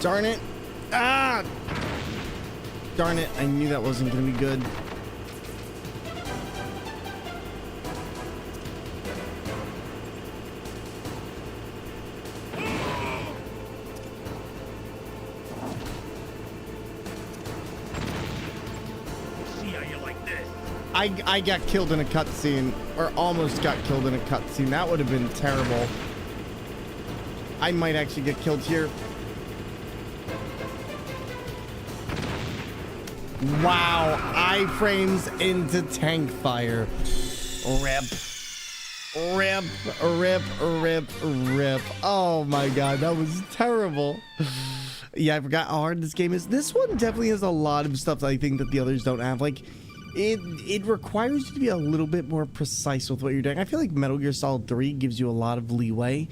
Darn it. Ah! Darn it. I knew that wasn't going to be good. See how you like this? I got killed in a cutscene, or almost got killed in a cutscene. That would have been terrible. I might actually get killed here. Wow, iframes into tank fire. Rip. Rip, rip, rip, rip. Oh my god, that was terrible. Yeah, I forgot how hard this game is. This one definitely has a lot of stuff that I think that the others don't have. Like, it requires you to be a little bit more precise with what you're doing. I feel like Metal Gear Solid 3 gives you a lot of leeway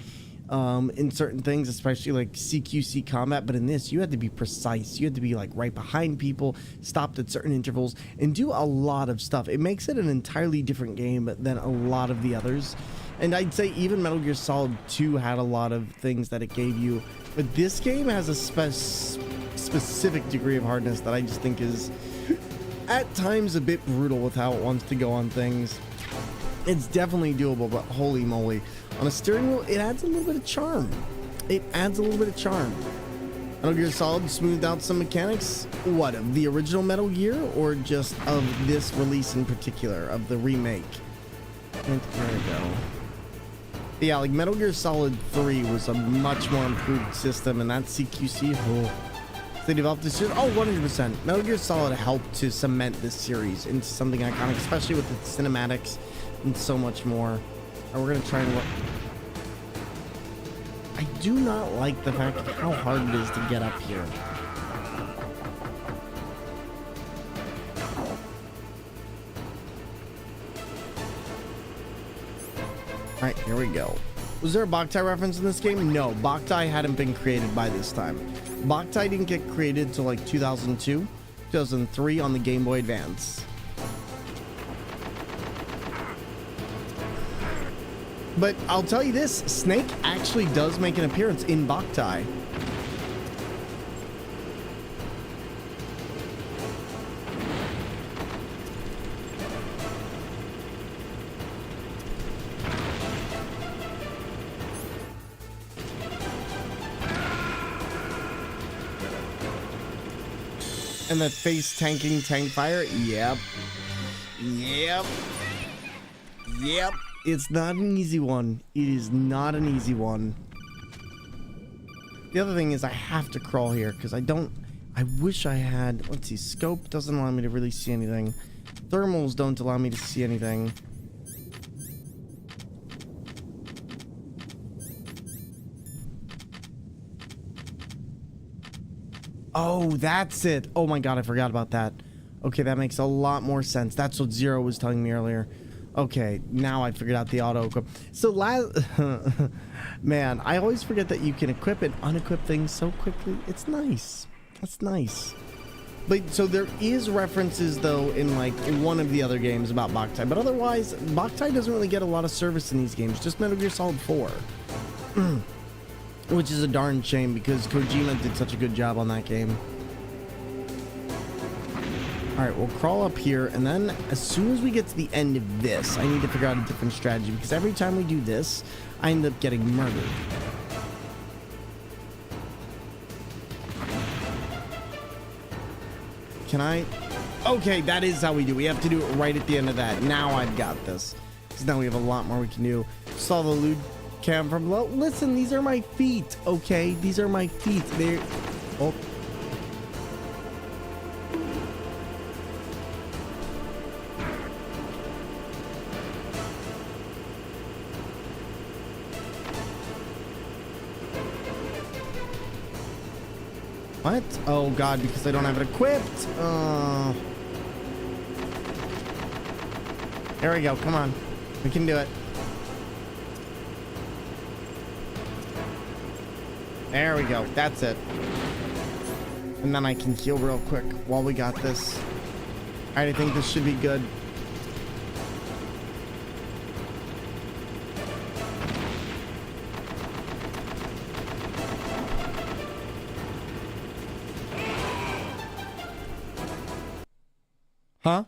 in certain things, especially like CQC combat, but in this you had to be precise. You had to be like right behind people, stopped at certain intervals, and do a lot of stuff. It makes it an entirely different game than a lot of the others, and I'd say even Metal Gear Solid 2 had a lot of things that it gave you, but this game has a specific degree of hardness that I just think is at times a bit brutal with how it wants to go on things. It's definitely doable, but holy moly. On a steering wheel, it adds a little bit of charm. It adds a little bit of charm. Metal Gear Solid smoothed out some mechanics. What, of the original Metal Gear, or just of this release in particular, of the remake? And there we go. But yeah, like Metal Gear Solid 3 was a much more improved system, and that CQC, oh, they developed this series. Oh, 100%. Metal Gear Solid helped to cement this series into something iconic, especially with its cinematics and so much more. And we're gonna try and look. I do not like the fact of how hard it is to get up here. Alright, here we go. Was there a Boktai reference in this game? No, Boktai hadn't been created by this time. Boktai didn't get created till like 2002, 2003 on the Game Boy Advance. But I'll tell you this, Snake actually does make an appearance in Boktai. And that face tanking tank fire, yep. Yep. Yep. It's not an easy one. It is not an easy one. The other thing is I have to crawl here because I I wish I had, let's see, scope doesn't allow me to really see anything. Thermals don't allow me to see anything. Oh, that's it. Oh my god, I forgot about that. Okay, that makes a lot more sense. That's what Zero was telling me earlier. Okay, now I figured out the auto equip. So man, I always forget that you can equip and unequip things so quickly. It's nice. That's nice. But so there is references though in like one of the other games about Boktai, but otherwise Boktai doesn't really get a lot of service in these games. Just Metal Gear Solid 4. Which is a darn shame because Kojima did such a good job on that game. Alright, we'll crawl up here, and then as soon as we get to the end of this, I need to figure out a different strategy, because every time we do this, I end up getting murdered. Can I? Okay, that is how we do. We have to do it right at the end of that. Now I've got this. Because now we have a lot more we can do. Saw the loot cam from below. Listen, these are my feet, okay? These are my feet. They're... Oh. What? Oh god, because I don't have it equipped. There we go. Come on. We can do it. There we go. That's it. And then I can heal real quick while we got this. Alright, I think this should be good. Huh?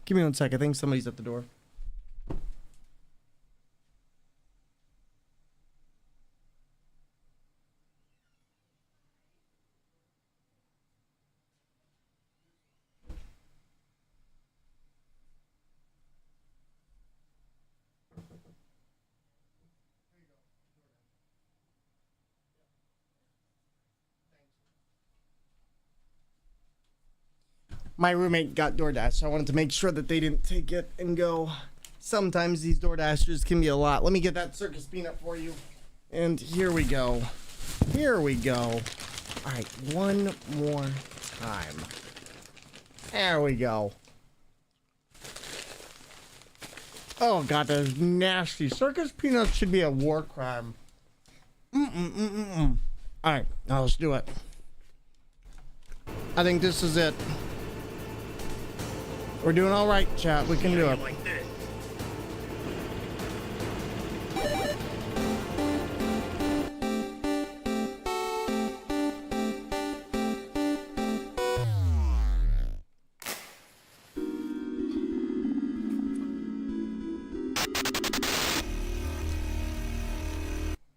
Give me 1 sec. I think somebody's at the door. My roommate got DoorDash, so I wanted to make sure that they didn't take it and go. Sometimes these DoorDashers can be a lot. Let me get that circus peanut for you. And here we go. Here we go. All right, one more time. There we go. Oh god, that is nasty. Circus peanuts should be a war crime. All right, now let's do it. I think this is it. We're doing all right, chat. We can do it. Like this.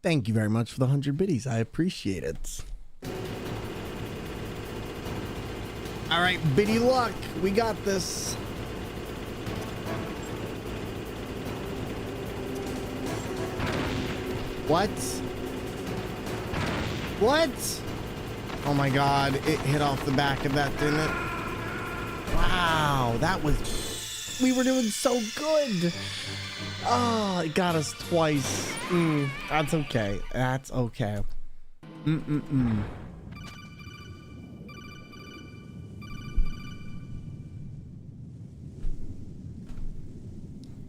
Thank you very much for the 100 biddies. I appreciate it. All right, biddy luck. We got this. What? What? Oh my god, it hit off the back of that, didn't it? Wow, that was... We were doing so good. Oh, it got us twice. That's okay. That's okay.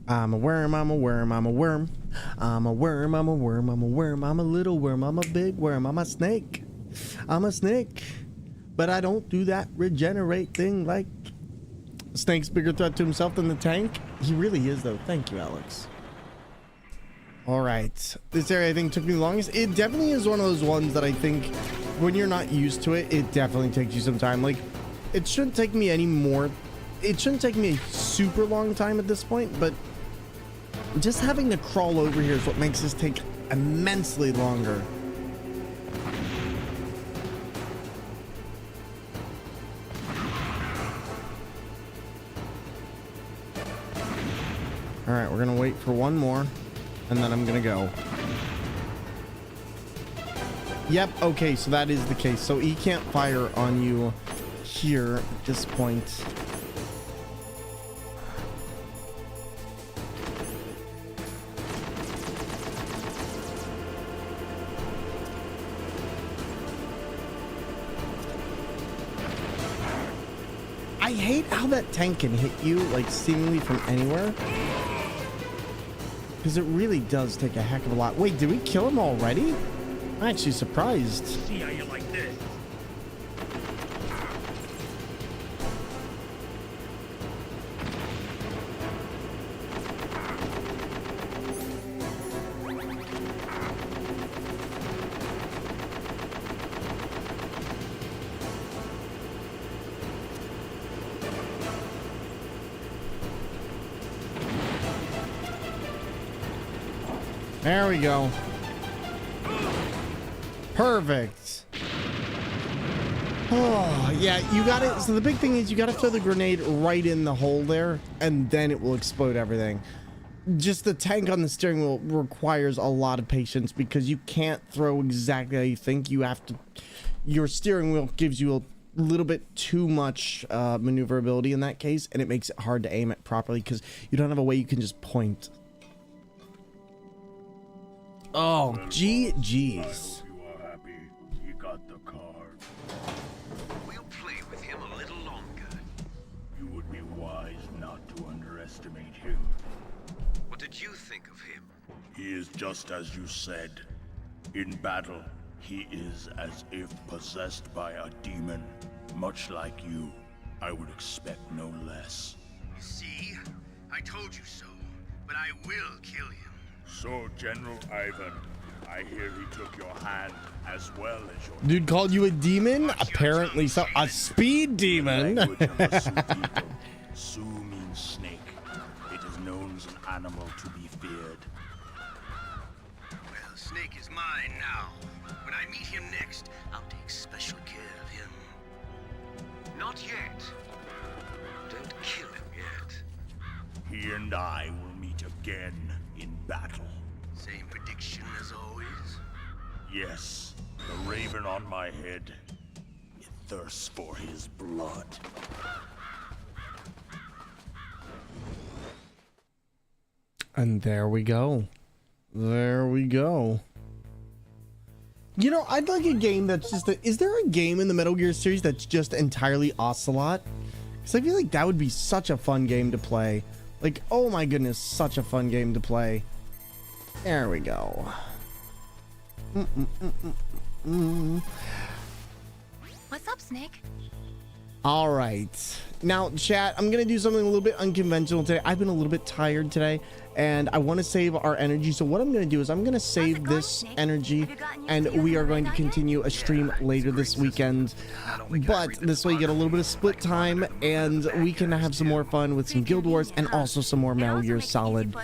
I'm a worm, I'm a worm, I'm a worm. I'm a worm, I'm a worm, I'm a worm. I'm a little worm, I'm a big worm. I'm a snake. I'm a snake. But I don't do that regenerate thing like... Snake's bigger threat to himself than the tank? He really is, though. Thank you, Alex. Alright. This area, I think, took me the longest. It definitely is one of those ones that I think, when you're not used to it, it definitely takes you some time. Like, it shouldn't take me any more... It shouldn't take me a super long time at this point, but... Just having to crawl over here is what makes this take immensely longer. Alright, we're gonna wait for one more, and then I'm gonna go. Yep, okay, so that is the case. So he can't fire on you here at this point. I hate how that tank can hit you, like, seemingly from anywhere. Because it really does take a heck of a lot. Wait, did we kill him already? I'm actually surprised. See how you like this? There we go. Perfect. Oh, yeah, you got it. So the big thing is you got to throw the grenade right in the hole there, and then it will explode everything. Just the tank on the steering wheel requires a lot of patience because you can't throw exactly how you think. You have to, your steering wheel gives you a little bit too much maneuverability in that case, and it makes it hard to aim it properly because you don't have a way you can just point. Oh, GG's. You got the card. We'll play with him a little longer. You would be wise not to underestimate him. What did you think of him? He is just as you said. In battle, he is as if possessed by a demon. Much like you, I would expect no less. See? I told you so, but I will kill him. So, General Ivan, I hear he took your hand as well as your... Dude called you a demon? Apparently so. A speed demon. Su means snake. It is known as an animal to be feared. Well, Snake is mine now. When I meet him next, I'll take special care of him. Not yet. Don't kill him yet. He and I will meet again in battle. Same prediction as always? Yes. The raven on my head. It thirsts for his blood. And there we go. There we go. You know, I'd like a game that's just is there a game in the Metal Gear series that's just entirely Ocelot? Because I feel like that would be such a fun game to play. Like, oh my goodness, such a fun game to play. There we go. What's up, Snake? All right. Now, chat, I'm going to do something a little bit unconventional today. I've been a little bit tired today, and I want to save our energy. So what I'm going to do is I'm going to save this energy, and we are going to continue a stream later this weekend. But this way you get a little bit of split time, and we can have some more fun with some Guild Wars and also some more Metal Gear Solid.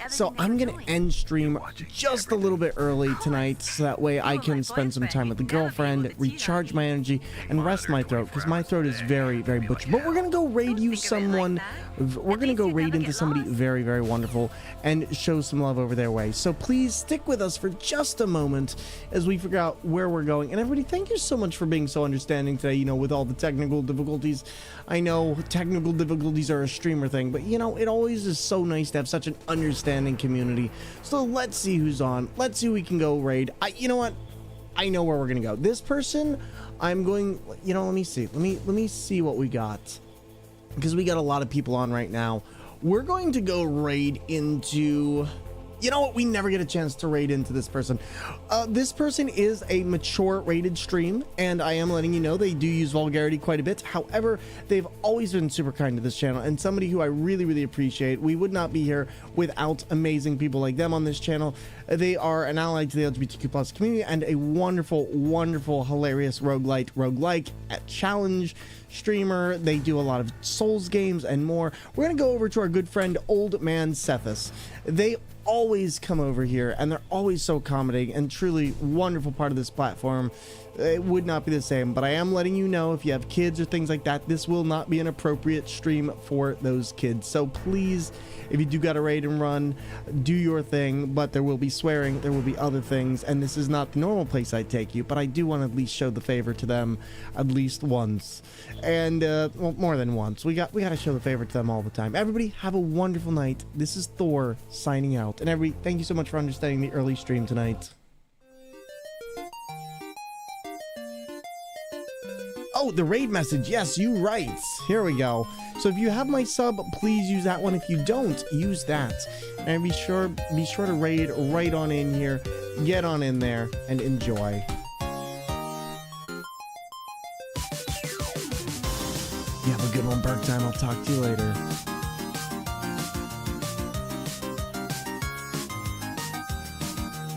So I'm going to end stream just a little bit early tonight, so that way I can spend some time with the girlfriend, recharge my energy, and rest my throat, because my throat is very, very butchered. But we're going to go raid you someone, we're going to go raid into somebody very, very wonderful and show some love over their way. So please stick with us for just a moment as we figure out where we're going. And everybody, thank you so much for being so understanding today, you know, with all the technical difficulties. I know technical difficulties are a streamer thing, but you know, it always is so nice to have such an understanding community. So let's see who's on. Let's see who we can go raid. You know what? I know where we're gonna go. This person, I'm going, you know, let me see. Let me see what we got. Because we got a lot of people on right now. We're going to go raid into... You know what? We never get a chance to raid into this person. This person is a mature rated stream, and I am letting you know they do use vulgarity quite a bit. However, they've always been super kind to this channel, and somebody who I really, really appreciate. We would not be here without amazing people like them on this channel. They are an ally to the LGBTQ+ community and a wonderful, wonderful, hilarious roguelike challenge streamer. They do a lot of Souls games and more. We're gonna go over to our good friend Old Man Cephas. They always come over here, and they're always so accommodating and truly wonderful part of this platform. it would not be the same. But I am letting you know, if you have kids or things like that, this will not be an appropriate stream for those kids. So please, if you do got a raid and run, do your thing, but there will be swearing, there will be other things, and this is not the normal place I take you, but I do want to at least show the favor to them at least once. And well, more than once. We got to show the favor to them all the time. Everybody have a wonderful night. This is Thor signing out. And everybody, thank you so much for understanding the early stream tonight. Oh, the raid message. Yes, you right. Here we go. So if you have my sub, please use that one. If you don't, use that. And be sure to raid right on in here. Get on in there and enjoy. You have a good one, Berg Time. I'll talk to you later.